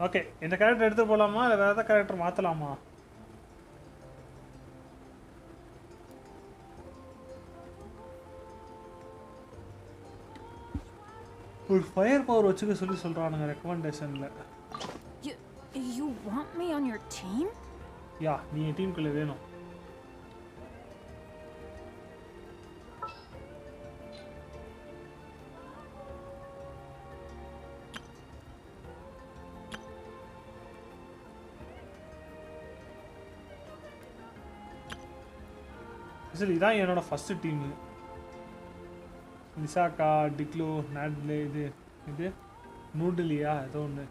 ஓகே, இந்த கரெக்டர் எடுத்து போலாமா இல்ல வேற ஏதாவது கரெக்டர் மாத்தலாமா? ஒரு ஃபயர் பவர் வச்சுக்க சொல்லி சொல்றானுங்க ரெக்கமெண்டேஷன்ல. You want me on your team? யா, நீ என் டீமுக்குள்ள வேணும். சரி, இதான் என்னோட ஃபர்ஸ்ட் டீம். நிசாக்கா, டிக்லோ, நாட்லே, இது நூடுலியா ஏதோ ஒன்று.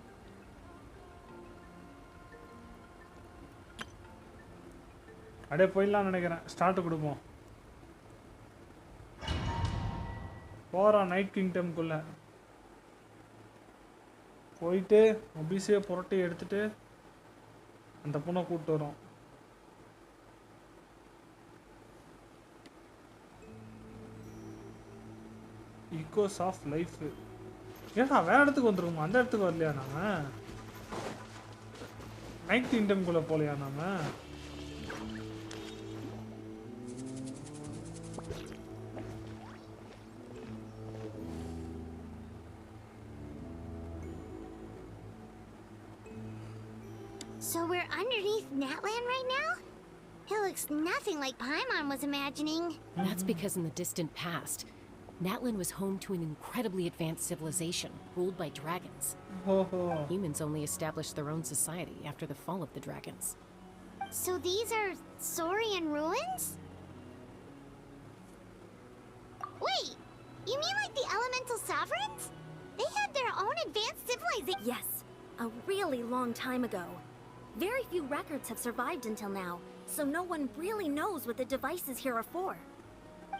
அப்படியே போயிடலாம் நினைக்கிறேன். ஸ்டார்ட் கொடுப்போம். போகிறோம் நைட் கிங்டம்குள்ளே போயிட்டு அபிஷே புரட்டி எடுத்துட்டு அந்த பொண்ணை கூப்பிட்டு வரோம். Echoes of life. ஏன்னா வேற இடத்துக்கு வந்துருக்கோம், அந்த இடத்துக்கு வரலையா நாம? நைட் கிங்டம்குள்ளே போகலையா நாம? So we're underneath Natlan right now? It looks nothing like Paimon was imagining. That's because in the distant past, Natlan was home to an incredibly advanced civilization ruled by dragons. Humans only established their own society after the fall of the dragons. So these are Saurian ruins? Wait, you mean like the elemental sovereigns? They had their own advanced civilization? Yes, a really long time ago. Very few records have survived until now, so no one really knows what the devices here are for.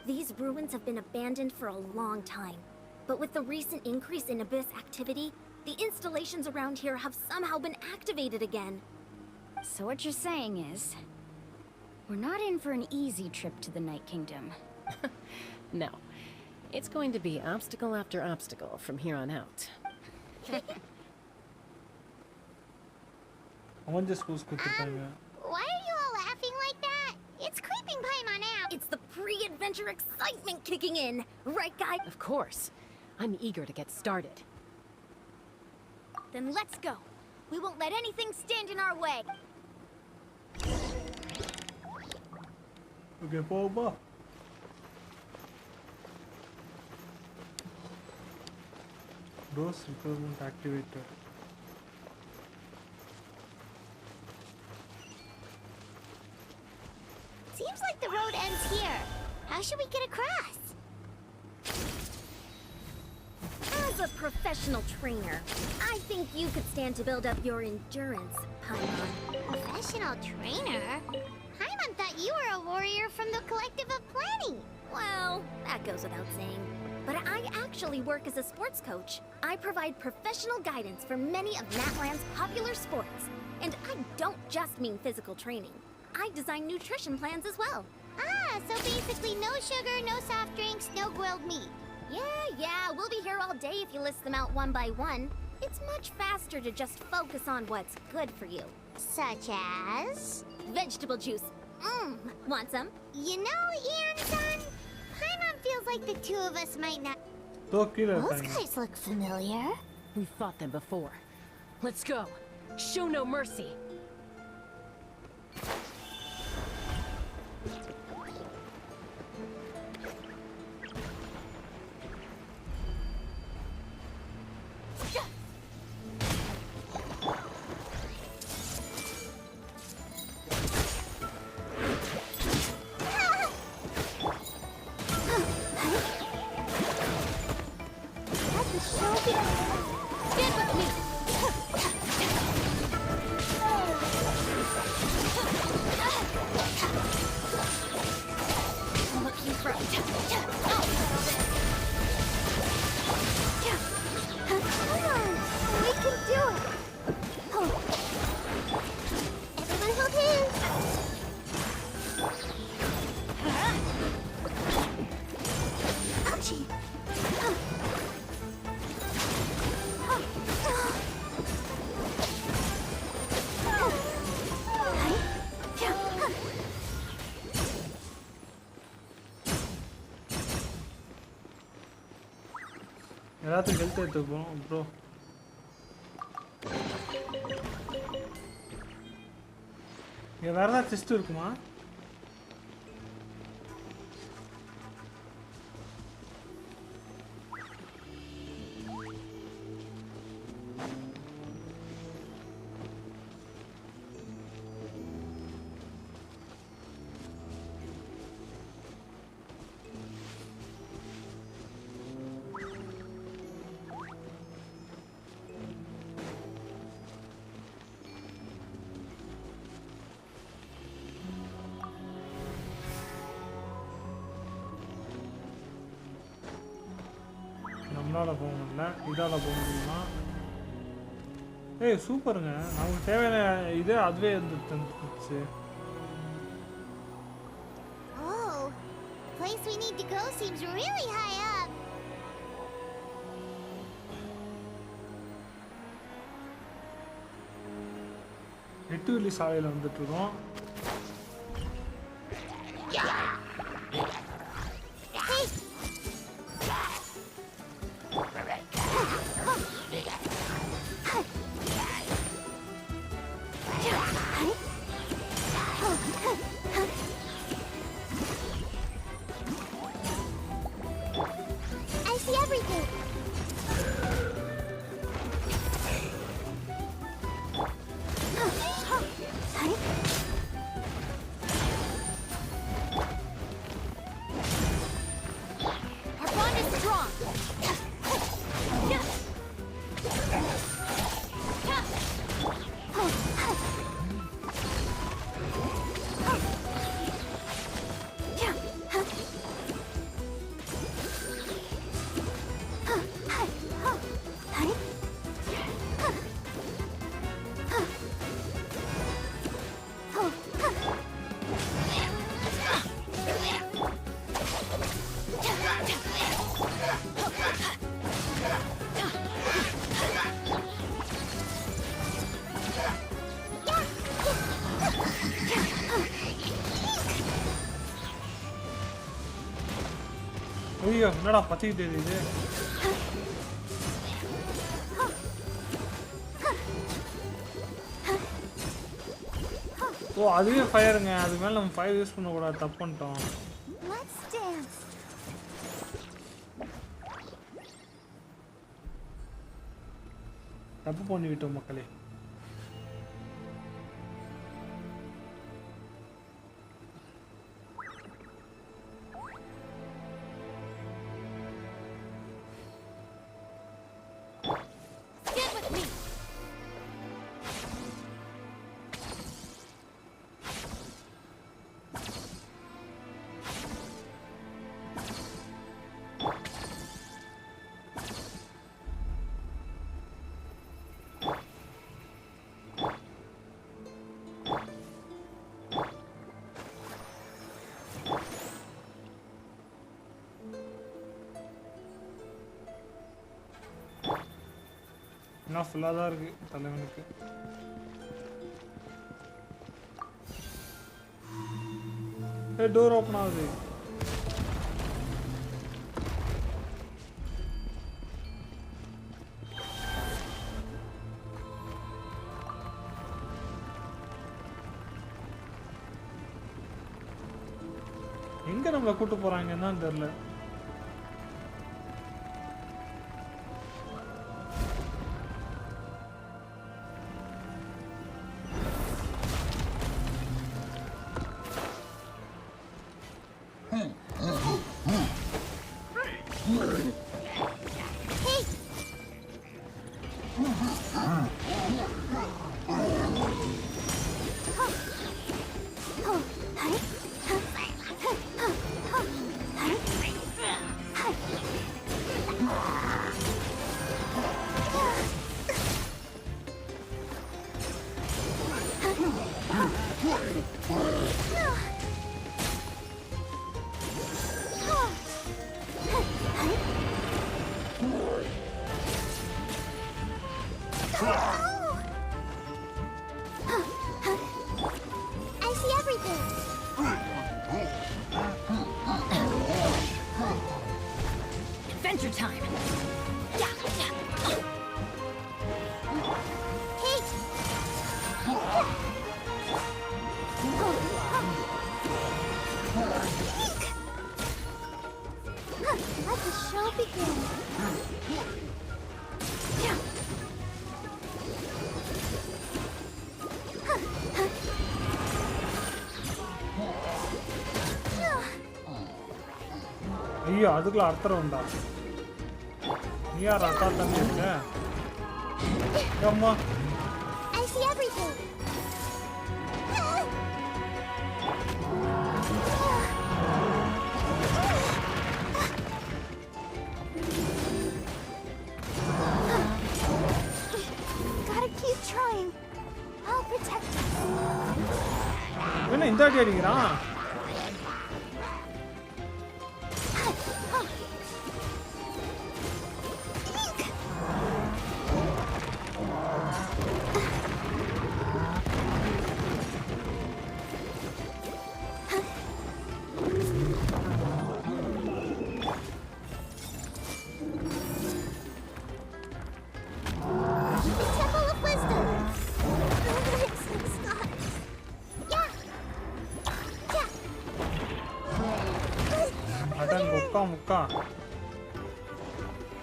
These ruins have been abandoned for a long time, but with the recent increase in Abyss activity, the installations around here have somehow been activated again. So what you're saying is, we're not in for an easy trip to the Night Kingdom. No. It's going to be obstacle after obstacle from here on out. Why are you all laughing like that? It's creeping Paimon out. It's the pre-adventure excitement kicking in, right, guy? Of course. I'm eager to get started. Then let's go. We won't let anything stand in our way. Okay, Boba. Those recruitment activated. Seems like the road ends here. How should we get across? As a professional trainer, I think you could stand to build up your endurance, Paimon. Professional trainer? Paimon thought you were a warrior from the Collective of Planning. Well, that goes without saying. But I actually work as a sports coach. I provide professional guidance for many of Natlan's popular sports. And I don't just mean physical training. I design nutrition plans as well. Ah, so basically no sugar, no soft drinks, no grilled meat. Yeah, we'll be here all day if you list them out one by one. It's much faster to just focus on what's good for you. Such as? Vegetable juice. Want some? You know, Ian-san, Paimon feels like the two of us might not... Those guys look familiar. We've fought them before. Let's go. Show no mercy. எல்லாத்தையும் health எடுத்துப்போம் bro. இங்கே வேறு ஏதாவது chest இருக்குமா? நம்மளால் போக முடியல, இதால் போக முடியுமா? ஏய் சூப்பருங்க, நமக்கு தேவையான இது அதுவே இருந்துச்சு. Oh, the place we need to go seems really high up. எட்டுவெளி சாலையில் வந்துட்டு இருக்கோம். I see everything. Our bond is strong. ஐயோ என்னடா பத்திக்கிட்டு இது. ஓ அதுவே ஃபயருங்க, அது மேலே நம்ம ஃபயர் யூஸ் பண்ணக்கூடாது, தப்பு பண்ணிட்டோம். Let's dance. தப்பு பண்ணிவிட்டோம் மக்களே. Stand with me. இன்னும் ஃபுல்லாக தான் இருக்கு தலைவனுக்கு. டோர் ஓப்பன் ஆகுது. எங்க நம்மளை கூட்டு போறாங்கன்னு தான் தெரியல. I see everything. Adventure time. Let the show begin. ஐயோ அதுக்குள்ள அர்த்தம் உண்டா நீ யார் அக்கா தம்பி இருக்க அம்மா I see everything. Gotta keep trying. I'll protect you. என்ன இந்த அடி அடிக்கிறான் Temple of Wisdom. Yeah. அதான் முக்கா முக்கா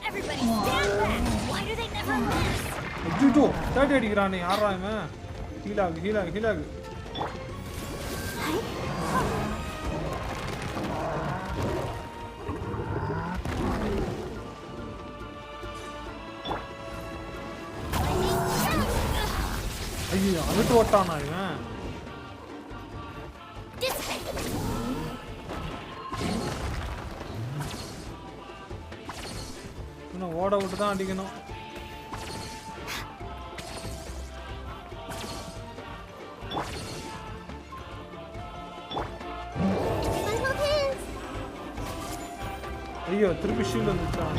Everybody stand back! Why do they never miss? ஐயோ தேடி அடிக்கிறானே யாரா இவன் ஹீலாகு ஹீலாகு ஹீலாகு ஐயோ அழுட்டு ஓட்டானா இவன் இன்னும் ஓட விட்டு தான் அடிக்கணும் ஐயோ திருப்பி ஷீல்டு வந்துச்சான்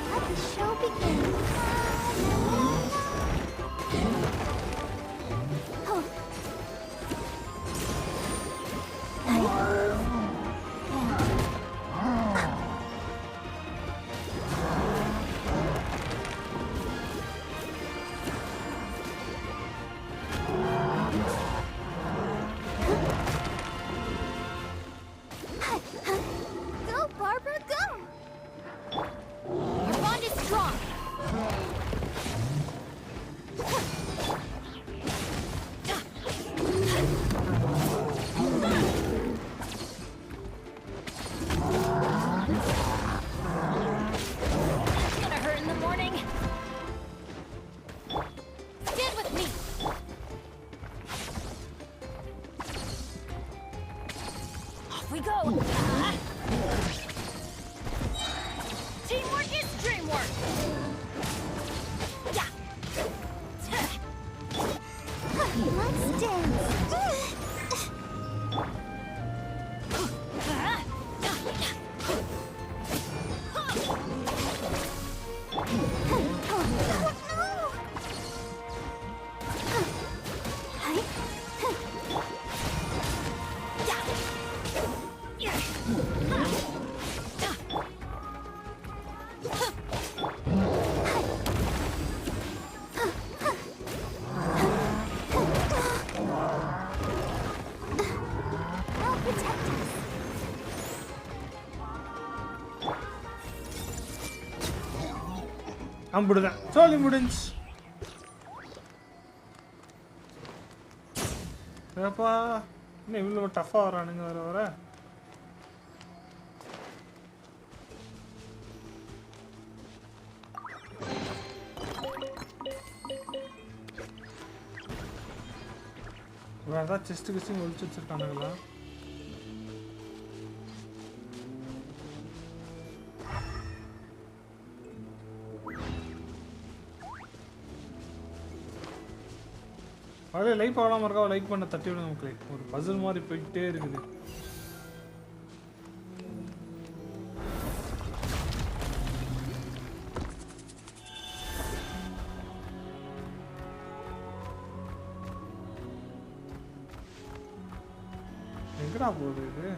Let the show begin. Go, Barbara, go! Your bond is strong. That's gonna hurt in the morning. Stand with me. Off we go. Teamwork is dreamwork. Yeah. Let's dance. I'll protect us. அம்புடுதான் சொல்லி முடிஞ்சு ஏப்பா இன்னும் இவ்வளோ டஃப்பாக வரானுங்க வர வர வேறு ஏதாவது செஸ்ட்டு கிஸ்ட்டு ஒழிச்சு வச்சுருக்கானுங்களா அதில் லைக் ஆகாமல் இருக்கா லைக் பண்ண தட்டி விடுங்க மக்களே ஒரு பசில் மாதிரி போயிட்டே இருக்குது எங்கடா போகுது இது?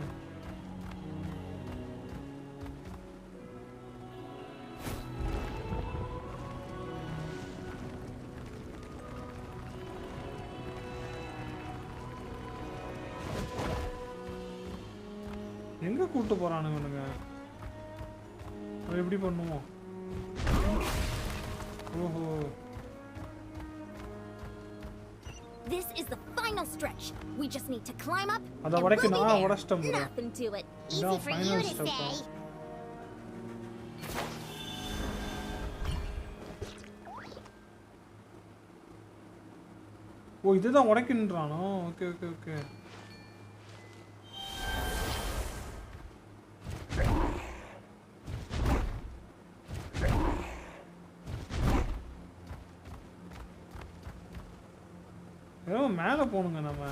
எங்க கூட்டு போறானுங்க இவனுங்க? எப்படி பண்ணுவோம்? ஓஹோ. This is the final stretch. We just need to climb up. அத வரைக்கும் நான் உடைச்சிட்டேன் bro. Nothing to it. Easy for you to say. ஓ இதுதான் உடைக்கணும்ன்றானோ? Okay okay okay. மேலே போணுங்க நம்ம.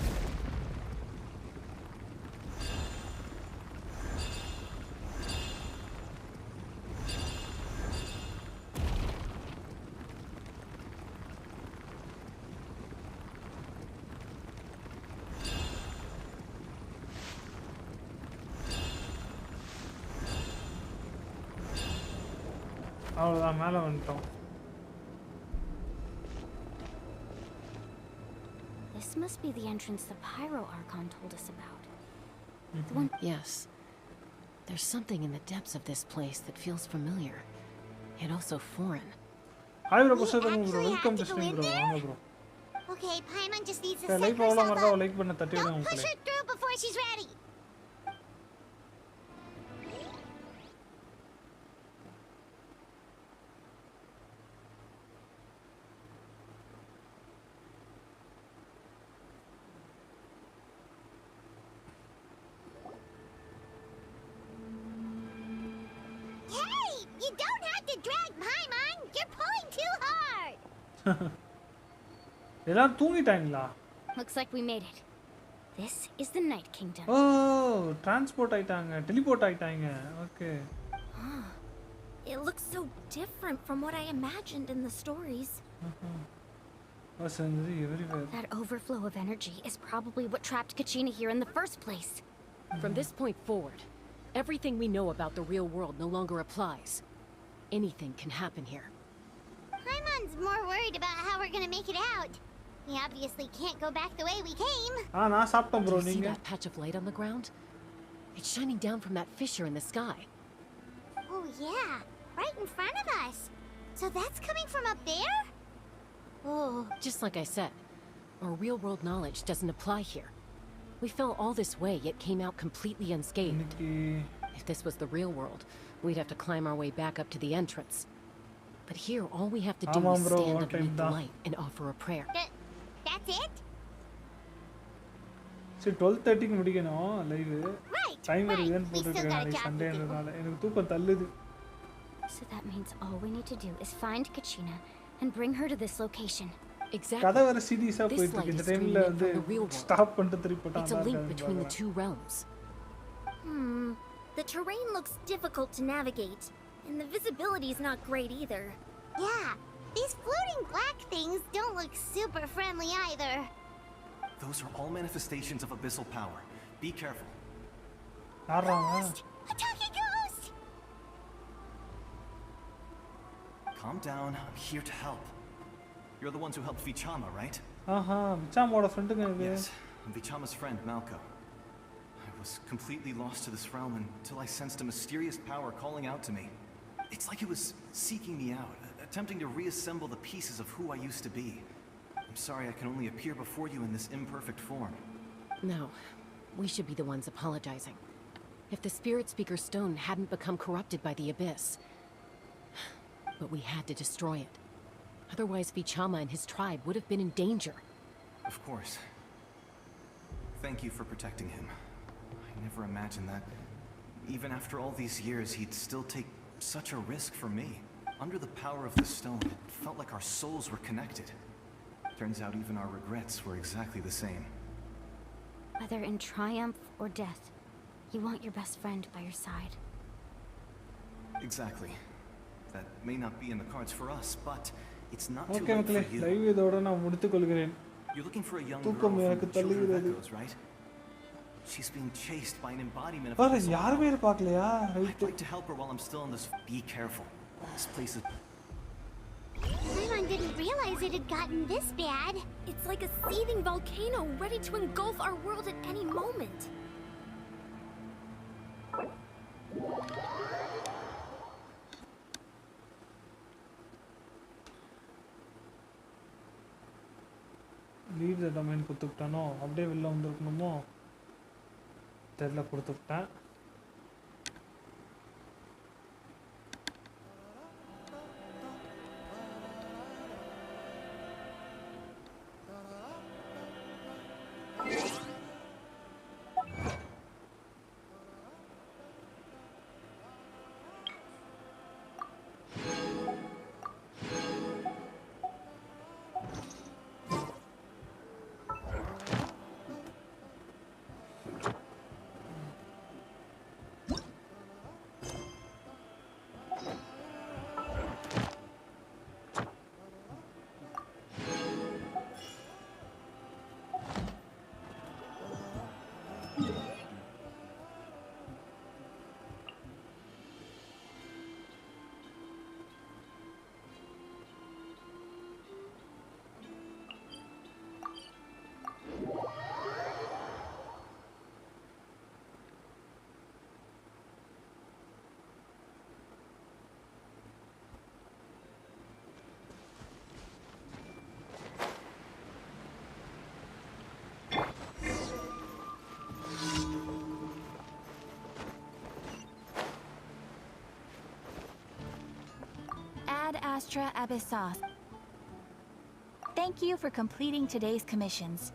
அவ்வளோதான் மேலே வந்துட்டோம். This must be the entrance the Pyro Archon told us about. The one... Yes. There's something in the depths of this place that feels familiar, yet also foreign. Hi bro, welcome to stream bro. Vaanga bro. Okay, Paimon just needs to set like herself up. Like பண்ண தட்டி விடுங்க. Don't push her through before she's ready. எல்லாரும் தூங்கிட்டாங்களா? Looks like we made it. This is the Night Kingdom. Oh, transport ஆயிட்டாங்க, teleport ஆயிட்டாங்க. Okay. It looks so different from what I imagined in the stories. That overflow of energy is probably what trapped Kachina here in the first place. From this point forward, everything we know about the real world no longer applies. Anything can happen here. Paimon's more worried about how we're gonna make it out. We obviously can't go back the way we came. நான் சாப்பிட்டேன் bro. Do you see that patch of light on the ground? It's shining down from that fissure in the sky. Oh yeah, right in front of us. So that's coming from up there? Oh. Just like I said, our real-world knowledge doesn't apply here. We fell all this way, yet came out completely unscathed. If this was the real world, we'd have to climb our way back up to the entrance. But here, all we have to do is stand underneath the light and offer a prayer. That's it? So 12:30 க்கு முடிக்கணும் live. Timer event போட்டுருக்காங்க சண்டேன்றதால எனக்கு தூக்கம் தள்ளுது. So that means all we need to do is find Kachina and bring her to this location. Exactly. கதை வர சீரியஸா போயிட்டு இருக்கு. இந்த டைம்ல வந்து ஸ்டாப் பண்ணிட்டு திருப்பி போட்டா It's a link between the two realms. The terrain looks difficult to navigate, and the visibility is not great either. Yeah, these floating black things don't look super friendly either. Those are all manifestations of abyssal power. Be careful. Ghost! A talking ghost! Calm down. I'm here to help. You're the ones who helped Vichama, right? Vichama's friend. Yes, I'm Vichama's friend, Malco. I was completely lost to this realm until I sensed a mysterious power calling out to me. It's like it was seeking me out, attempting to reassemble the pieces of who I used to be. I'm sorry I can only appear before you in this imperfect form. No, we should be the ones apologizing. If the Spirit Speaker Stone hadn't become corrupted by the Abyss. But we had to destroy it. Otherwise, Vichama and his tribe would have been in danger. Of course. Thank you for protecting him. I never imagined that, even after all these years, he'd still take such a risk for me. Under the power of the stone, it felt like our souls were connected. Turns out even our regrets were exactly the same. Whether in triumph or death, you want your best friend by your side. Exactly. That may not be in the cards for us, but it's not too Okay, late for you. live இதோட நான் முடித்துக் கொள்கிறேன். You're looking for a young தூக்கம் girl எனக்கு from Children of தள்ளுகிறது. Echoes, right? she's being chased by an embodiment of But abyssal யாருமே power. பார்க்கலையா? I'd like to help her while I'm still in this. Be careful. This place is. Paimon didn't realize it had gotten this bad. It's like a seething volcano ready to engulf our world at any moment. Leave the domain கொடுத்துட்டானோ அப்படியே வெளில வந்திருக்கணுமோ தெரியல கொடுத்துட்டேன். Ad Astra Abyssos. Thank you for completing today's commissions.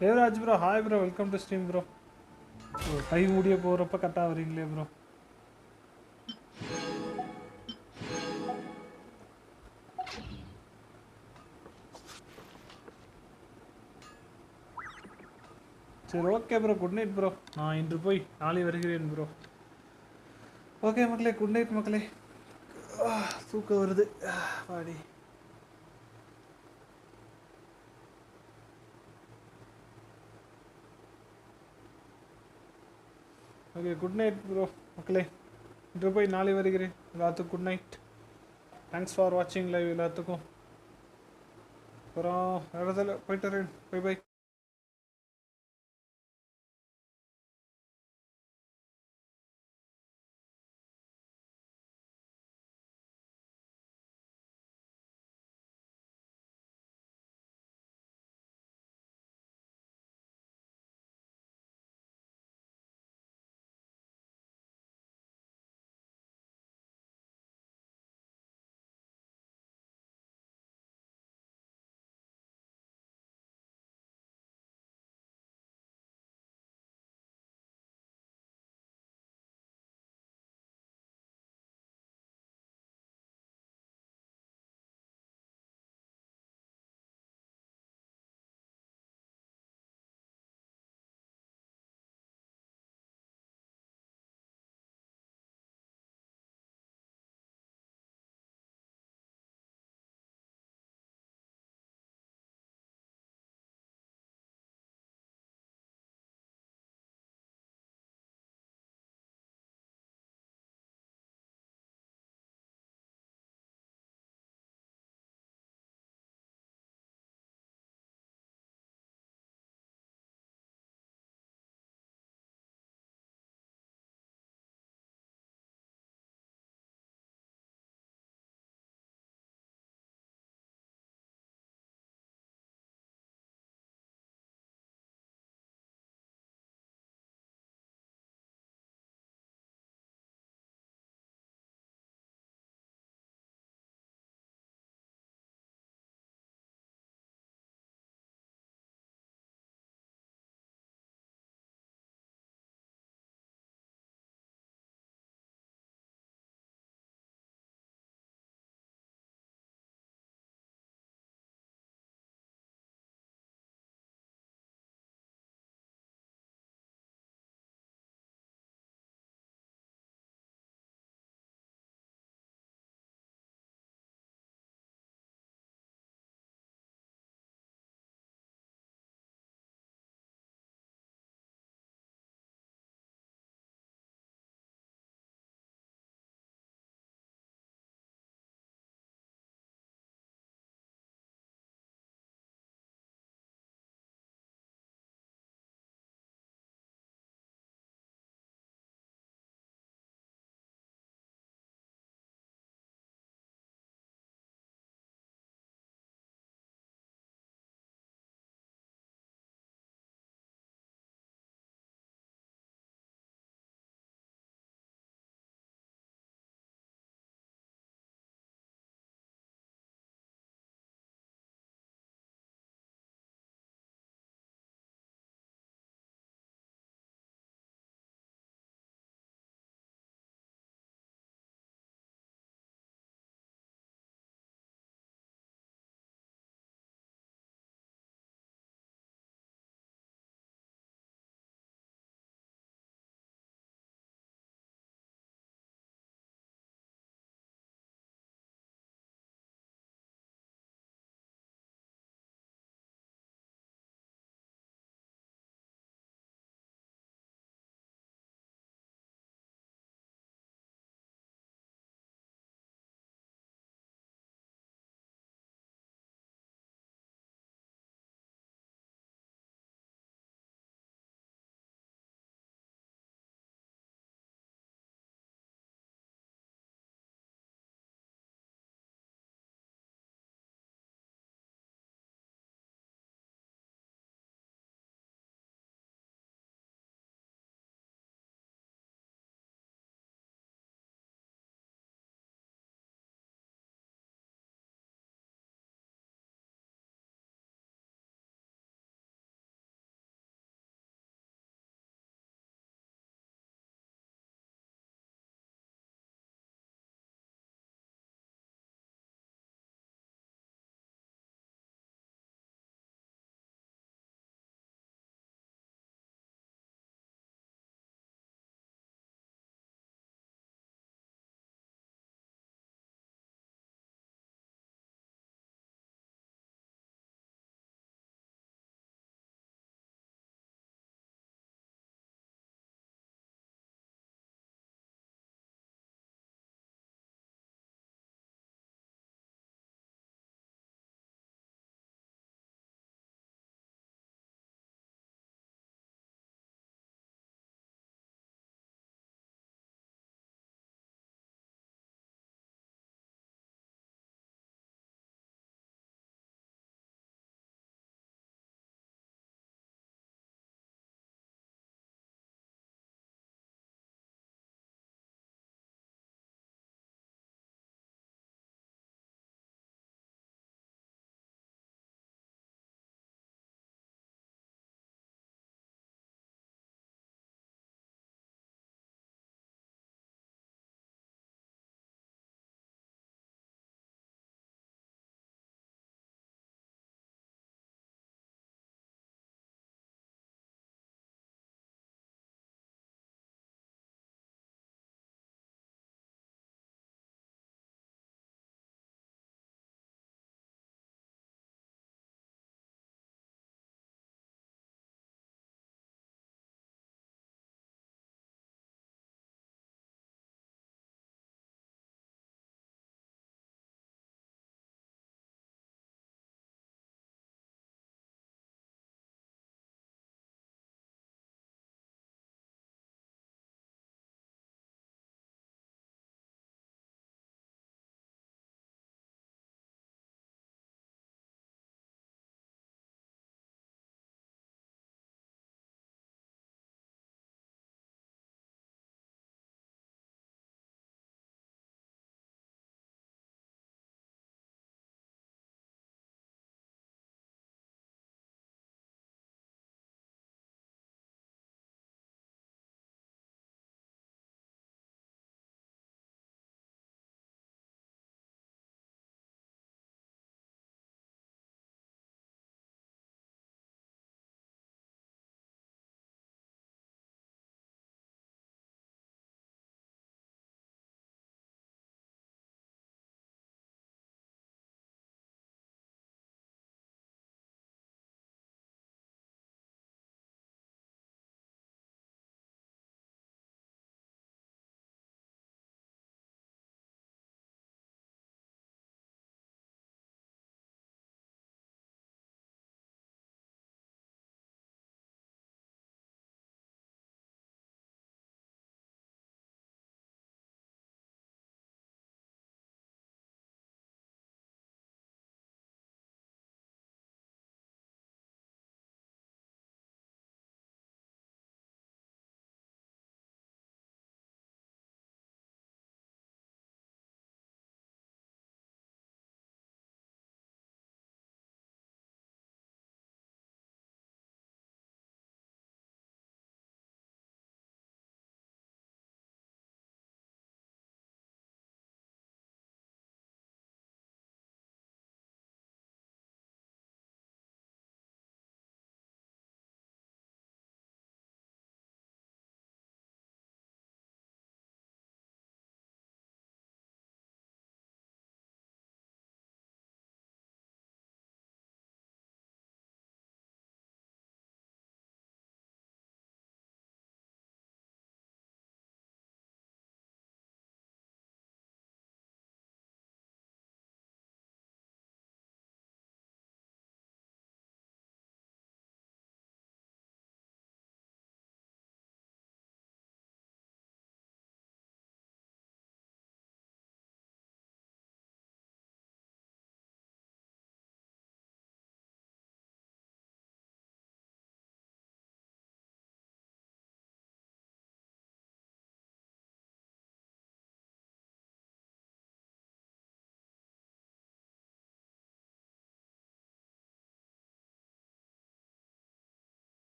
Devraj bro, hi bro, welcome to stream bro. Kai முடிய போறப்ப கட்டா வரீங்களே bro. சரி ஓகே ப்ரோ, குட் நைட் ப்ரோ. நான் இன்று போய் நாளை வருகிறேன் ப்ரோ. ஓகே மக்களே, குட் நைட் மக்களே. தூக்கம் வருது பாடி. ஓகே குட் நைட் ப்ரோ மக்களே. இன்று போய் நாளை வருகிறேன். எல்லாத்துக்கும் குட் நைட். தேங்க்ஸ் ஃபார் வாட்சிங் லைவ் எல்லாத்துக்கும். அப்புறம் இடத்துல போயிட்டு வரேன். Bye by.